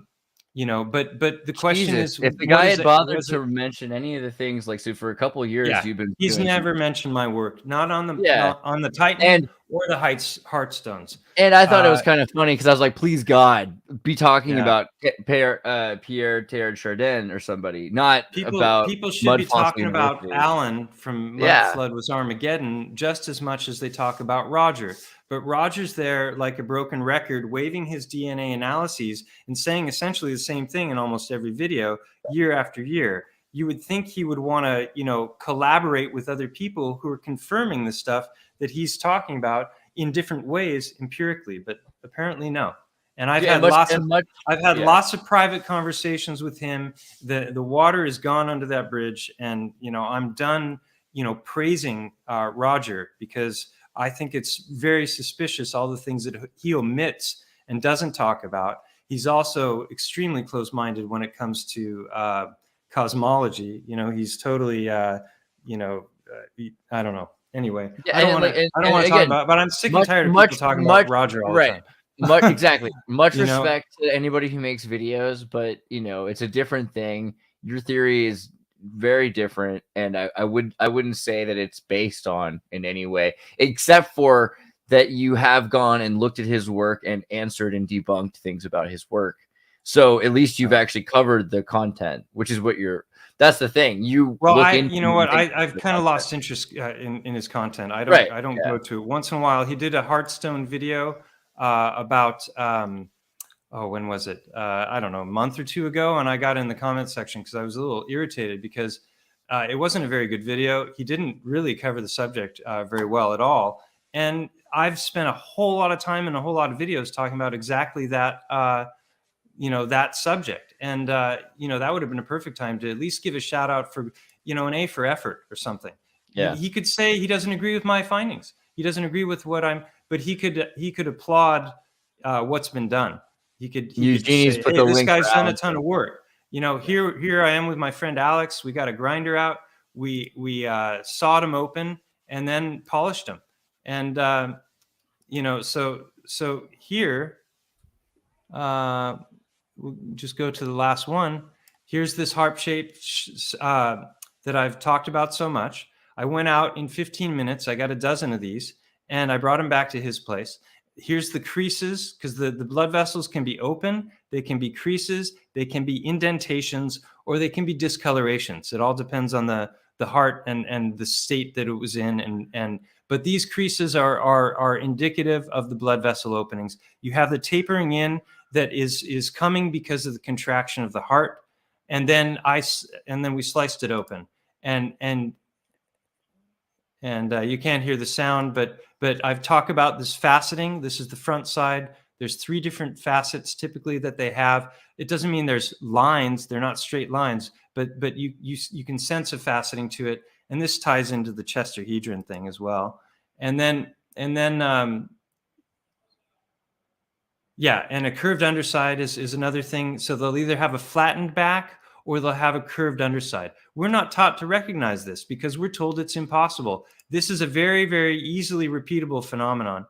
the question is, if the guy had bothered to mention any of the things, like, so for a couple of years he's never mentioned my work, not on the Titan or the Heartstones. And I thought it was kind of funny because I was like, please God, be talking about Pierre Teilhard Chardin or somebody, not about people should be talking about Alan from Mud Flood Was Armageddon just as much as they talk about Roger. But Roger's there like a broken record, waving his DNA analyses and saying essentially the same thing in almost every video, year after year. You would think he would want to, collaborate with other people who are confirming the stuff that he's talking about in different ways empirically, but apparently no. And I've had lots of private conversations with him. The water is gone under that bridge, and I'm done, praising Roger, because I think it's very suspicious, all the things that he omits and doesn't talk about. He's also extremely close-minded when it comes to cosmology. He's totally, I don't know. Anyway, I don't want to talk about, but I'm sick and tired of people talking about Roger all the time. Exactly. Much respect to anybody who makes videos, but it's a different thing. Your theory is very different, and I wouldn't say that it's based on in any way, except for that you have gone and looked at his work and answered and debunked things about his work. So at least you've actually covered the content, which is what that's the thing. I've kind of lost interest in his content. I don't go to it. Once in a while, he did a Heartstone video about when was it? I don't know, a month or two ago. And I got in the comment section because I was a little irritated because it wasn't a very good video. He didn't really cover the subject very well at all. And I've spent a whole lot of time and a whole lot of videos talking about exactly that, that subject. And, that would have been a perfect time to at least give a shout out for, an A for effort or something. Yeah. He could say he doesn't agree with my findings. He doesn't agree with but he could applaud what's been done. He could say, hey, this guy's done a ton of work. Here I am with my friend Alex. We got a grinder out. We sawed them open and then polished them. And so here we'll just go to the last one. Here's this harp shape that I've talked about so much. I went out in 15 minutes. I got a dozen of these, and I brought them back to his place. Here's the creases, because the blood vessels can be open, they can be creases, they can be indentations, or they can be discolorations. It all depends on the heart and the state that it was in. But these creases are indicative of the blood vessel openings. You have the tapering in that is coming because of the contraction of the heart, and then we sliced it open, and you can't hear the sound, but I've talked about this faceting. This is the front side. There's 3 different facets typically that they have. It doesn't mean there's lines. They're not straight lines, but you can sense a faceting to it. And this ties into the chesterhedron thing as well. And then yeah, and a curved underside is another thing. So they'll either have a flattened back or they'll have a curved underside. We're not taught to recognize this because we're told it's impossible. This is a very, very easily repeatable phenomenon.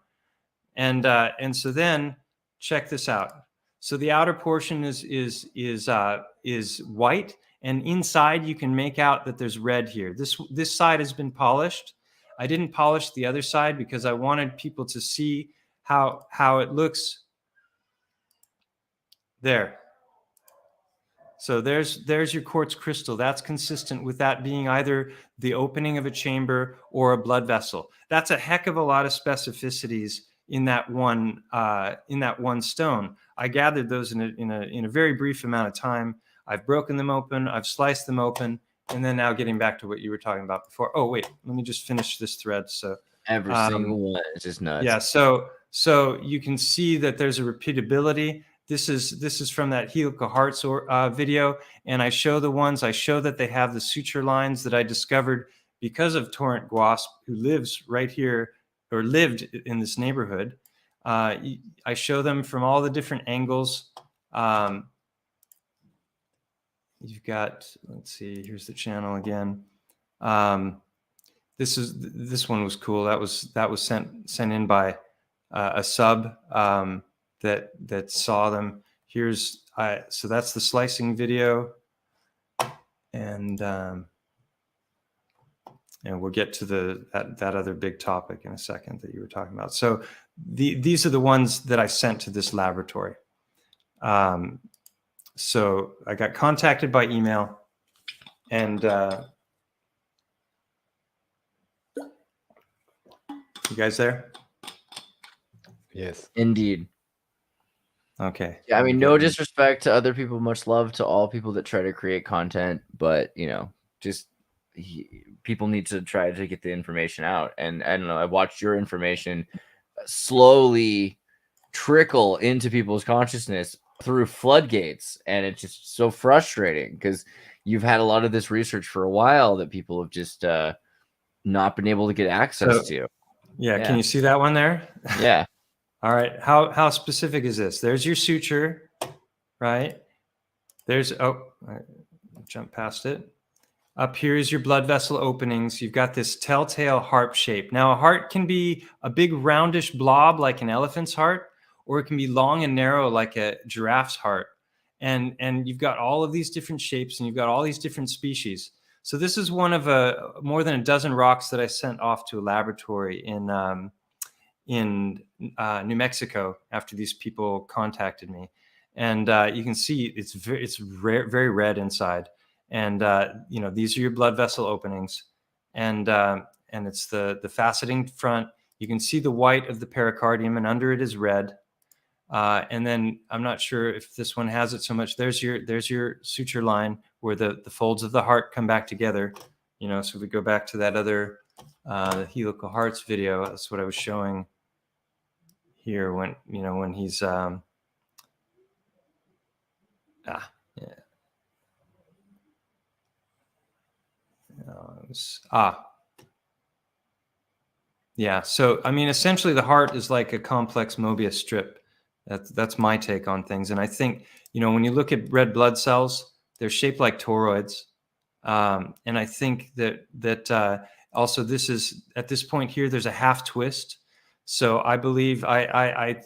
And so then check this out. So the outer portion is white, and inside you can make out that there's red here. This side has been polished. I didn't polish the other side because I wanted people to see how it looks there. So there's your quartz crystal. That's consistent with that being either the opening of a chamber or a blood vessel. That's a heck of a lot of specificities in that one stone. I gathered those in a very brief amount of time. I've broken them open, I've sliced them open, and then now getting back to what you were talking about before. Oh wait, let me just finish this thread. So Every single one is just nuts. yeah, so you can see that there's a repeatability. This is from that helical hearts video, and I show that they have the suture lines that I discovered because of Torrent Guasp, who lives right here or lived in this neighborhood. I show them from all the different angles. You've got, let's see, here's the channel again. This one was cool. That was sent in by a sub that saw them. Here's so that's the slicing video, and we'll get to that other big topic in a second that you were talking about. So these are the ones that I sent to this laboratory. So I got contacted by email, and you guys there? Yes. Indeed. Okay. Yeah, I mean, no disrespect to other people, much love to all people that try to create content, but just people need to try to get the information out. And I don't know, I watched your information slowly trickle into people's consciousness through floodgates, and it's just so frustrating because you've had a lot of this research for a while that people have just not been able to get access to. Yeah, can you see that one there? Yeah. All right. How specific is this? There's your suture, right? There's jump past it. Up here is your blood vessel openings. You've got this telltale heart shape. Now, a heart can be a big roundish blob like an elephant's heart, or it can be long and narrow like a giraffe's heart. And you've got all of these different shapes, and you've got all these different species. So this is one of more than a dozen rocks that I sent off to a laboratory in New Mexico after these people contacted me, and you can see it's very red inside, and these are your blood vessel openings, and it's the faceting front. You can see the white of the pericardium, and under it is red, and then I'm not sure if this one has it so much. There's your suture line where the folds of the heart come back together. So if we go back to that other helical hearts video, that's what I was showing here when he's so I mean, essentially the heart is like a complex Mobius strip. That's my take on things. And I think when you look at red blood cells, they're shaped like toroids, and I think that also this is, at this point here, there's a half twist. So I believe I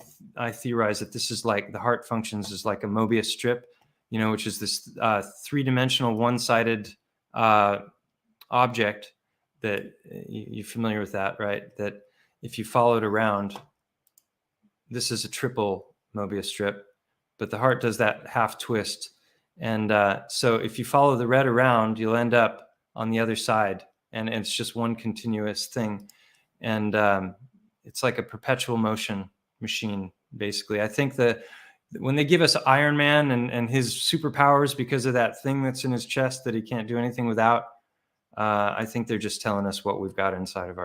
theorize that this is like the heart functions as like a Mobius strip, which is this three-dimensional, one-sided object that you're familiar with that, right? That if you follow it around, this is a triple Mobius strip, but the heart does that half twist. And so if you follow the red around, you'll end up on the other side, and it's just one continuous thing. And it's like a perpetual motion machine, basically. I think that when they give us Iron Man and his superpowers because of that thing that's in his chest that he can't do anything without, I think they're just telling us what we've got inside of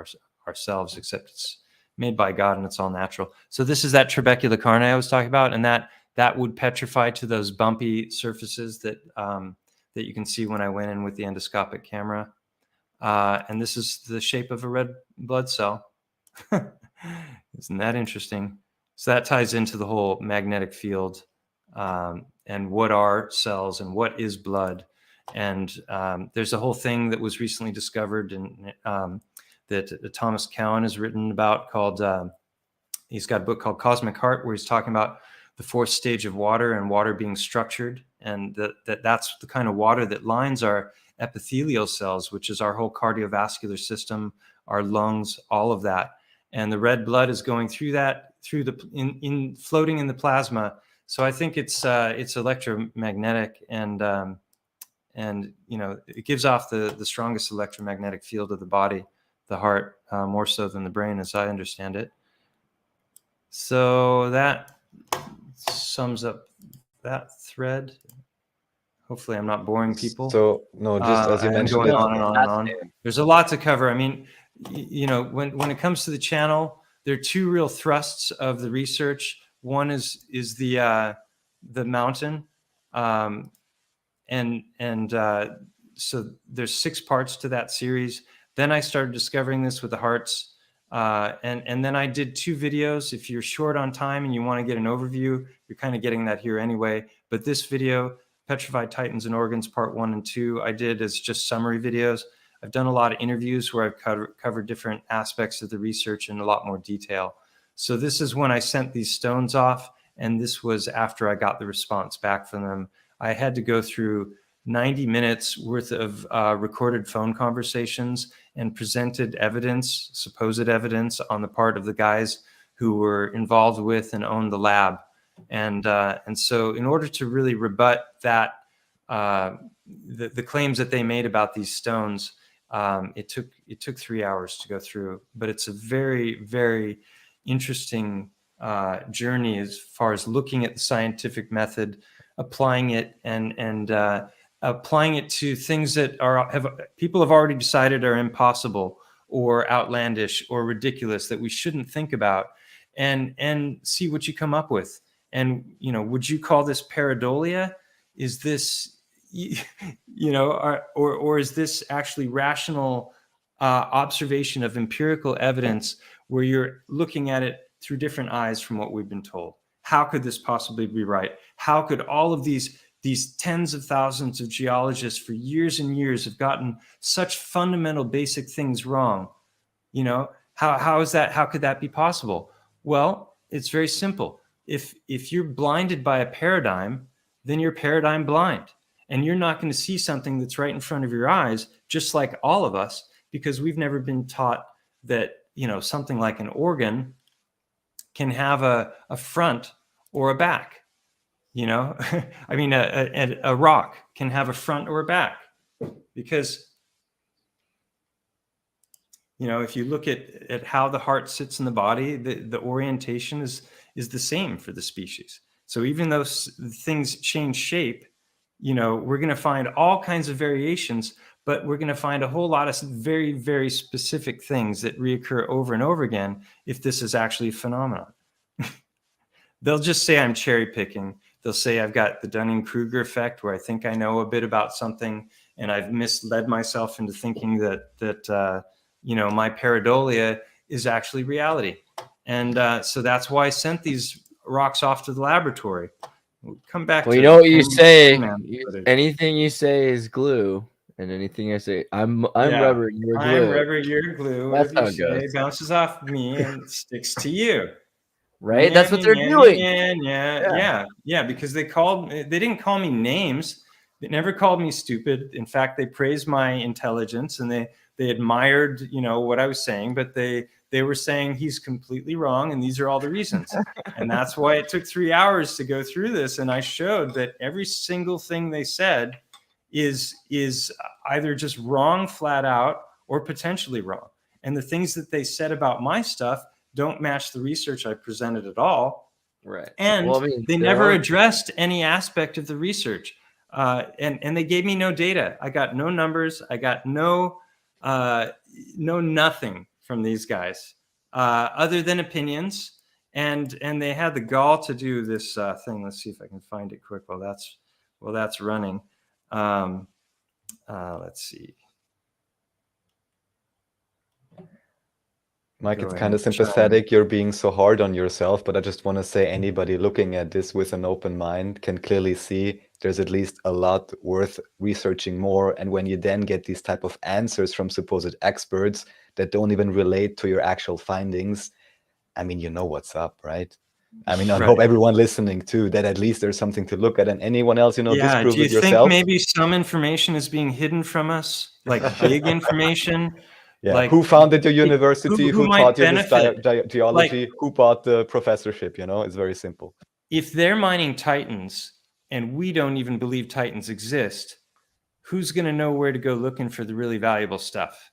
ourselves, except it's made by God and it's all natural. So this is that trabecular carne I was talking about, and that would petrify to those bumpy surfaces that you can see when I went in with the endoscopic camera. And this is the shape of a red blood cell. Isn't that interesting? So that ties into the whole magnetic field, and what are cells and what is blood. And there's a whole thing that was recently discovered that Thomas Cowan has written about called, he's got a book called Cosmic Heart, where he's talking about the fourth stage of water and water being structured. And that's the kind of water that lines our epithelial cells, which is our whole cardiovascular system, our lungs, all of that. And the red blood is going through that, through the floating in the plasma. So I think it's electromagnetic, and you know, it gives off the strongest electromagnetic field of the body, the heart, more so than the brain, as I understand it. So that sums up that thread. Hopefully I'm not boring people. So no, just as you mentioned, going on and on and on. There's a lot to cover. I mean, you know, when it comes to the channel, there are two real thrusts of the research. One is the mountain, so there's 6 parts to that series. Then I started discovering this with the hearts, and then I did 2 videos. If you're short on time and you want to get an overview, you're kind of getting that here anyway. But this video, Petrified Titans and Organs, part 1 and 2, I did as just summary videos. I've done a lot of interviews where I've covered different aspects of the research in a lot more detail. So this is when I sent these stones off, and this was after I got the response back from them. I had to go through 90 minutes worth of recorded phone conversations and presented evidence, supposed evidence, on the part of the guys who were involved with and owned the lab. And so in order to really rebut that, the claims that they made about these stones, it took 3 hours to go through. But it's a very, very interesting journey as far as looking at the scientific method, applying it, and applying it to things that people have already decided are impossible or outlandish or ridiculous, that we shouldn't think about, and see what you come up with. And, you know, would you call this pareidolia? Is this, you know, or is this actually rational observation of empirical evidence where you're looking at it through different eyes from what we've been told? How could this possibly be right? How could all of these tens of thousands of geologists for years and years have gotten such fundamental basic things wrong? You know, how is that? How could that be possible? Well, it's very simple. If you're blinded by a paradigm, then you're paradigm blind, and you're not going to see something that's right in front of your eyes, just like all of us, because we've never been taught that, you know, something like an organ can have a front or a back. You know, I mean, a rock can have a front or a back, because, you know, if you look at how the heart sits in the body, the orientation is the same for the species. So even though things change shape, you know, we're going to find all kinds of variations, but we're going to find a whole lot of very, very specific things that reoccur over and over again if this is actually a phenomenon. They'll just say I'm cherry picking. They'll say I've got the Dunning-Kruger effect, where I think I know a bit about something, and I've misled myself into thinking that you know, my pareidolia is actually reality. And so that's why I sent these rocks off to the laboratory. We'll come back. Well, you know what you say. Anything you say is glue, and anything I say, I'm rubber, you're glue. I'm rubber, you're glue. That's how it goes. It bounces off me and sticks to you. Right? That's what they're doing. Yeah. Because they didn't call me names. They never called me stupid. In fact, they praised my intelligence, and they admired, you know, what I was saying, but they were saying he's completely wrong, and these are all the reasons. And that's why it took 3 hours to go through this. And I showed that every single thing they said is either just wrong flat out or potentially wrong. And the things that they said about my stuff don't match the research I presented at all. Right. And they never addressed any aspect of the research. And they gave me no data. I got no numbers. I got no nothing from these guys other than opinions. And they had the gall to do this thing. Let's see if I can find it quick while that's running. Let's see. Mike, Go it's ahead, kind of chime in. sympathetic. You're being so hard on yourself, but I just want to say anybody looking at this with an open mind can clearly see there's at least a lot worth researching more. And when you then get these type of answers from supposed experts that don't even relate to your actual findings, I mean, you know what's up, right? I mean, I Right. hope everyone listening too, that at least there's something to look at. And anyone else, Yeah. disprove Do you it think yourself. maybe some information is being hidden from us, like big information? Yeah. Like Who founded your university? who Who might taught you this benefit? geology? Who bought the professorship? It's very simple. If they're mining titans and we don't even believe titans exist, who's going to know where to go looking for the really valuable stuff?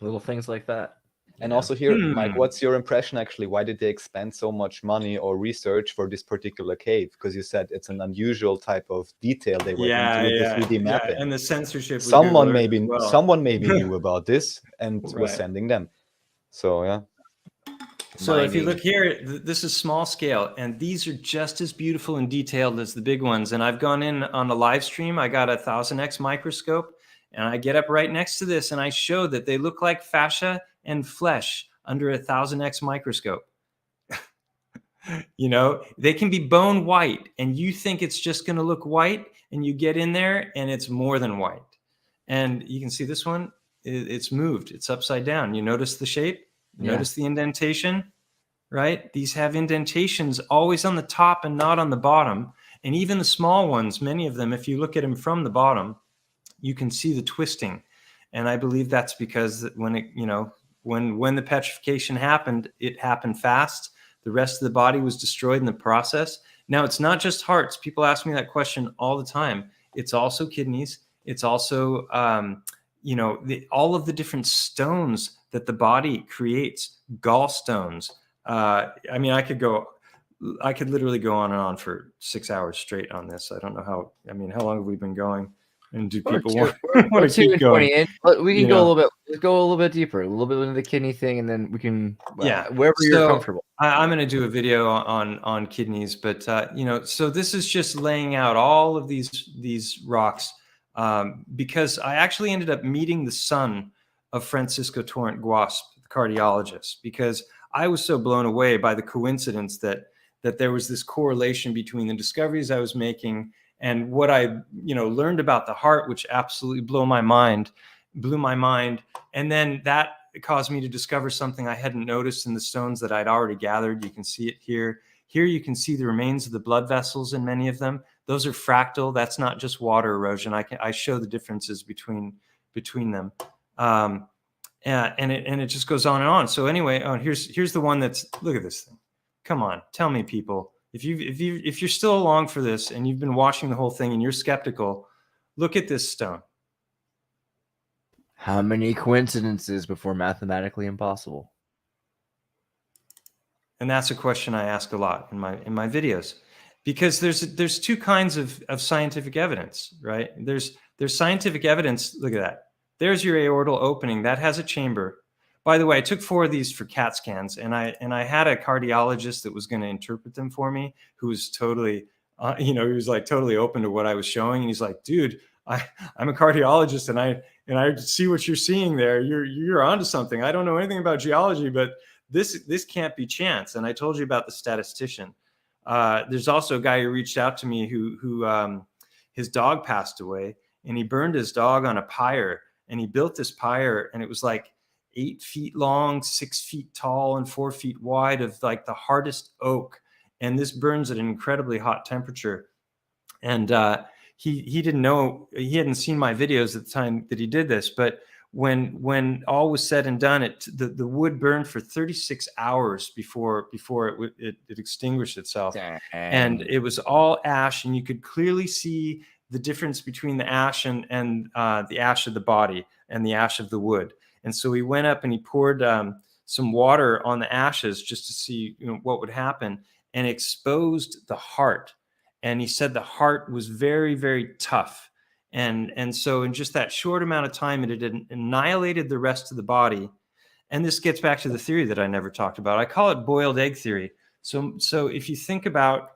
Little things like that. And also here, Mike, what's your impression actually? Why did they expend so much money or research for this particular cave? Because you said it's an unusual type of detail they went into with the 3D mapping. And the censorship. Someone maybe knew about this and was Right. sending them. So yeah. So if you look here, this is small scale, and these are just as beautiful and detailed as the big ones. And I've gone in on a live stream. I got a 1000x microscope, and I get up right next to this, and I show that they look like fascia and flesh under a 1000x microscope. They can be bone white, and you think it's just going to look white, and you get in there, and it's more than white. And you can see this one, it's moved. It's upside down. You notice the shape? Notice the indentation, right? These have indentations always on the top and not on the bottom. And even the small ones, many of them, if you look at them from the bottom, you can see the twisting. And I believe that's because when the petrification happened, it happened fast. The rest of the body was destroyed in the process. Now, it's not just hearts. People ask me that question all the time. It's also kidneys. It's also, all of the different stones that the body creates, gallstones. I could literally go on and on for 6 hours straight on this. I don't know how long have we been going? And do people want to keep going? We can go a little bit. Let's go a little bit deeper, a little bit into the kidney thing, and then we can wherever you're comfortable. I'm going to do a video on kidneys, but so this is just laying out all of these rocks because I actually ended up meeting the son of Francisco Torrent Guasp, the cardiologist, because I was so blown away by the coincidence that there was this correlation between the discoveries I was making and what I learned about the heart, which absolutely blew my mind. And then that caused me to discover something I hadn't noticed in the stones that I'd already gathered. You can see it here. Here you can see the remains of the blood vessels in many of them. Those are fractal. That's not just water erosion. I show the differences between them. And it just goes on and on. So anyway, here's the one that's, look at this thing. Come on, tell me, people, if you're still along for this and you've been watching the whole thing and you're skeptical, look at this stone. How many coincidences before mathematically impossible? And that's a question I ask a lot in my videos, because there's two kinds of scientific evidence, right? There's scientific evidence. Look at that. There's your aortal opening. That has a chamber. By the way, I took 4 of these for CAT scans, and I had a cardiologist that was going to interpret them for me, who was totally, he was like totally open to what I was showing. And he's like, dude, I'm a cardiologist, and I see what you're seeing there. You're onto something. I don't know anything about geology, but this can't be chance. And I told you about the statistician. There's also a guy who reached out to me who his dog passed away, and he burned his dog on a pyre, and he built this pyre, and it was like 8 feet long, 6 feet tall, and 4 feet wide, of like the hardest oak. And this burns at an incredibly hot temperature. And he didn't know, he hadn't seen my videos at the time that he did this, but when all was said and done, the wood burned for 36 hours before it extinguished itself. Dang. And it was all ash, and you could clearly see the difference between the ash and the ash of the body and the ash of the wood. And so he went up and he poured some water on the ashes just to see what would happen, and exposed the heart. And he said the heart was very, very tough. And so in just that short amount of time, it had annihilated the rest of the body. And this gets back to the theory that I never talked about. I call it boiled egg theory. So if you think about,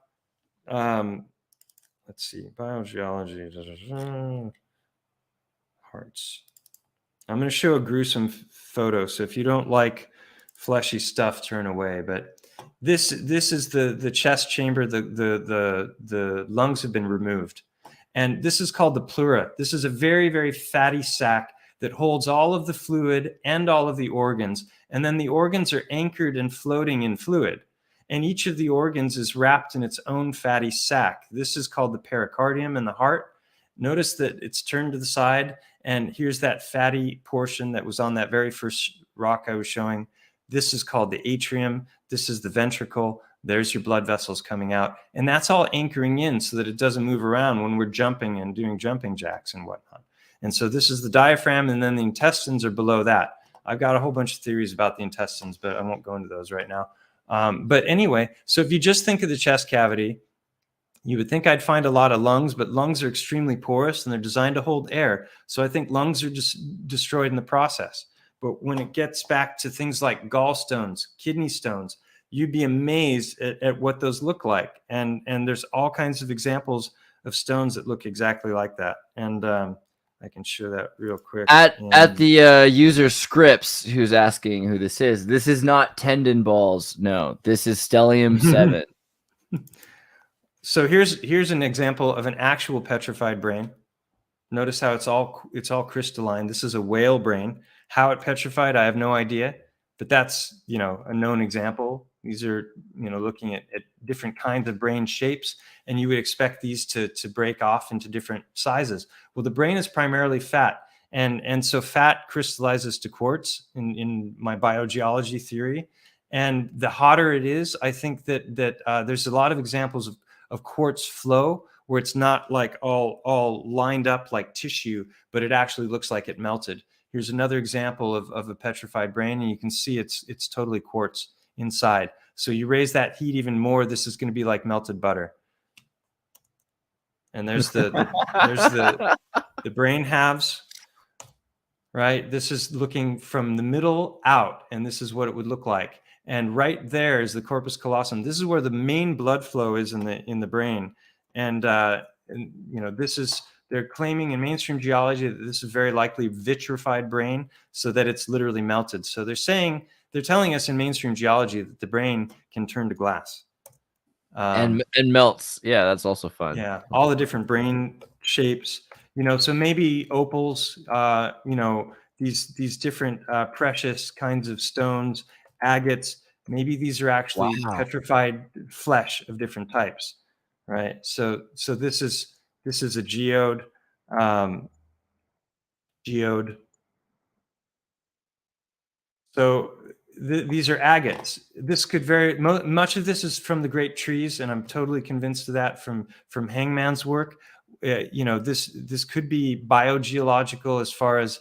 let's see, biogeology, hearts. I'm going to show a gruesome photo. So if you don't like fleshy stuff turn away. But this is the chest chamber. The lungs have been removed, and this is called the pleura. This is a very, very fatty sac that holds all of the fluid and all of the organs, and then the organs are anchored and floating in fluid. And each of the organs is wrapped in its own fatty sac. This is called the pericardium in the heart. Notice that it's turned to the side, and here's that fatty portion that was on that very first rock I was showing. This is called the atrium. This is the ventricle. There's your blood vessels coming out. And that's all anchoring in so that it doesn't move around when we're jumping and doing jumping jacks and whatnot. And so this is the diaphragm, and then the intestines are below that. I've got a whole bunch of theories about the intestines, but I won't go into those right now. But anyway, so if you just think of the chest cavity, you would think I'd find a lot of lungs, but lungs are extremely porous and they're designed to hold air. So I think lungs are just destroyed in the process. But when it gets back to things like gallstones, kidney stones, you'd be amazed at what those look like. And there's all kinds of examples of stones that look exactly like that. And I can show that real quick. At the user Scripps, who's asking who this is not tendon balls. No, this is Stellium7. So here's an example of an actual petrified brain. Notice how it's all crystalline. This is a whale brain. How it petrified, I have no idea, but that's, you know, a known example. These are, you know, looking at different kinds of brain shapes, and you would expect these to break off into different sizes. Well, the brain is primarily fat, and so fat crystallizes to quartz in my biogeology theory. And the hotter it is, I think that there's a lot of examples of quartz flow where it's not like all lined up like tissue, but it actually looks like it melted. Here's another example of a petrified brain, and you can see it's totally quartz inside. So you raise that heat even more, this is going to be like melted butter. And there's the brain halves, right? This is looking from the middle out, and this is what it would look like. And right there is the corpus callosum. This is where the main blood flow is in the brain. And you know, they're claiming in mainstream geology that this is very likely vitrified brain, so that it's literally melted. So they're telling us in mainstream geology that the brain can turn to glass. And melts. Yeah, that's also fun. Yeah, all the different brain shapes. You know, so maybe opals. You know, these different precious kinds of stones, agates. Maybe these are actually petrified flesh of different types, right? So this is a geode. Geode. So these are agates. This could much of this is from the great trees, and I'm totally convinced of that from Hangman's work. You know, this could be biogeological as far as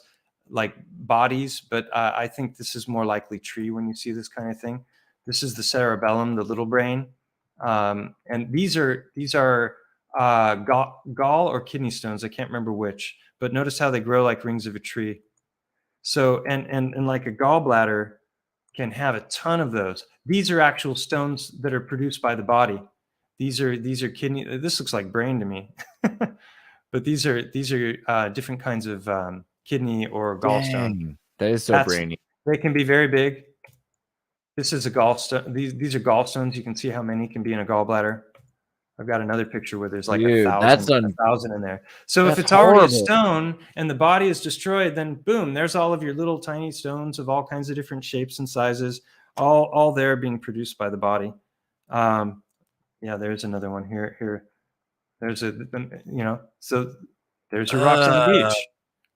like bodies, but I think this is more likely tree when you see this kind of thing. This is the cerebellum, the little brain, and these are gall or kidney stones. I can't remember which, but notice how they grow like rings of a tree. So and like a gallbladder can have a ton of those. These are actual stones that are produced by the body. These are kidney. This looks like brain to me, but these are different kinds of kidney or gallstone. That is so brainy. They can be very big. This is a gallstone. These are gallstones. You can see how many can be in a gallbladder. I've got another picture where there's like a thousand in there. So if it's already a stone and the body is destroyed, then boom, there's all of your little tiny stones of all kinds of different shapes and sizes, all there being produced by the body. Yeah, there's another one here. There's so there's your rocks on the beach,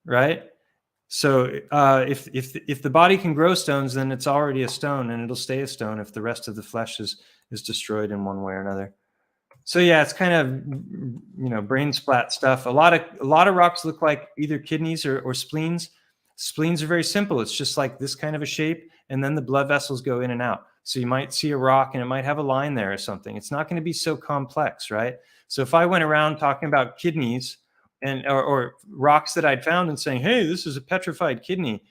right? So if the body can grow stones, then it's already a stone, and it'll stay a stone if the rest of the flesh is destroyed in one way or another. So yeah, it's kind of brain splat stuff. A lot of rocks look like either kidneys or spleens. Spleens are very simple. It's just like this kind of a shape, and then the blood vessels go in and out. So you might see a rock and it might have a line there or something. It's not going to be so complex, right? So if I went around talking about kidneys or rocks that I'd found and saying, hey, this is a petrified kidney,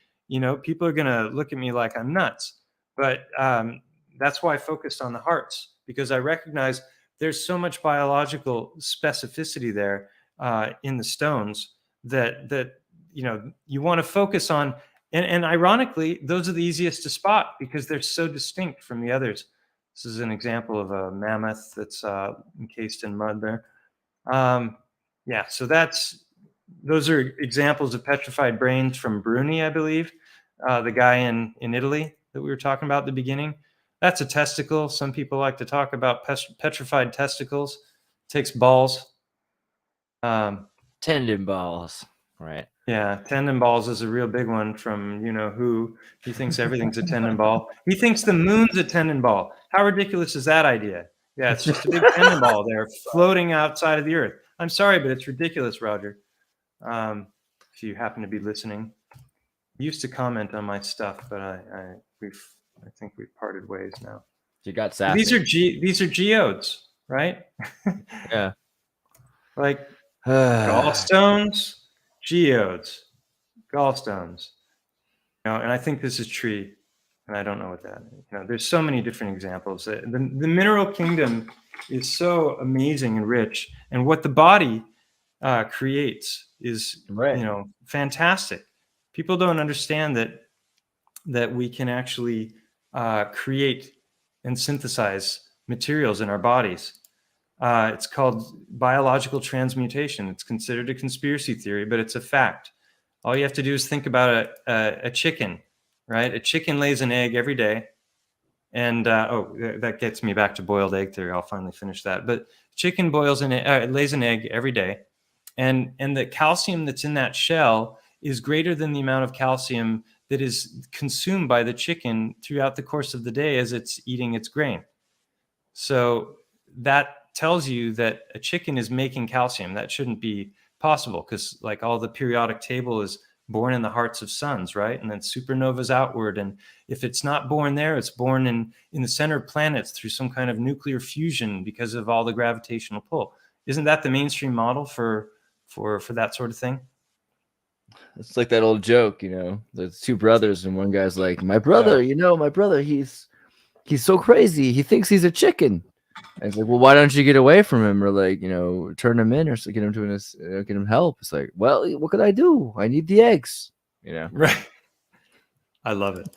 people are going to look at me like I'm nuts. But that's why I focused on the hearts, because I recognize there's so much biological specificity there in the stones that you want to focus on And ironically, those are the easiest to spot because they're so distinct from the others. This is an example of a mammoth that's encased in mud there. Yeah, so those are examples of petrified brains from Bruni, I believe, the guy in Italy that we were talking about at the beginning. That's a testicle. Some people like to talk about petrified testicles. It takes balls. Tendon balls, right? Yeah, tendon balls is a real big one from who. He thinks everything's a tendon ball. He thinks the moon's a tendon ball. How ridiculous is that idea? Yeah, it's just a big tendon ball there floating outside of the earth. I'm sorry, but it's ridiculous, Roger. If you happen to be listening, he used to comment on my stuff, but I think we've parted ways now. You got sassy. These are geodes, right? Yeah. Like gallstones, geodes, gallstones. And I think this is tree, and I don't know what that is. There's so many different examples. The mineral kingdom is so amazing and rich, and what the body creates is fantastic. People don't understand that we can actually create and synthesize materials in our bodies. It's called biological transmutation. It's considered a conspiracy theory, but it's a fact. All you have to do is think about a chicken, right? A chicken lays an egg every day. And that gets me back to boiled egg theory. I'll finally finish that. But chicken lays an egg every day. And the calcium that's in that shell is greater than the amount of calcium that is consumed by the chicken throughout the course of the day as it's eating its grain. So that tells you that a chicken is making calcium. That shouldn't be possible because like all the periodic table is born in the hearts of suns, right? And then supernovas outward. And if it's not born there, it's born in the center of planets through some kind of nuclear fusion because of all the gravitational pull. Isn't that the mainstream model for that sort of thing? It's like that old joke, the two brothers, and one guy's like, my brother, he's so crazy. He thinks he's a chicken. And it's like, well, why don't you get away from him, or like, turn him in, or get him get him help? It's like, well, what could I do? I need the eggs, Right. I love it.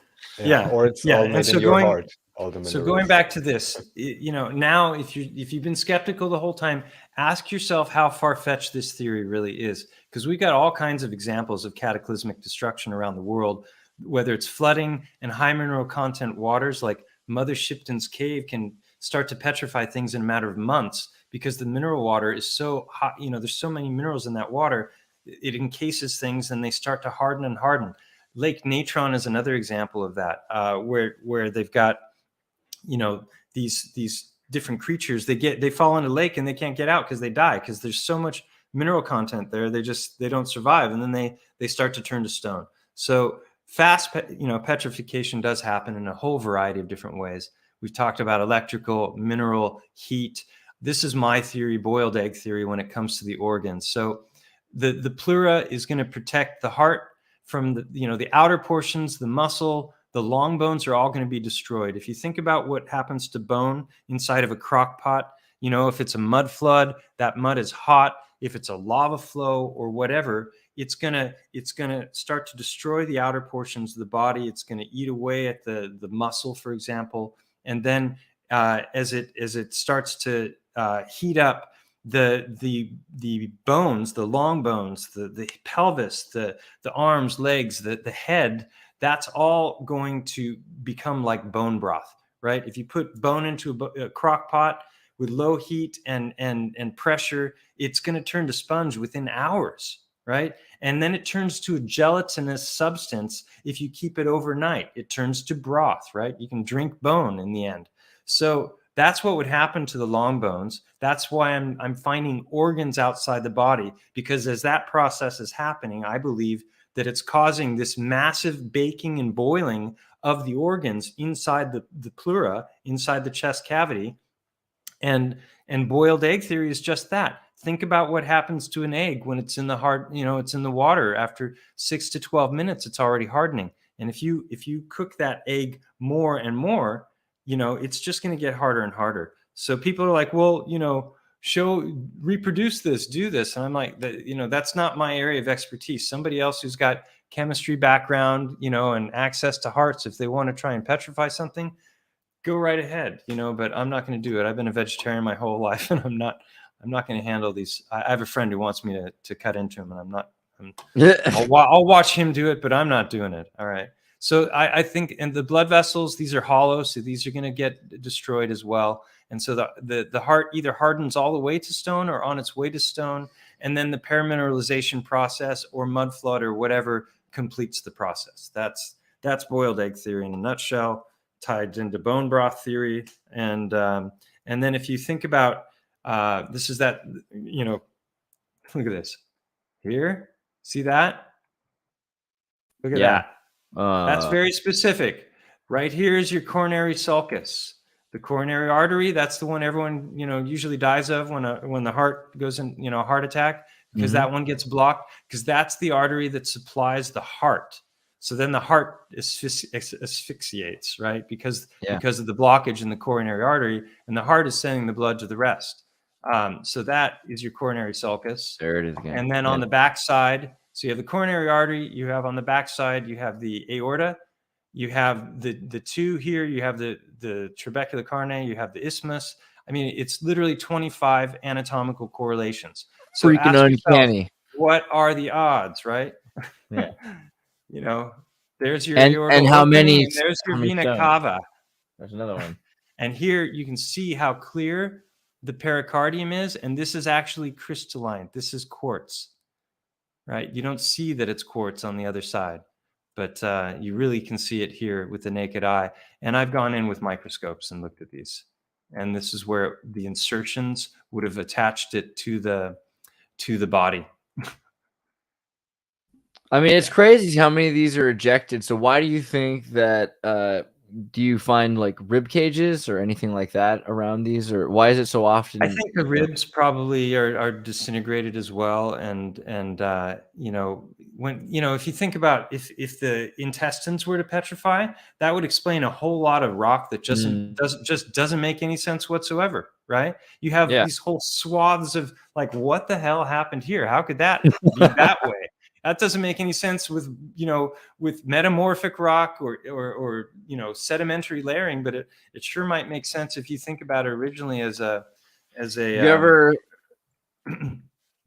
Or it's all made in your heart. So going back to this, now if you've been skeptical the whole time, ask yourself how far-fetched this theory really is, because we've got all kinds of examples of cataclysmic destruction around the world, whether it's flooding and high mineral content waters, like Mother Shipton's cave can start to petrify things in a matter of months because the mineral water is so hot. There's so many minerals in that water, it encases things and they start to harden and harden. Lake Natron is another example of that, where they've got these different creatures. They fall in a lake and they can't get out because they die because there's so much mineral content there. They don't survive, and then they start to turn to stone. So fast petrification does happen in a whole variety of different ways. We've talked about electrical, mineral, heat. This is my theory, boiled egg theory, when it comes to the organs. So the pleura is going to protect the heart from the outer portions, the muscle, the long bones are all going to be destroyed. If you think about what happens to bone inside of a crock pot, if it's a mud flood, that mud is hot. If it's a lava flow or whatever, it's gonna start to destroy the outer portions of the body. It's going to eat away at the muscle, for example. And then as it starts to heat up, the bones, the long bones, the pelvis, the arms, legs, the head, that's all going to become like bone broth, right? If you put bone into a crock pot with low heat and pressure, it's going to turn to sponge within hours, right? And then it turns to a gelatinous substance. If you keep it overnight, it turns to broth, right? You can drink bone in the end. So that's what would happen to the long bones. That's why I'm finding organs outside the body, because as that process is happening, I believe that it's causing this massive baking and boiling of the organs inside the pleura, inside the chest cavity. And boiled egg theory is just that. Think about what happens to an egg when it's in the heart, it's in the water. After 6 to 12 minutes, it's already hardening. And if you cook that egg more and more, it's just going to get harder and harder. So people are like, well, reproduce this, do this. And I'm like, that's not my area of expertise. Somebody else who's got chemistry background, and access to hearts, if they want to try and petrify something, go right ahead, but I'm not going to do it. I've been a vegetarian my whole life, and I'm not going to handle these. I have a friend who wants me to cut into him, and I'm not. I'll watch him do it, but I'm not doing it. All right. So I think, and the blood vessels, these are hollow, so these are going to get destroyed as well. And so the heart either hardens all the way to stone or on its way to stone, and then the peramineralization process or mud flood or whatever completes the process. That's boiled egg theory in a nutshell, tied into bone broth theory. And then if you think about this is that, look at this here. See that? Look at that. That's very specific. Right here is your coronary sulcus. The coronary artery, that's the one everyone, usually dies of when the heart goes in, a heart attack, because that one gets blocked, because that's the artery that supplies the heart. So then the heart asphyxiates, right? Because of the blockage in the coronary artery, and the heart is sending the blood to the rest. So that is your coronary sulcus. There it is again. And then on the back side, so you have the coronary artery, you have on the back side, you have the aorta, you have the two here, you have the trabecular carne, you have the isthmus. I mean, it's literally 25 anatomical correlations. So freaking uncanny. What are the odds, right? Yeah. There's your aorta and how many? And there's your vena cava. There's another one. And here you can see how clear the pericardium is, and this is actually crystalline. This is quartz, right? You don't see that it's quartz on the other side, but you really can see it here with the naked eye. And I've gone in with microscopes and looked at these, and this is where the insertions would have attached it to the body. I mean, it's crazy how many of these are ejected. So why do you think that? Do you find like rib cages or anything like that around these, or why is it so often? I think the ribs probably are disintegrated as well, and when if you think about if the intestines were to petrify, that would explain a whole lot of rock that doesn't make any sense whatsoever, right? You have these whole swaths of like, what the hell happened here? How could that be that way? That doesn't make any sense with metamorphic rock or sedimentary layering, but it sure might make sense if you think about it originally as a. You ever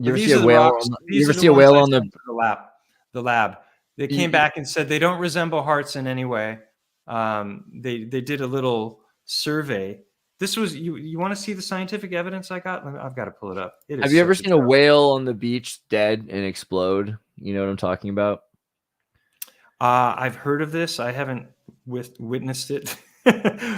see a whale? You ever see a whale on the lab? They came back and said they don't resemble hearts in any way. They did a little survey. This was you want to see the scientific evidence I got? I've got to pull it up. Have you ever seen a whale on the beach dead and explode? You know what I'm talking about? I've heard of this. I haven't witnessed it.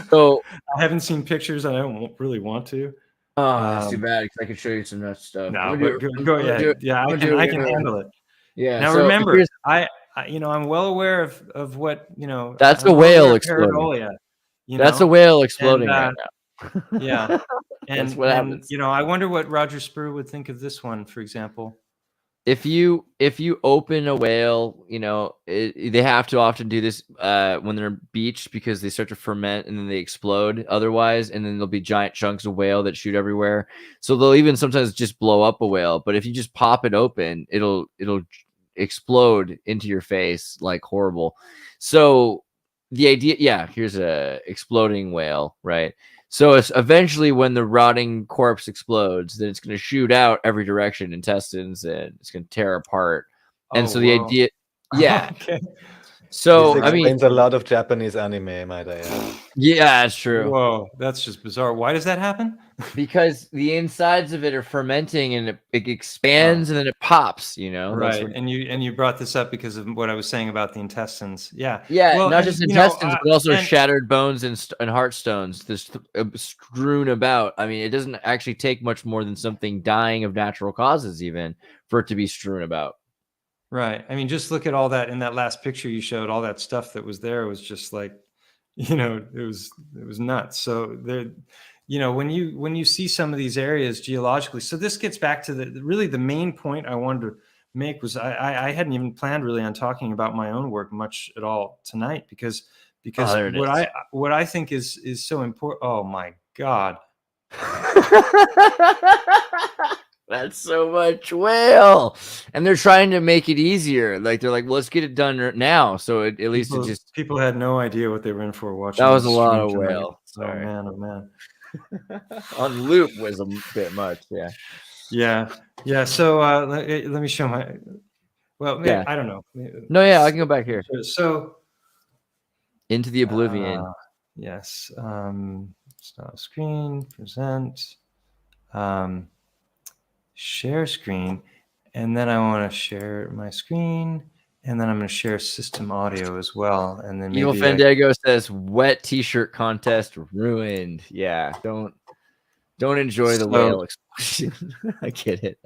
So I haven't seen pictures, and I don't really want to. Oh, that's too bad, because I could show you some nuts stuff. No, go ahead. Yeah, I can handle it. Yeah. Now remember, I'm well aware of what That's a whale exploding. That's a whale exploding right now. Yeah, and that's what happens. I wonder what Roger Spur would think of this one, for example. If you open a whale, they have to often do this when they're beached, because they start to ferment and then they explode otherwise, and then there'll be giant chunks of whale that shoot everywhere. So they'll even sometimes just blow up a whale. But if you just pop it open, it'll explode into your face like horrible. So the idea, here's a exploding whale, right? So it's eventually, when the rotting corpse explodes, then it's going to shoot out every direction, intestines, and it's going to tear apart. And so the idea, okay. So this explains a lot of Japanese anime, might I add. Yeah, that's true. Whoa, that's just bizarre. Why does that happen? Because the insides of it are fermenting, and it expands, and then it pops. Right. And you brought this up because of what I was saying about the intestines. Yeah. Yeah. Well, not just intestines, but also shattered bones and heart stones just strewn about. I mean, it doesn't actually take much more than something dying of natural causes, even, for it to be strewn about. Right. I mean, just look at all that in that last picture you showed. All that stuff that was there was just like, it was nuts. So there, when you see some of these areas geologically. So this gets back to the main point I wanted to make was I hadn't even planned really on talking about my own work much at all tonight because what I think is so important. Oh my God. That's so much whale. And they're trying to make it easier. Like they're like, well, let's get it done now. So at least it just People had no idea what they were in for watching. that was a this lot stream of tonight. whale. Sorry. Oh man. On loop was a bit much. Yeah. So let me show my. Well, maybe, Yeah. I don't know. No, yeah, I can go back here. So into the oblivion. Yes. Stop screen. Present. Share screen, and then I want to share my screen, and then I'm going to share system audio as well, and then Evil Fandango says wet t-shirt contest ruined. Yeah, don't enjoy the whale explosion. I get it,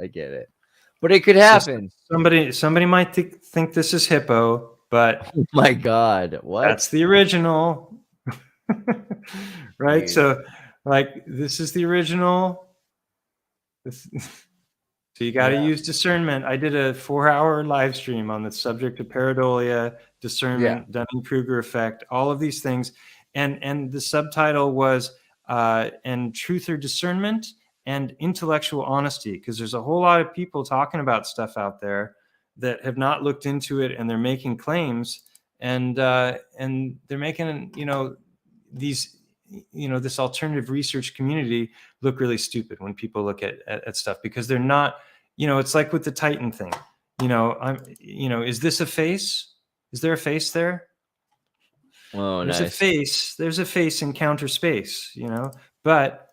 but it could happen. Somebody might think this is hippo, but oh my god, what? That's the original. Right. Dude. So like this is the original. So you got to use discernment. I did a 4-hour live stream on the subject of pareidolia, discernment, Dunning-Kruger effect, all of these things. And the subtitle was and truth or discernment and intellectual honesty, because there's a whole lot of people talking about stuff out there that have not looked into it, and they're making claims, and they're making, these, this alternative research community look really stupid when people look at stuff, because they're not, it's like with the Titan thing, is this a face? Is there a face there? Oh, there's nice. a face. There's a face in counter space, but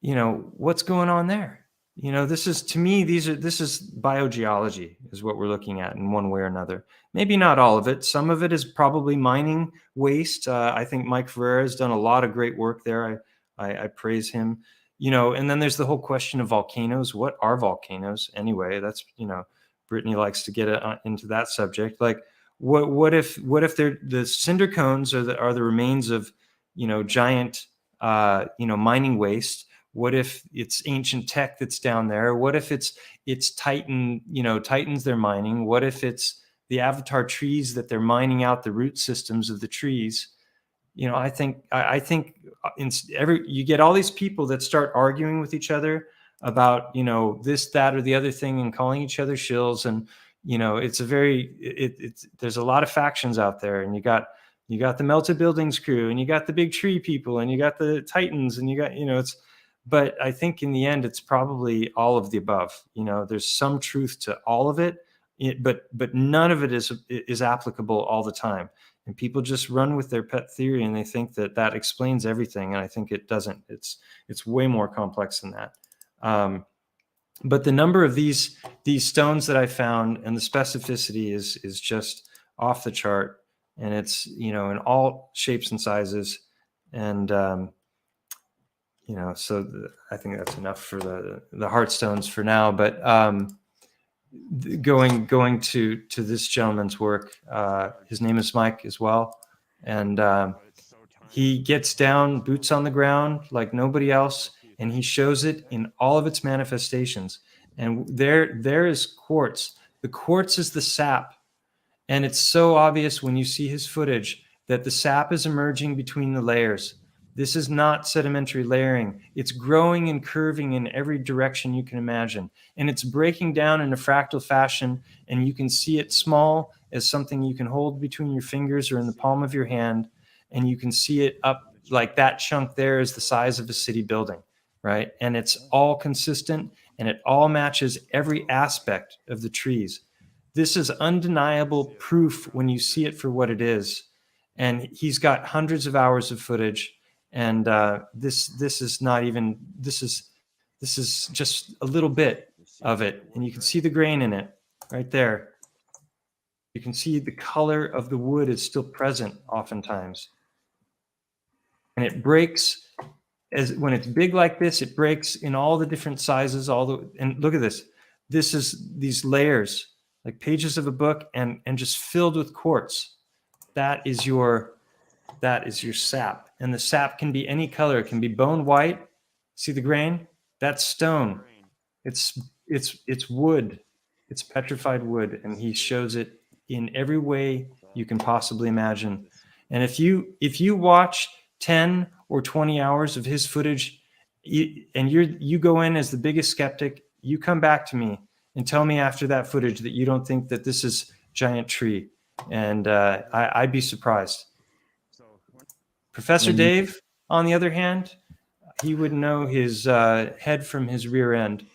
what's going on there? This is, to me, this is biogeology is what we're looking at in one way or another. Maybe not all of it. Some of it is probably mining waste. I think Mike Ferreira has done a lot of great work there. I praise him. And then there's the whole question of volcanoes. What are volcanoes anyway? That's, Brittany likes to get into that subject. Like, what if they're the cinder cones are the remains of, giant, mining waste? What if it's ancient tech that's down there? What if it's Titan, Titans they're mining? What if it's the avatar trees that they're mining out the root systems of the trees? I think you get all these people that start arguing with each other about, this, that, or the other thing, and calling each other shills. And, there's a lot of factions out there, and you got the Melted Buildings crew, and you got the big tree people, and you got the Titans, and you got, but I think in the end, it's probably all of the above. There's some truth to all of it, but none of it is applicable all the time. And people just run with their pet theory, and they think that explains everything. And I think it doesn't. It's way more complex than that. But the number of these stones that I found, and the specificity is just off the chart. And it's, in all shapes and sizes. And, so I think that's enough for the Heartstones for now. But going to this gentleman's work, his name is Mike as well, and he gets down, boots on the ground like nobody else, and he shows it in all of its manifestations. And there is quartz. The quartz is the sap, and it's so obvious when you see his footage that the sap is emerging between the layers. This is not sedimentary layering. It's growing and curving in every direction you can imagine. And it's breaking down in a fractal fashion, and you can see it small as something you can hold between your fingers or in the palm of your hand. And you can see it up like that chunk there is the size of a city building, right? And it's all consistent, and it all matches every aspect of the trees. This is undeniable proof when you see it for what it is. And he's got hundreds of hours of footage. And this is not even, this is just a little bit of it, and you can see the grain in it right there. You can see the color of the wood is still present oftentimes, and it breaks when it's big like this. It breaks in all the different sizes. And look at this. This is these layers like pages of a book, and just filled with quartz. That is your sap. And the sap can be any color. It can be bone white. See the grain? That's stone. It's wood. It's petrified wood. And he shows it in every way you can possibly imagine. And if you watch 10 or 20 hours of his footage, and you go in as the biggest skeptic, You come back to me and tell me after that footage that you don't think that this is giant tree, and I'd be surprised. Professor Dave, on the other hand, he would know his head from his rear end.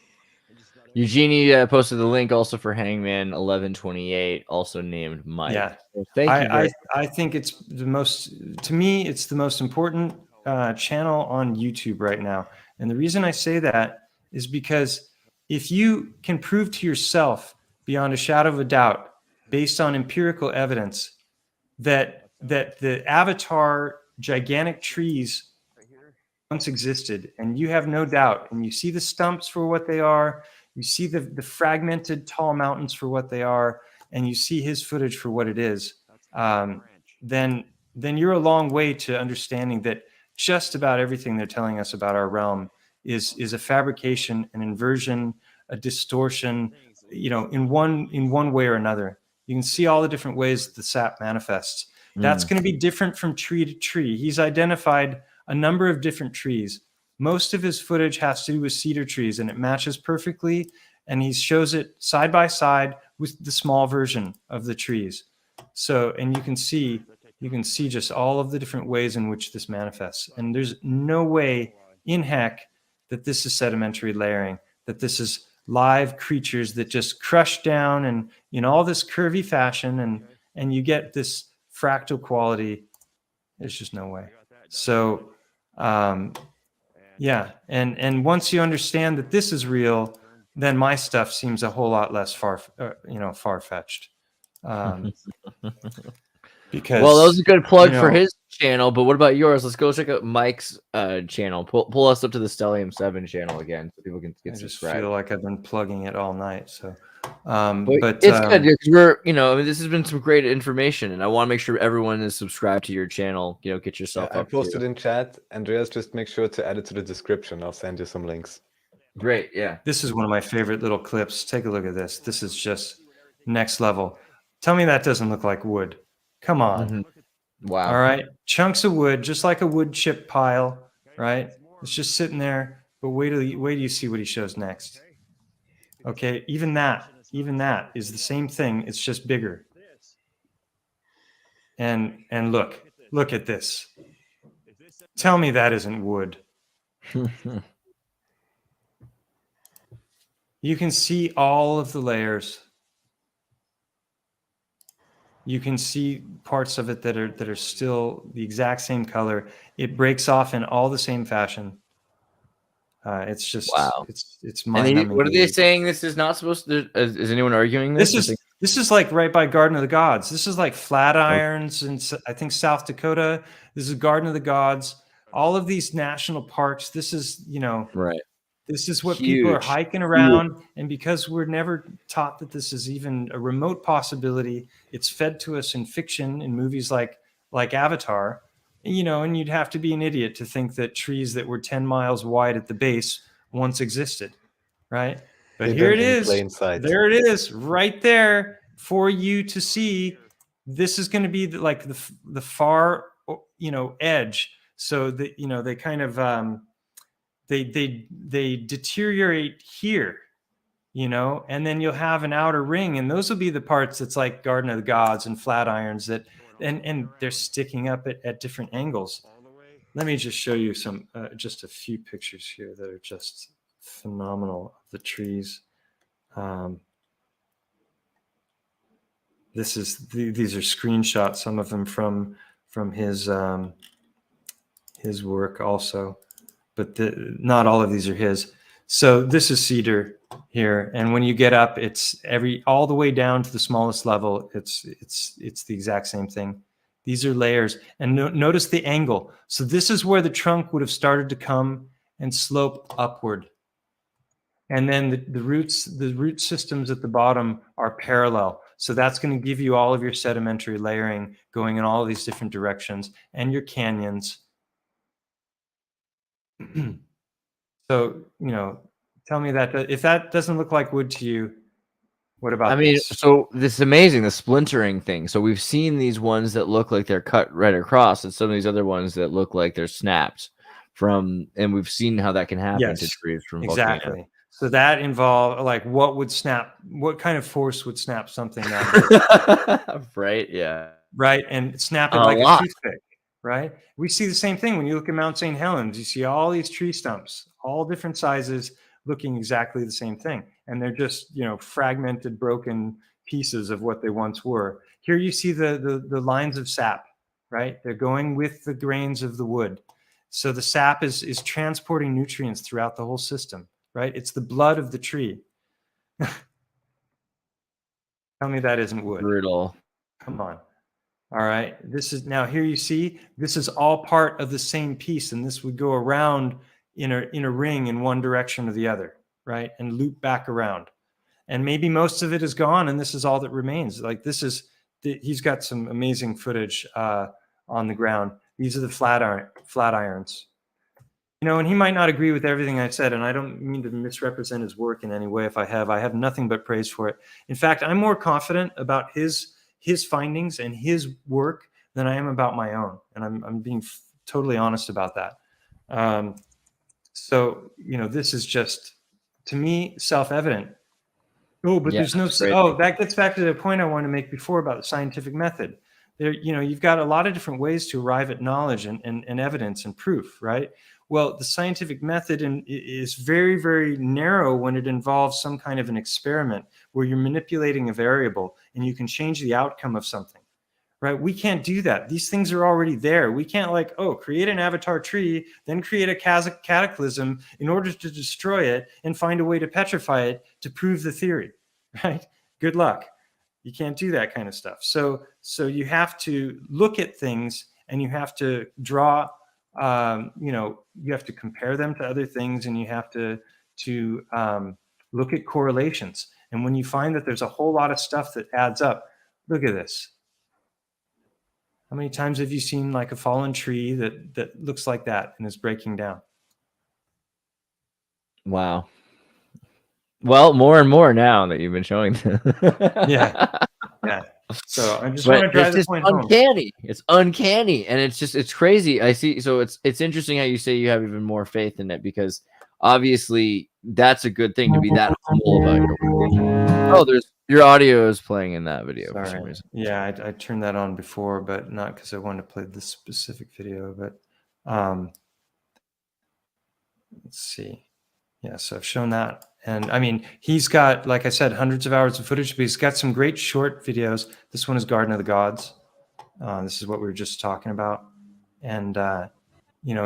Eugenie posted the link also for Hangman 1128, also named Mike. Yeah, so thank you. I think it's the most, to me, it's the most important channel on YouTube right now. And the reason I say that is because if you can prove to yourself beyond a shadow of a doubt, based on empirical evidence, that the Avatar gigantic trees once existed, and you have no doubt, and you see the stumps for what they are, you see the fragmented tall mountains for what they are, and you see his footage for what it is, then you're a long way to understanding that just about everything they're telling us about our realm is a fabrication, an inversion, a distortion, in one way or another. You can see all the different ways the sap manifests. That's going to be different from tree to tree. He's identified a number of different trees. Most of his footage has to do with cedar trees, and it matches perfectly. And he shows it side by side with the small version of the trees. So, and you can see just all of the different ways in which this manifests. And there's no way in heck that this is sedimentary layering, that this is live creatures that just crush down and in all this curvy fashion, and you get this fractal quality. There's just no way. So, yeah. And once you understand that this is real, then my stuff seems a whole lot less far-fetched. Because, well, that was a good plug for his channel, but what about yours? Let's go check out Mike's channel. Pull us up to the Stellium7 channel again so people can get subscribed. I feel like I've been plugging it all night. So, but it's good because we're, this has been some great information, and I want to make sure everyone is subscribed to your channel. Get yourself up. I posted in chat. Andreas, just make sure to add it to the description. I'll send you some links. Great, yeah. This is one of my favorite little clips. Take a look at this. This is just next level. Tell me that doesn't look like wood. Come on. Mm-hmm. Wow. All right. Chunks of wood, just like a wood chip pile, right? It's just sitting there. But wait till you see what he shows next. Okay. Even that is the same thing. It's just bigger. And look at this. Tell me that isn't wood. You can see all of the layers. You can see parts of it that are still the exact same color. It breaks off in all the same fashion. It's just wow. It's mind-numbing. What are they saying? This is not supposed to. Is anyone arguing this? This is like right by Garden of the Gods. This is like Flatirons and I think South Dakota. This is Garden of the Gods. All of these national parks. This is right. This is what people are hiking around, and because we're never taught that this is even a remote possibility, it's fed to us in fiction, in movies like Avatar, and you'd have to be an idiot to think that trees that were 10 miles wide at the base once existed, right? But here it is. There it is, right there for you to see. This is going to be like the far, edge. So that they kind of they deteriorate here, and then you'll have an outer ring, and those will be the parts that's like Garden of the Gods and Flatirons that, and they're sticking up at different angles. Let me just show you some, just a few pictures here that are just phenomenal of the trees. These are screenshots, some of them from his work also. But not all of these are his. So this is cedar here, and when you get up, it's all the way down to the smallest level. It's the exact same thing. These are layers, and notice the angle. So this is where the trunk would have started to come and slope upward, and then the root systems at the bottom are parallel. So that's going to give you all of your sedimentary layering going in all of these different directions, and your canyons. So, tell me that if that doesn't look like wood to you, what about this? So this is amazing, the splintering thing. So we've seen these ones that look like they're cut right across, and some of these other ones that look like they're snapped and we've seen how that can happen to trees from volcanoes. Exactly. So that involved like what kind of force would snap something that big? Right? Yeah. Right? And snap it A like a lot. toothpick, right? We see the same thing when you look at Mount St. Helens. You see all these tree stumps, all different sizes, looking exactly the same thing. And they're just, fragmented, broken pieces of what they once were. Here you see the lines of sap, right? They're going with the grains of the wood. So the sap is transporting nutrients throughout the whole system, right? It's the blood of the tree. Tell me that isn't wood. Brutal. Come on. All right. This is now here you see this is all part of the same piece, and this would go around in a ring in one direction or the other, right? And loop back around. And maybe most of it is gone, and this is all that remains. Like he's got some amazing footage on the ground. These are the flat irons. And he might not agree with everything I said, and I don't mean to misrepresent his work in any way. If I have nothing but praise for it. In fact, I'm more confident about his findings and his work than I am about my own, and I'm being totally honest about that. So this is just, to me, self-evident. Oh, but there's no. Oh, that gets back to the point I wanted to make before about the scientific method. There, you've got a lot of different ways to arrive at knowledge and evidence and proof, right? Well, the scientific method is very, very narrow when it involves some kind of an experiment where you're manipulating a variable and you can change the outcome of something, right? We can't do that. These things are already there. We can't create an avatar tree, then create a cataclysm in order to destroy it and find a way to petrify it to prove the theory, right? Good luck. You can't do that kind of stuff. So you have to look at things and you have to draw, you have to compare them to other things, and you have to look at correlations. And when you find that there's a whole lot of stuff that adds up, look at this. How many times have you seen like a fallen tree that looks like that and is breaking down? Wow. Well, more and more now that you've been showing. Yeah. So I just want to drive the point home. It's uncanny, and it's crazy. I see. So it's interesting how you say you have even more faith in it, because obviously that's a good thing to be that humble about your work. Oh, your audio is playing in that video. Sorry. For some reason. Yeah, I turned that on before, but not because I wanted to play this specific video. But let's see. Yeah, so I've shown that. And I mean, he's got, like I said, hundreds of hours of footage, but he's got some great short videos. This one is Garden of the Gods. This is what we were just talking about. And,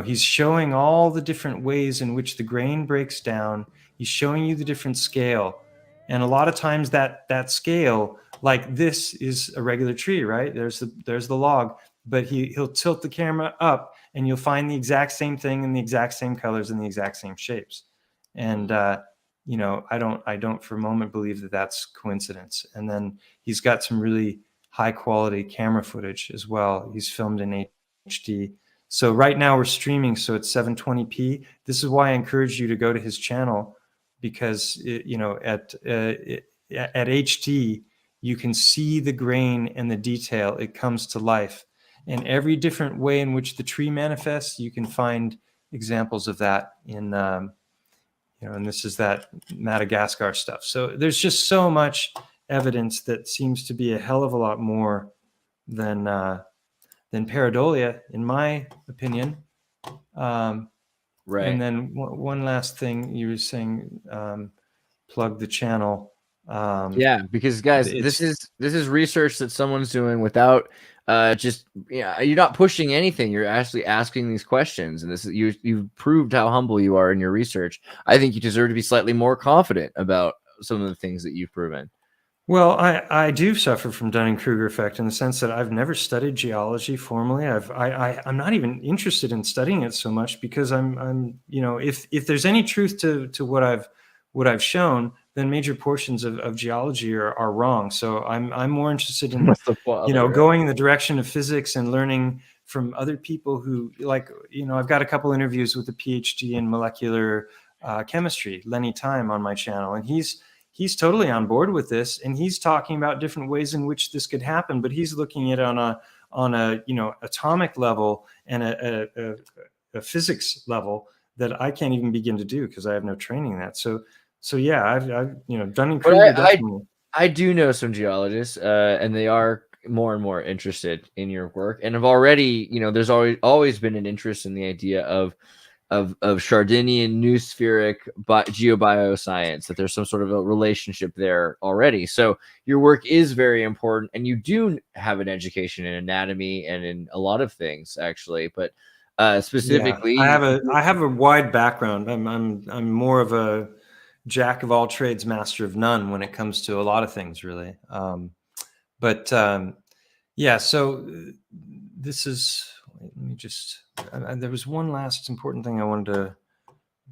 he's showing all the different ways in which the grain breaks down. He's showing you the different scale. And a lot of times that scale, like this is a regular tree, right? There's the log, but he'll tilt the camera up and you'll find the exact same thing in the exact same colors and the exact same shapes. And, I don't for a moment believe that that's coincidence. And then he's got some really high quality camera footage as well. He's filmed in HD. So right now we're streaming, so it's 720p. This is why I encourage you to go to his channel, because at HD you can see the grain and the detail. It comes to life, and every different way in which the tree manifests, you can find examples of that in. And this is that Madagascar stuff. So there's just so much evidence that seems to be a hell of a lot more than pareidolia, in my opinion. Right. And then one last thing, you were saying, plug the channel. Yeah, because guys, this is research that someone's doing without you're not pushing anything. You're actually asking these questions, and you've proved how humble you are in your research. I think you deserve to be slightly more confident about some of the things that you've proven. Well, I do suffer from Dunning-Kruger effect in the sense that I've never studied geology formally. I'm not even interested in studying it so much, because I'm if there's any truth to what I've shown, then major portions of geology are wrong. So I'm more interested in going in the direction of physics and learning from other people who, I've got a couple interviews with a PhD in molecular chemistry, Lenny Time, on my channel, and he's totally on board with this, and he's talking about different ways in which this could happen, but he's looking at it on a atomic level and a physics level that I can't even begin to do because I have no training in that. So So yeah, I've Dunning But Kruger definitely. I do know some geologists, and they are more and more interested in your work, and have already, there's always been an interest in the idea of Chardinian noospheric geobioscience, that there's some sort of a relationship there already. So your work is very important, and you do have an education in anatomy and in a lot of things, actually. But specifically, yeah, I have a wide background. I'm more of a jack of all trades, master of none when it comes to a lot of things, really. Yeah, so this is. Let me just. There was one last important thing I wanted to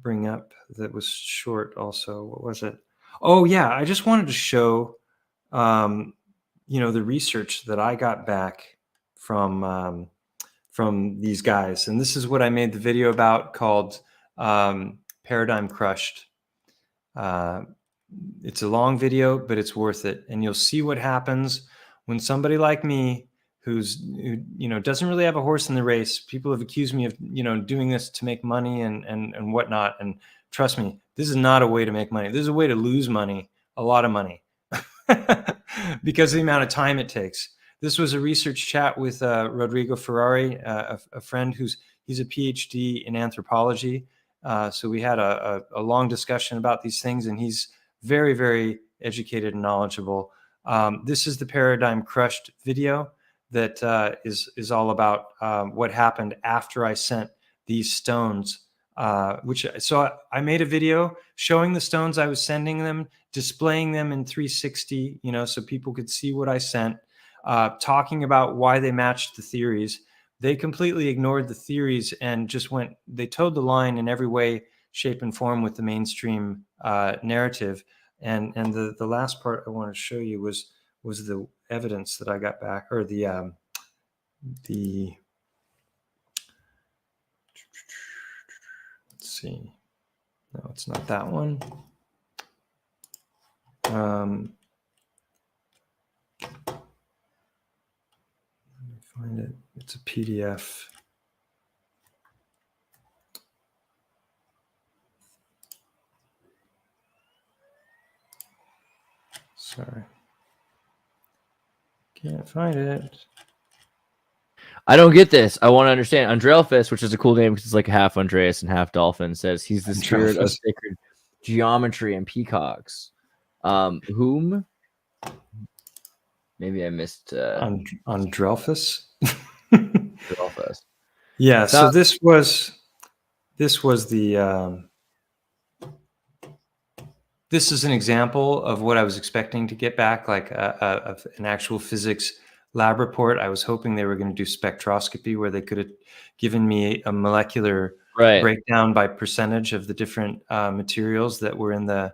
bring up that was short. Also, what was it? Oh yeah, I just wanted to show, the research that I got back from these guys, and this is what I made the video about, called Paradigm Crushed. It's a long video, but it's worth it, and you'll see what happens when somebody like me, who doesn't really have a horse in the race. People have accused me of doing this to make money and whatnot, and trust me, this is not a way to make money. This is a way to lose money, a lot of money, because of the amount of time it takes. This was a research chat with Rodrigo Ferrari, a friend he's a PhD in anthropology. So we had a long discussion about these things, and he's very, very educated and knowledgeable. This is the Paradigm Crushed video that is all about what happened after I sent these stones. So I made a video showing the stones I was sending them, displaying them in 360, so people could see what I sent, talking about why they matched the theories. They completely ignored the theories and just they towed the line in every way, shape, and form with the mainstream narrative. And the last part I want to show you was the evidence that I got back, or the let's see. No, it's not that one. Let me find it. It's a PDF. Sorry. Can't find it. I don't get this. I want to understand. Andrelphus, which is a cool name because it's like half Andreas and half dolphin, says he's the spirit of sacred geometry and peacocks. Whom? Maybe I missed. Andrelphus. Andrelphus. Yeah. So this was the. This is an example of what I was expecting to get back, like an actual physics lab report. I was hoping they were going to do spectroscopy, where they could have given me a molecular breakdown by percentage of the different materials that were in the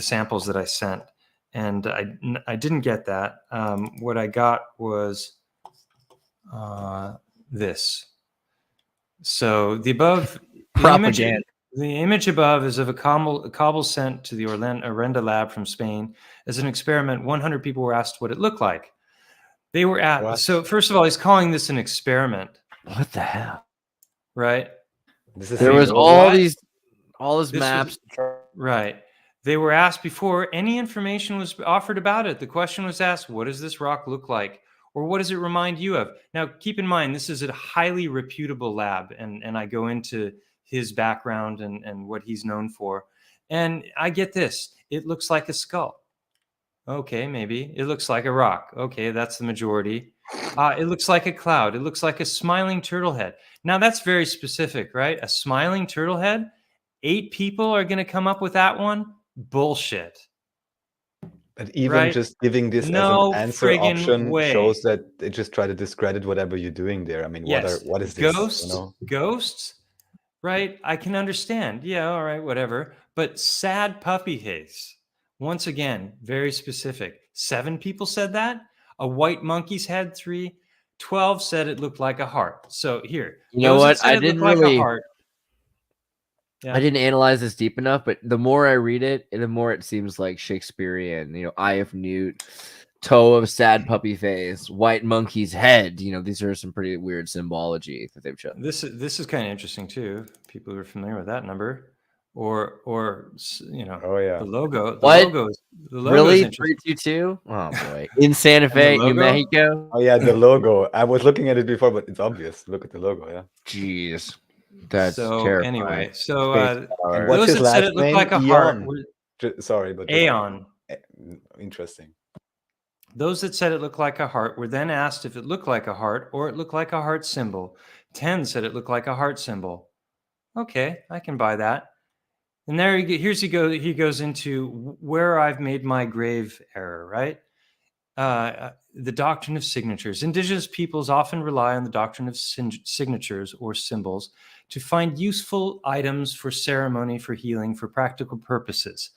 samples that I sent. And I didn't get that. What I got was this. So the above propaganda. The image above is of a cobble sent to the Orenda lab from Spain. As an experiment, 100 people were asked what it looked like. They were so first of all, he's calling this an experiment. What the hell? Right? There was all these maps. Right. They were asked before any information was offered about it. The question was asked, what does this rock look like? Or what does it remind you of? Now, keep in mind, this is a highly reputable lab, and I go into his background and what he's known for. And I get this. It looks like a skull. Okay, maybe. It looks like a rock. Okay, that's the majority. It looks like a cloud. It looks like a smiling turtle head. Now, that's very specific, right? A smiling turtle head? 8 people are going to come up with that one? Bullshit. But even just giving this as an answer option shows that they just try to discredit whatever you're doing there. I mean, what is this? Ghosts? Right? I can understand. Yeah, all right, whatever. But sad puppy haze. Once again, very specific. 7 people said that. A white monkey's head, 3. 12 said it looked like a heart. So here. You know what? I didn't really... I didn't analyze this deep enough, but the more I read it, the more it seems like Shakespearean. Eye of newt, toe of sad puppy face, white monkey's head. These are some pretty weird symbology that they've chosen. This is kind of interesting too. People who are familiar with that number. or Oh yeah. the logo. What? The logo is Really? interesting. 322? Oh boy. In Santa And the Fe, New logo? Mexico? Oh yeah, the logo. I was looking at it before, but it's obvious. Look at the logo. Yeah. Jeez. That's So terrifying. anyway, Space And power. what's those his that said last it looked name? like a heart Eon. were Sorry, but just Aeon. interesting. Those that said it looked like a heart were then asked if it looked like a heart or it looked like a heart symbol. 10 said it looked like a heart symbol. Okay, I can buy that. And there he goes into where I've made my grave error, right? The doctrine of signatures. Indigenous peoples often rely on the doctrine of signatures or symbols to find useful items for ceremony, for healing, for practical purposes.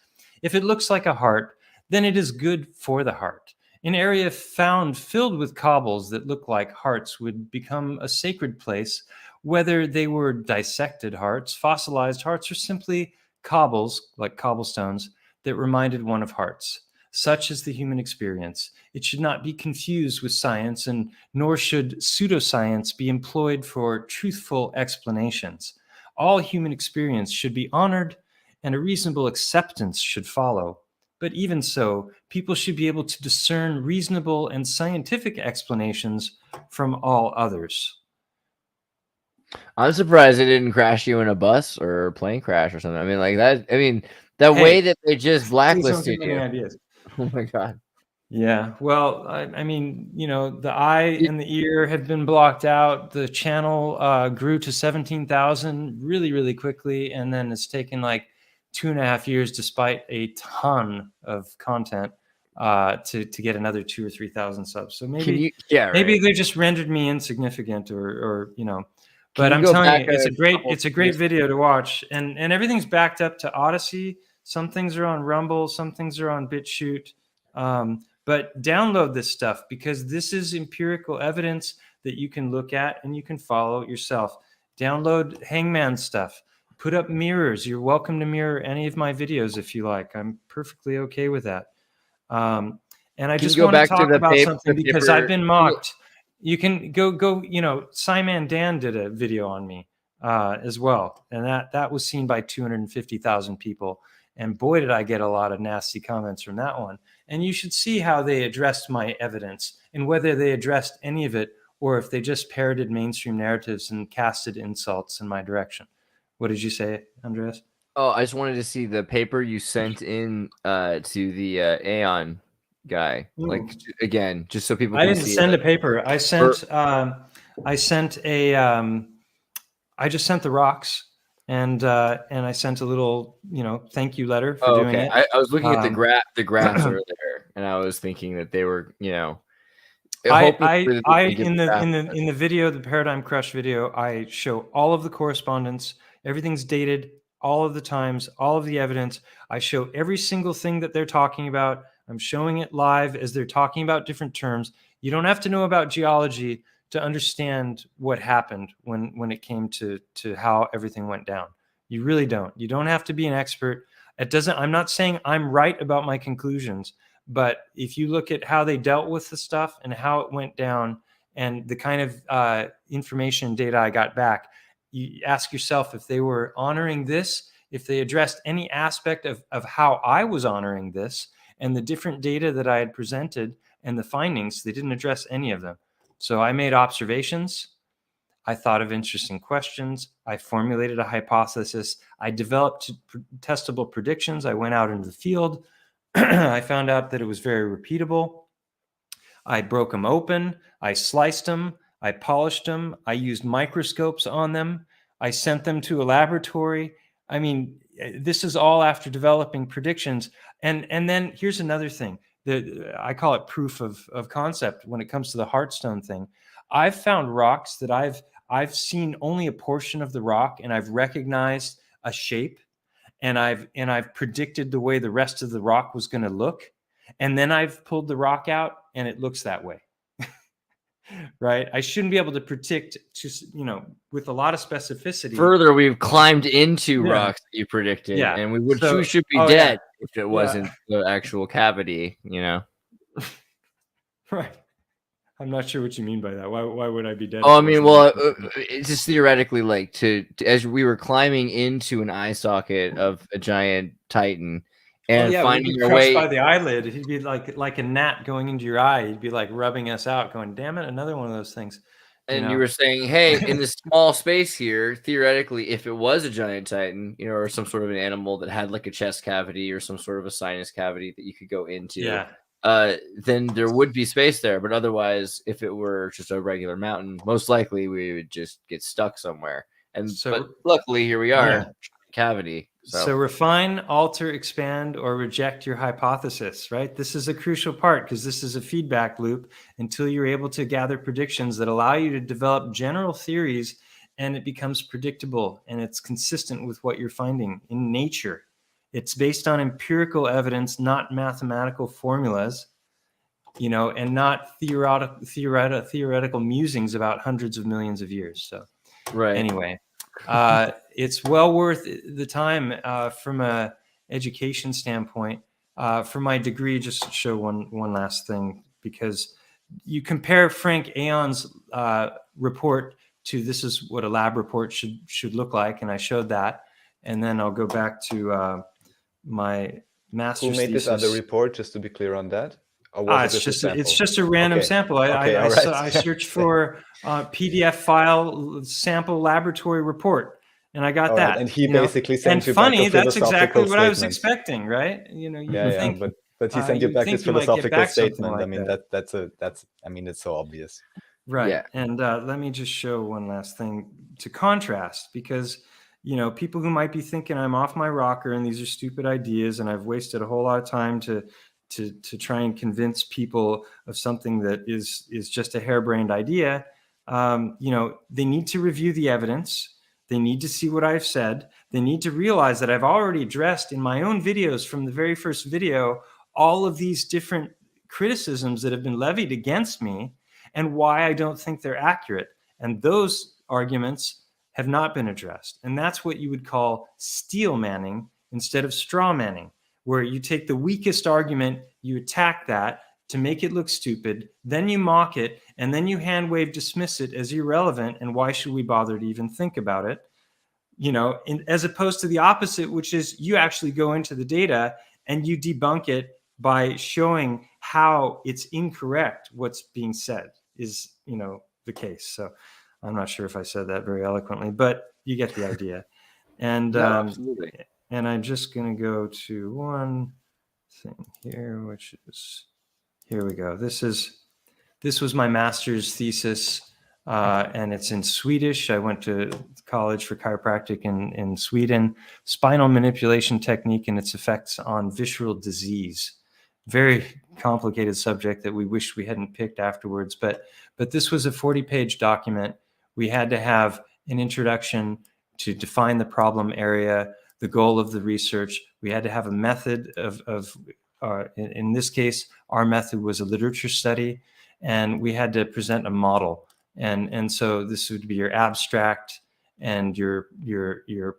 If it looks like a heart, then it is good for the heart. An area found filled with cobbles that look like hearts would become a sacred place, whether they were dissected hearts, fossilized hearts, or simply cobbles, like cobblestones, that reminded one of hearts. Such is the human experience. It should not be confused with science, and nor should pseudoscience be employed for truthful explanations. All human experience should be honored, and a reasonable acceptance should follow. But even so, people should be able to discern reasonable and scientific explanations from all others. I'm surprised it didn't crash you in a bus or a plane crash or something. I mean, like that. I mean, the Hey, way that they just Please don't blacklisted give me you. any ideas. Oh my god. Yeah, well, I mean, the eye and the ear have been blocked out. The channel grew to 17,000 really, really quickly, and then it's taken like 2.5 years, despite a ton of content, to get another 2,000 or 3,000 subs. So maybe maybe they just rendered me insignificant, or. But I'm telling you, it's a great video to watch, and everything's backed up to Odyssey. Some things are on Rumble, some things are on BitChute. But download this stuff because this is empirical evidence that you can look at and you can follow yourself. Download Hangman stuff. Put up mirrors. You're welcome to mirror any of my videos if you like. I'm perfectly okay with that. And I just want to talk about something because I've been mocked. You can go. Simon Dan did a video on me as well, and that was seen by 250,000 people. And boy, did I get a lot of nasty comments from that one. And you should see how they addressed my evidence and whether they addressed any of it or if they just parroted mainstream narratives and casted insults in my direction. What did you say, Andreas? Oh, I just wanted to see the paper you sent in to the Aeon guy. Like again, just so people can see. I didn't send a paper. I sent I just sent the rocks. And I sent a little, thank you letter for doing it. I was looking at the graphs over there, and I was thinking that they were, in the video, the Paradigm Crush video, I show all of the correspondence. Everything's dated, all of the times, all of the evidence. I show every single thing that they're talking about. I'm showing it live as they're talking about different terms. You don't have to know about geology to understand what happened when it came to how everything went down. You really don't. You don't have to be an expert. I'm not saying I'm right about my conclusions, but if you look at how they dealt with the stuff and how it went down and the kind of information and data I got back, you ask yourself if they were honoring this, if they addressed any aspect of how I was honoring this and the different data that I had presented and the findings, they didn't address any of them. So I made observations. I thought of interesting questions. I formulated a hypothesis. I developed testable predictions. I went out into the field. I found out that it was very repeatable. I broke them open. I sliced them. I polished them. I used microscopes on them. I sent them to a laboratory. I mean, this is all after developing predictions. And then here's another thing. I call it proof of concept when it comes to the Heartstone thing. I've found rocks that I've seen only a portion of the rock, and I've recognized a shape, and I've predicted the way the rest of the rock was going to look, and then I've pulled the rock out, and it looks that way. Right? I shouldn't be able to predict with a lot of specificity. Further, we've climbed into rocks that you predicted, and we should be dead if it wasn't the actual cavity, Right. I'm not sure what you mean by that. Why would I be dead? Oh, I mean, well, it's just theoretically, like as we were climbing into an eye socket of a giant Titan and yeah, we'd finding be our crushed way. by the eyelid. He'd be like a gnat going into your eye. He'd be like rubbing us out, going, "Damn it, another one of those things." And you were saying, hey, in this small space here, theoretically, if it was a giant Titan, or some sort of an animal that had like a chest cavity or some sort of a sinus cavity that you could go into, then there would be space there. But otherwise, if it were just a regular mountain, most likely we would just get stuck somewhere. And but luckily, here we are, cavity. So refine, alter, expand, or reject your hypothesis, right? This is a crucial part because this is a feedback loop until you're able to gather predictions that allow you to develop general theories, and it becomes predictable and it's consistent with what you're finding in nature. It's based on empirical evidence, not mathematical formulas, and not theoretical musings about hundreds of millions of years. So anyway. It's well worth the time from a education standpoint. For my degree, just to show one last thing, because you compare Frank Aon's report to this is what a lab report should look like, and I showed that, and then I'll go back to my master's thesis. Who made this other report? Just to be clear on that. It's just a random sample. I searched for PDF file sample laboratory report, and I got that. And he basically sent you funny, back a that's exactly what I was statement. expecting, right? But he sent you back this philosophical statement. Like I mean, that's it's so obvious. Right. Yeah. And let me just show one last thing to contrast, because people who might be thinking I'm off my rocker and these are stupid ideas and I've wasted a whole lot of time to try and convince people of something that is just a harebrained idea. They need to review the evidence. They need to see what I've said. They need to realize that I've already addressed in my own videos from the very first video all of these different criticisms that have been levied against me and why I don't think they're accurate. And those arguments have not been addressed. And that's what you would call steel manning instead of straw manning, where you take the weakest argument, you attack that to make it look stupid, then you mock it, and then you hand wave dismiss it as irrelevant, and why should we bother to even think about it? As opposed to the opposite, which is you actually go into the data and you debunk it by showing how it's incorrect what's being said is, the case. So I'm not sure if I said that very eloquently, but you get the idea. And absolutely. And I'm just going to go to one thing here, which is, here we go. This was my master's thesis, and it's in Swedish. I went to college for chiropractic in Sweden. Spinal manipulation technique and its effects on visceral disease. Very complicated subject that we wish we hadn't picked afterwards. But this was a 40-page document. We had to have an introduction to define the problem area, the goal of the research. We had to have a method in this case, our method was a literature study, and we had to present a model. And so this would be your abstract and your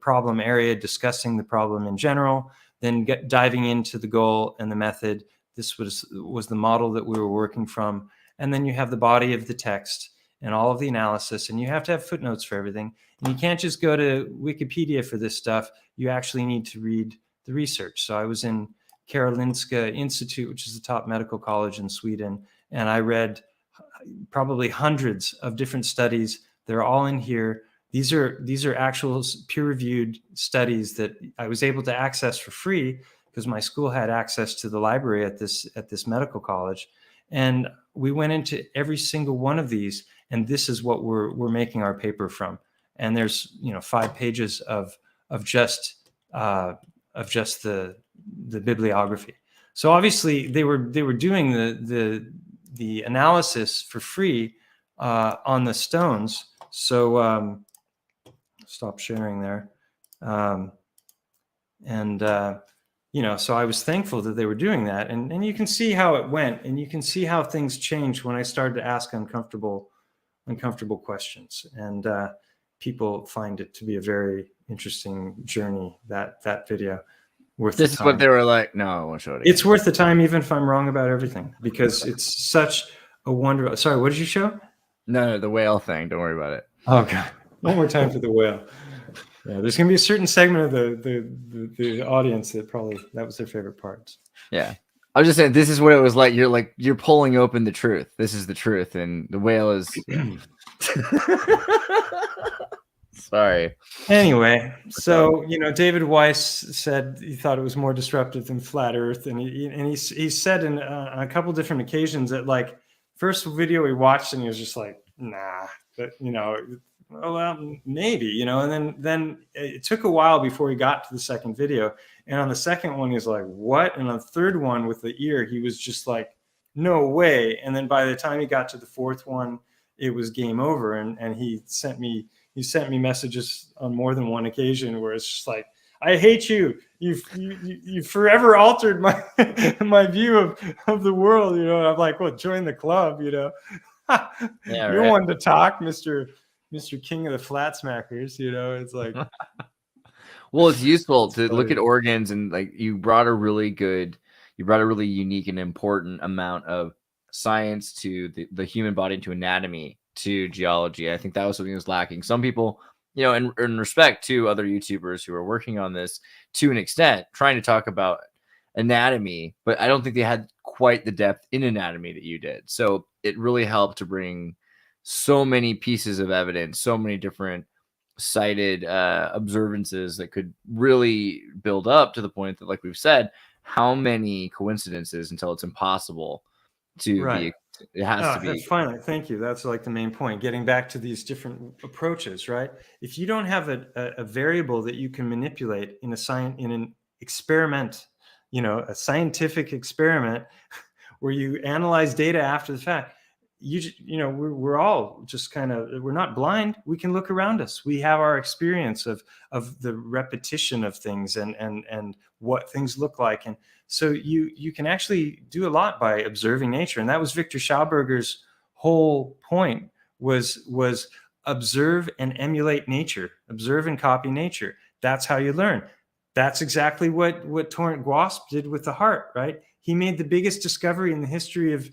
problem area, discussing the problem in general, then diving into the goal and the method. This was the model that we were working from. And then you have the body of the text and all of the analysis, and you have to have footnotes for everything. And you can't just go to Wikipedia for this stuff. You actually need to read the research. So I was in Karolinska Institute, which is the top medical college in Sweden, and I read probably hundreds of different studies. They're all in here. These are actual peer-reviewed studies that I was able to access for free because my school had access to the library at this medical college. And we went into every single one of these, and this is what we're making our paper from. And there's 5 pages of just the bibliography. So obviously they were doing the analysis for free on the stones. So stop sharing there. So I was thankful that they were doing that, and you can see how it went, and you can see how things changed when I started to ask uncomfortable questions, and people find it to be a very interesting journey. That video. This is what they were like. No, I won't show it again. It's worth the time, even if I'm wrong about everything, because it's such A wonder. Sorry, what did you show? No, the whale thing. Don't worry about it. Oh god, one more time for the whale. Yeah, there's gonna be a certain segment of the audience that was their favorite parts. Yeah. I was just saying, this is what it was like. You're pulling open the truth. This is the truth, and the whale is. Sorry. Anyway, so David Weiss said he thought it was more disruptive than flat Earth, and he said on a couple different occasions that like first video he watched and he was just like, nah, but well, maybe, and then it took a while before he got to the second video. And on the second one, he was like, what? And on the third one with the ear, he was just like, no way. And then by the time he got to the fourth one, it was game over. And he sent me messages on more than one occasion where it's just like, I hate you. You forever altered my my view of the world. I'm like, well, join the club, Yeah, you're right. one to talk, Mr. King of the Flat Smackers, it's like. Well, it's useful to look at organs, and like you brought a really unique and important amount of science to the human body, to anatomy, to geology. I think that was something that was lacking. Some people, in respect to other YouTubers who are working on this to an extent, trying to talk about anatomy, but I don't think they had quite the depth in anatomy that you did. So it really helped to bring so many pieces of evidence, so many different cited observances that could really build up to the point that, like we've said, how many coincidences until it's impossible to be. It has to be. Finally, thank you. That's like the main point. Getting back to these different approaches, right? If you don't have a variable that you can manipulate in an experiment, a scientific experiment where you analyze data after the fact, we're all just we're not blind. We can look around us. We have our experience of the repetition of things and what things look like. And so you can actually do a lot by observing nature. And that was Victor Schauberger's whole point was observe and emulate nature, observe and copy nature. That's how you learn. That's exactly what Torrent Guasp did with the heart, right? He made the biggest discovery in the history of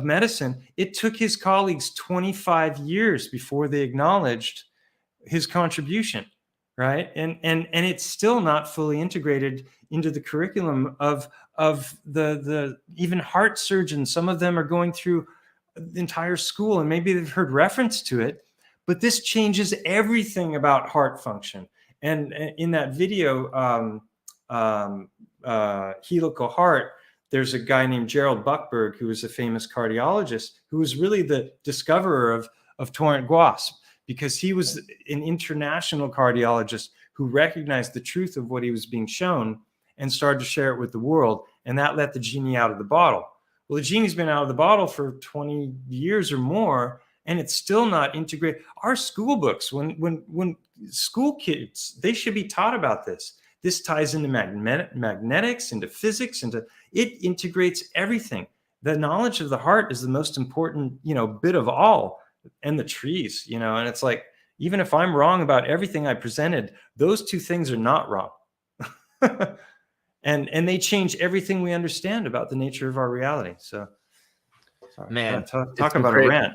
medicine. It took his colleagues 25 years before they acknowledged his contribution, right? And it's still not fully integrated into the curriculum of the even heart surgeons. Some of them are going through the entire school and maybe they've heard reference to it, but this changes everything about heart function. And in that video, Helical Heart, there's a guy named Gerald Buckberg, who was a famous cardiologist, who was really the discoverer of Torrent Guasp, because he was an international cardiologist who recognized the truth of what he was being shown and started to share it with the world. And that let the genie out of the bottle. Well, the genie's been out of the bottle for 20 years or more, and it's still not integrated. Our school books, when school kids, they should be taught about this. This ties into magnetics, into physics, it integrates everything. The knowledge of the heart is the most important, bit of all, and the trees, and it's like, even if I'm wrong about everything I presented, those two things are not wrong. and they change everything we understand about the nature of our reality. So, sorry, man, talk about a rant.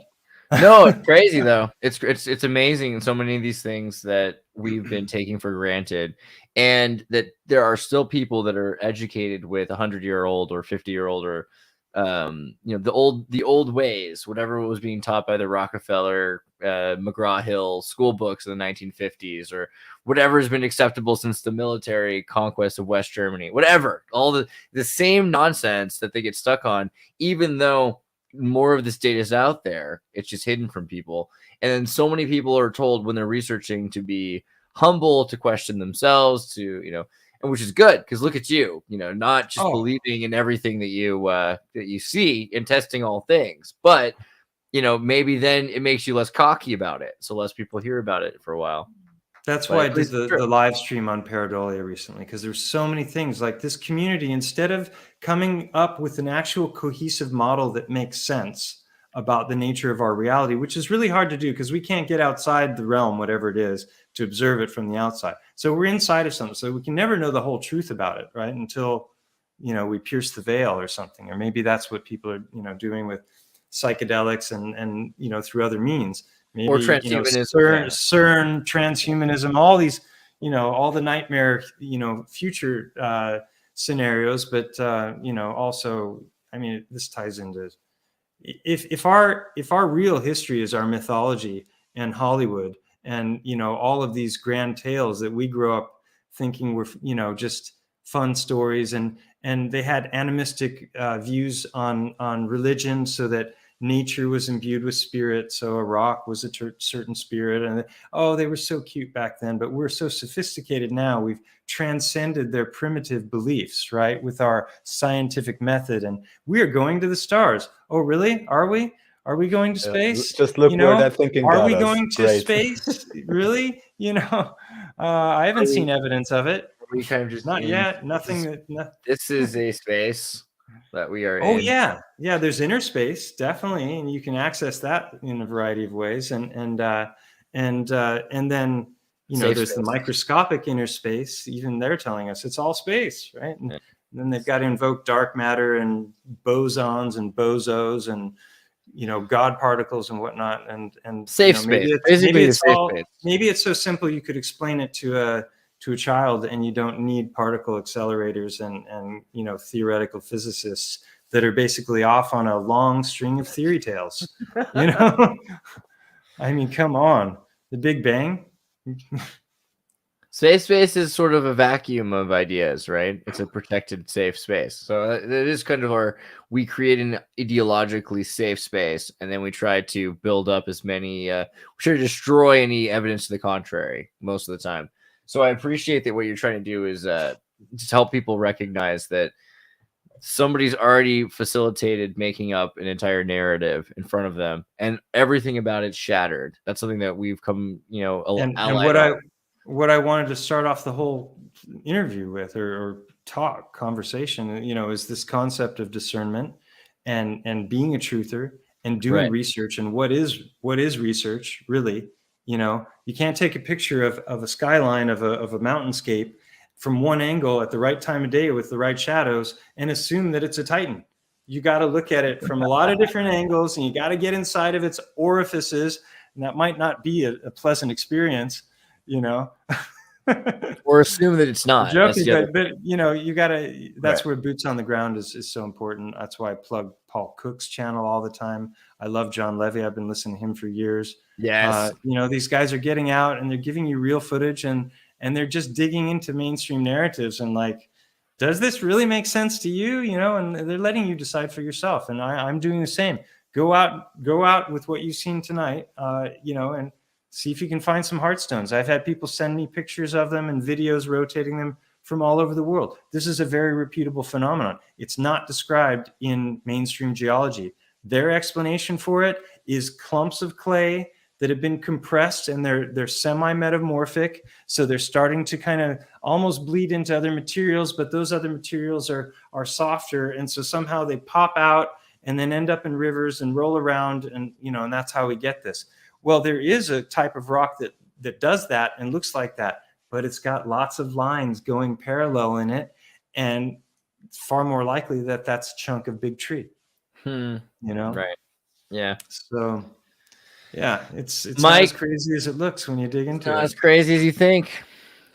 No, it's crazy though. It's amazing. So many of these things that we've been taking for granted, and that there are still people that are educated with 100-year-old or 50-year-old or the old ways, whatever was being taught by the Rockefeller, McGraw-Hill school books in the 1950s, or whatever has been acceptable since the military conquest of West Germany, whatever, all the same nonsense that they get stuck on, even though more of this data is out there, it's just hidden from people. And then so many people are told when they're researching to be humble, to question themselves, to and which is good, because look at you, not just believing in everything that you see and testing all things, but maybe then it makes you less cocky about it, so less people hear about it for a while. That's why I did the live stream on pareidolia recently, because there's so many things like this community, instead of coming up with an actual cohesive model that makes sense about the nature of our reality, which is really hard to do because we can't get outside the realm, whatever it is, to observe it from the outside. So we're inside of something. So we can never know the whole truth about it, right? Until, we pierce the veil or something, or maybe that's what people are, doing with psychedelics and through other means. Maybe Or transhumanism, CERN, transhumanism, all these, all the nightmare, future scenarios. But also, I mean, this ties into if our real history is our mythology and Hollywood and all of these grand tales that we grew up thinking were just fun stories, and they had animistic views on religion, so that nature was imbued with spirit, so a rock was a certain spirit, and they were so cute back then. But we're so sophisticated now, we've transcended their primitive beliefs, right, with our scientific method, and we are going to the stars. Oh really? Are we going to space? Just look where that thinking are got we us. going to Great. space? Really? I haven't seen evidence of it. We kind of just Not yet. Nothing. This is a space that we are in. Oh yeah. There's inner space, definitely, and you can access that in a variety of ways. And then Safe there's space. the microscopic inner space. Even they're telling us it's all space, right? And then they've got to invoke dark matter and bosons and bozos and God particles and whatnot. And Safe space. Basically, the safe space. Maybe it's so simple you could explain it to a child, and you don't need particle accelerators and theoretical physicists that are basically off on a long string of theory tales. I mean, come on, the Big Bang. Safe space is sort of a vacuum of ideas, right? It's a protected, safe space. So it is kind of we create an ideologically safe space, and then we try to build up as many, we try to destroy any evidence to the contrary most of the time. So I appreciate that what you're trying to do is just help people recognize that somebody's already facilitated making up an entire narrative in front of them, and everything about it's shattered. That's something that we've come, And what I wanted to start off the whole interview with, or conversation, is this concept of discernment and being a truther and doing research. And what is research really? You can't take a picture of a skyline of a mountainscape from one angle at the right time of day with the right shadows and assume that it's a Titan. You got to look at it from a lot of different angles, and you got to get inside of its orifices, and that might not be a pleasant experience, or assume that it's not. Joking, but you gotta. That's where boots on the ground is so important. That's why I plug Paul Cook's channel all the time. I love John Levy. I've been listening to him for years. Yes, these guys are getting out and they're giving you real footage, and they're just digging into mainstream narratives and like, does this really make sense to you? And they're letting you decide for yourself. And I'm doing the same. Go out with what you've seen tonight. And see if you can find some heartstones. I've had people send me pictures of them and videos rotating them from all over the world. This is a very reputable phenomenon. It's not described in mainstream geology. Their explanation for it is clumps of clay that have been compressed, and they're semi-metamorphic. So they're starting to kind of almost bleed into other materials, but those other materials are softer. And so somehow they pop out and then end up in rivers and roll around, and and that's how we get this. Well, there is a type of rock that does that and looks like that, but it's got lots of lines going parallel in it, and it's far more likely that that's a chunk of big tree. Right. Yeah. So, yeah, it's not as crazy as it looks when you dig into it. Not as crazy as you think.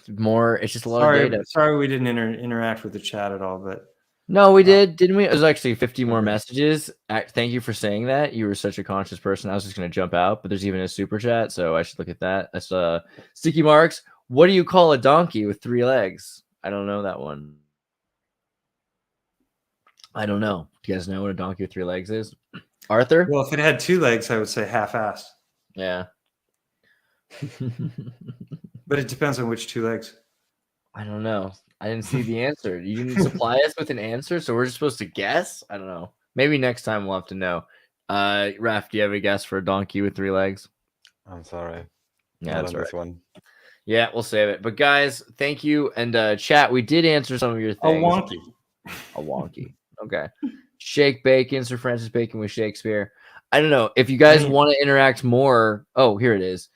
It's just a lot of data. Sorry we didn't interact with the chat at all, but no, we did, didn't we? It was actually 50 more messages. Thank you for saying that. You were such a conscious person. I was just going to jump out, but there's even a super chat, so I should look at that. That's Sticky Marks. What do you call a donkey with 3 legs? I don't know that one. I don't know. Do you guys know what a donkey with 3 legs is? Arthur? Well, if it had 2 legs, I would say half-assed. Yeah. But it depends on which 2 legs. I don't know. I didn't see the answer. You didn't supply us with an answer, so we're just supposed to guess? I don't know. Maybe next time we'll have to know. Raph, do you have a guess for a donkey with 3 legs? I'm sorry. Yeah, that's right. This one. Yeah, we'll save it. But guys, thank you. And chat, we did answer some of your things. A wonky. Okay. Shake Bacon, Sir Francis Bacon with Shakespeare. I don't know. If you guys want to interact more. Oh, here it is.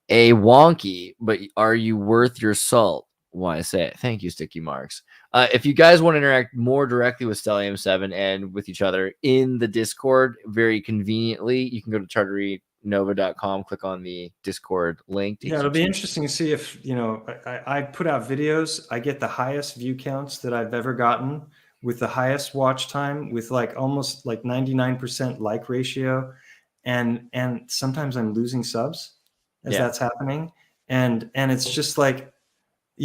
A wonky, but are you worth your salt? Why I say it. Thank you, Sticky Marks. If you guys want to interact more directly with Stellium7 and with each other in the Discord, very conveniently, you can go to charterynova.com, click on the Discord link. Yeah, it'll be interesting to see if, I put out videos. I get the highest view counts that I've ever gotten with the highest watch time with like almost like 99% like ratio. And sometimes I'm losing subs as that's happening. And it's just like,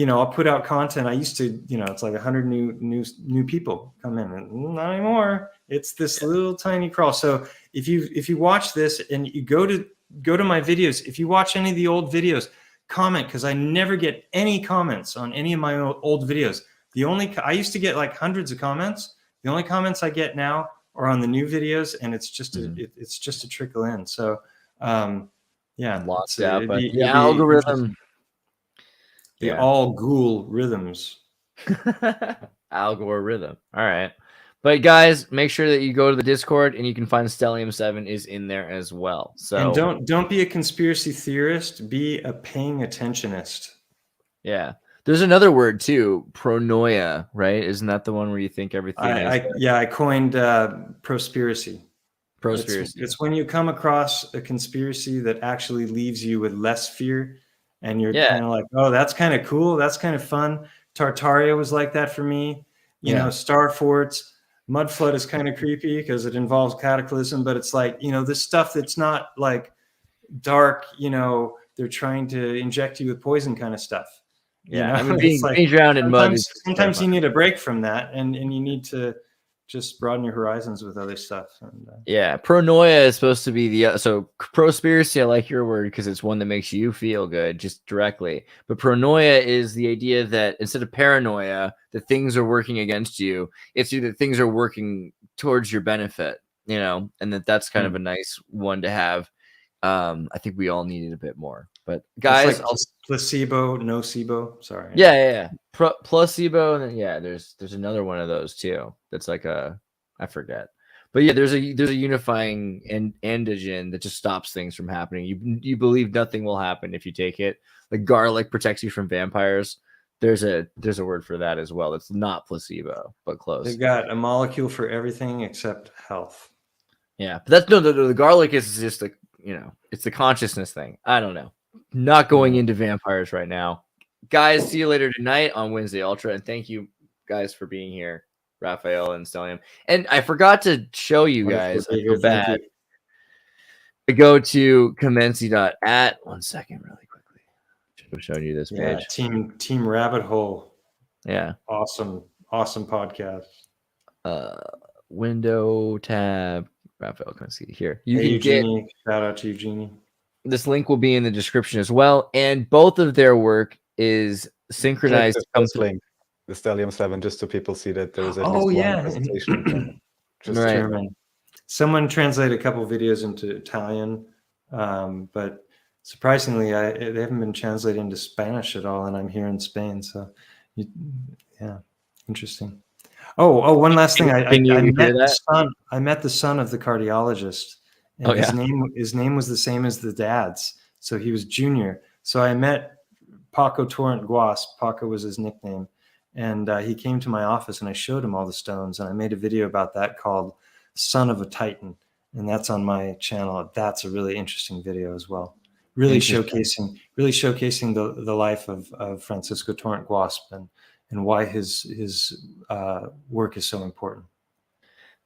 I'll put out content. I used to, it's like 100 new people come in, and not anymore. It's this little tiny crawl. So if you watch this and you go to my videos, if you watch any of the old videos, comment, because I never get any comments on any of my old videos. I used to get like hundreds of comments. The only comments I get now are on the new videos, and it's just a trickle in. So lost out, but the algorithm. The all ghoul rhythms. Algorithm. All right. But guys, make sure that you go to the Discord, and you can find Stellium7 is in there as well. So and don't be a conspiracy theorist, be a paying attentionist. Yeah. There's another word too, pronoia, right? Isn't that the one where you think everything I coined prospiracy. It's when you come across a conspiracy that actually leaves you with less fear. And you're kind of like, oh, that's kind of cool. That's kind of fun. Tartaria was like that for me. Star forts, mud flood is kind of creepy because it involves cataclysm. But it's like, this stuff that's not like dark. They're trying to inject you with poison kind of stuff. I mean, being drowned in mud. Sometimes you need a break from that, and you need to just broaden your horizons with other stuff. And, pronoia is supposed to be so prospiracy. I like your word because it's one that makes you feel good just directly. But pronoia is the idea that instead of paranoia, that things are working against you. It's either things are working towards your benefit, and that's kind of a nice one to have. I think we all needed a bit more. But guys, like placebo, nocebo. Sorry. Yeah. Placebo, and then there's another one of those too. That's like I forget. But there's a unifying antigen that just stops things from happening. You believe nothing will happen if you take it. Like garlic protects you from vampires. There's a word for that as well. It's not placebo, but close. They've got a molecule for everything except health. Yeah, but that's the garlic is just it's the consciousness thing. I don't know. Not going into vampires right now. Guys, see you later tonight on Wednesday Ultra. And thank you guys for being here, Raffael and Stellium. And I forgot to show you guys. I feel bad. I go to commency.at. 1 second, really quickly. Should have shown you this page. Team Rabbithole. Yeah. Awesome podcast. Window tab. Raffael, can I see here? You can Eugenie, get shout out to Eugenie. This link will be in the description as well, and both of their work is synchronized. Link, the Stellium7, just so people see that there is at least one presentation. Just German. Someone translated a couple videos into Italian, but surprisingly, they haven't been translated into Spanish at all, and I'm here in Spain, so interesting. Oh, one last thing. I met the son of the cardiologist. And his name was the same as the dad's. So he was junior. So I met Paco Torrent Guas. Paco was his nickname. And he came to my office and I showed him all the stones. And I made a video about that called Son of a Titan. And that's on my channel. That's a really interesting video as well. Really showcasing the life of Francisco Torrent Guas and why his work is so important.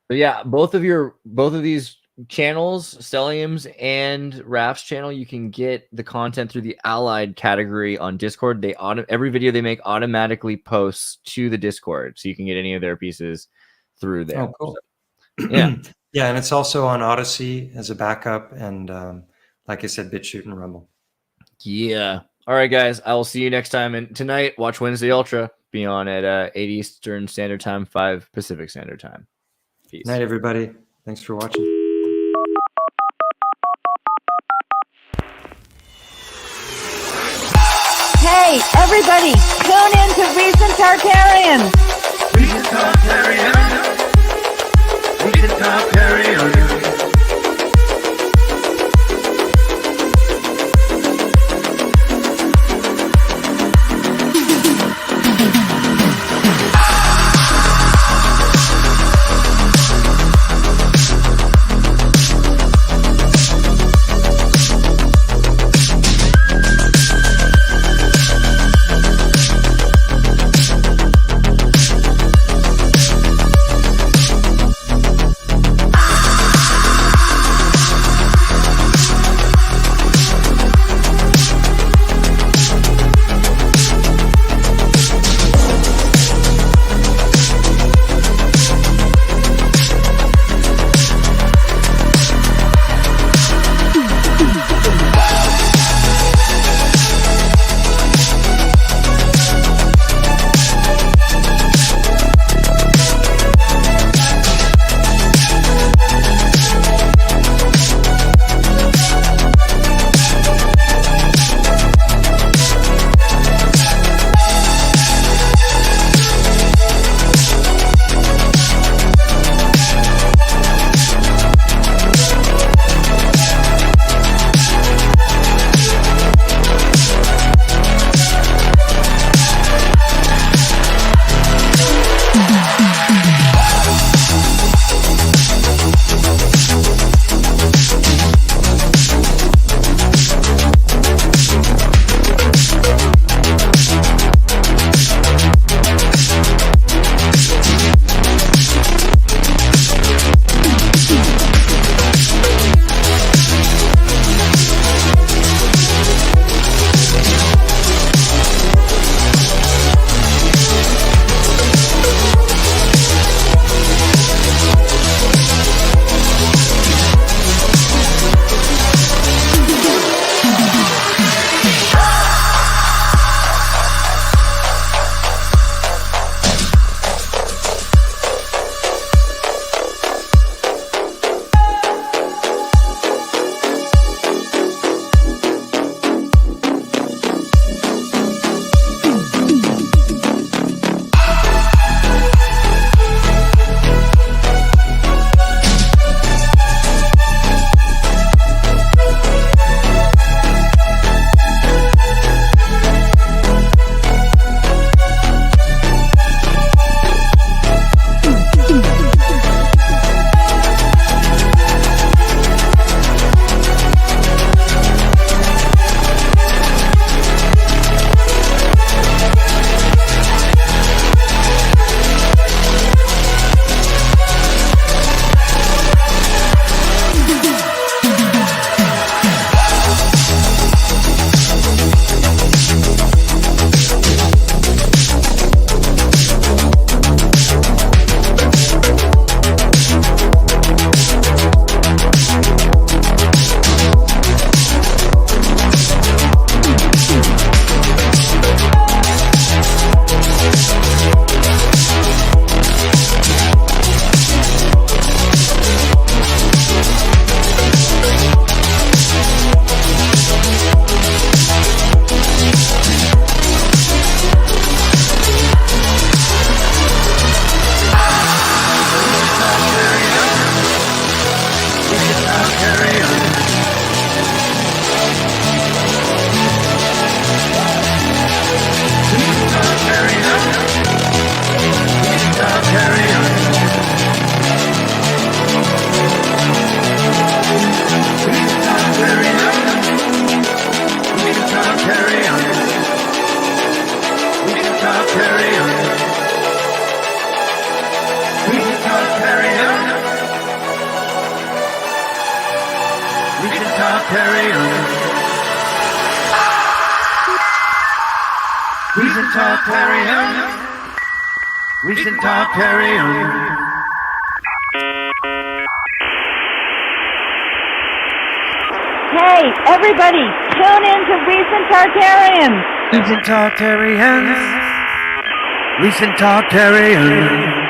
But both of these channels, Stellium's and Raf's channel, you can get the content through the allied category on Discord. Every video they make automatically posts to the Discord, so you can get any of their pieces through there. Oh, cool. So, and it's also on Odyssey as a backup, and like I said, BitChute and Rumble. Yeah. All right, guys. I will see you next time. And tonight, watch Wednesday Ultra. Be on at 8 Eastern Standard Time, 5 Pacific Standard Time. Peace. Night, everybody. Thanks for watching. Hey, everybody, tune in to Recent Tartarians. Recent Tartarians. Recent Tartarians. Tartarian. Recent Tartarian. Recent Tartarian. Hey, everybody, tune in to Recent Tartarians. Recent Tartarians. Recent Tartarian.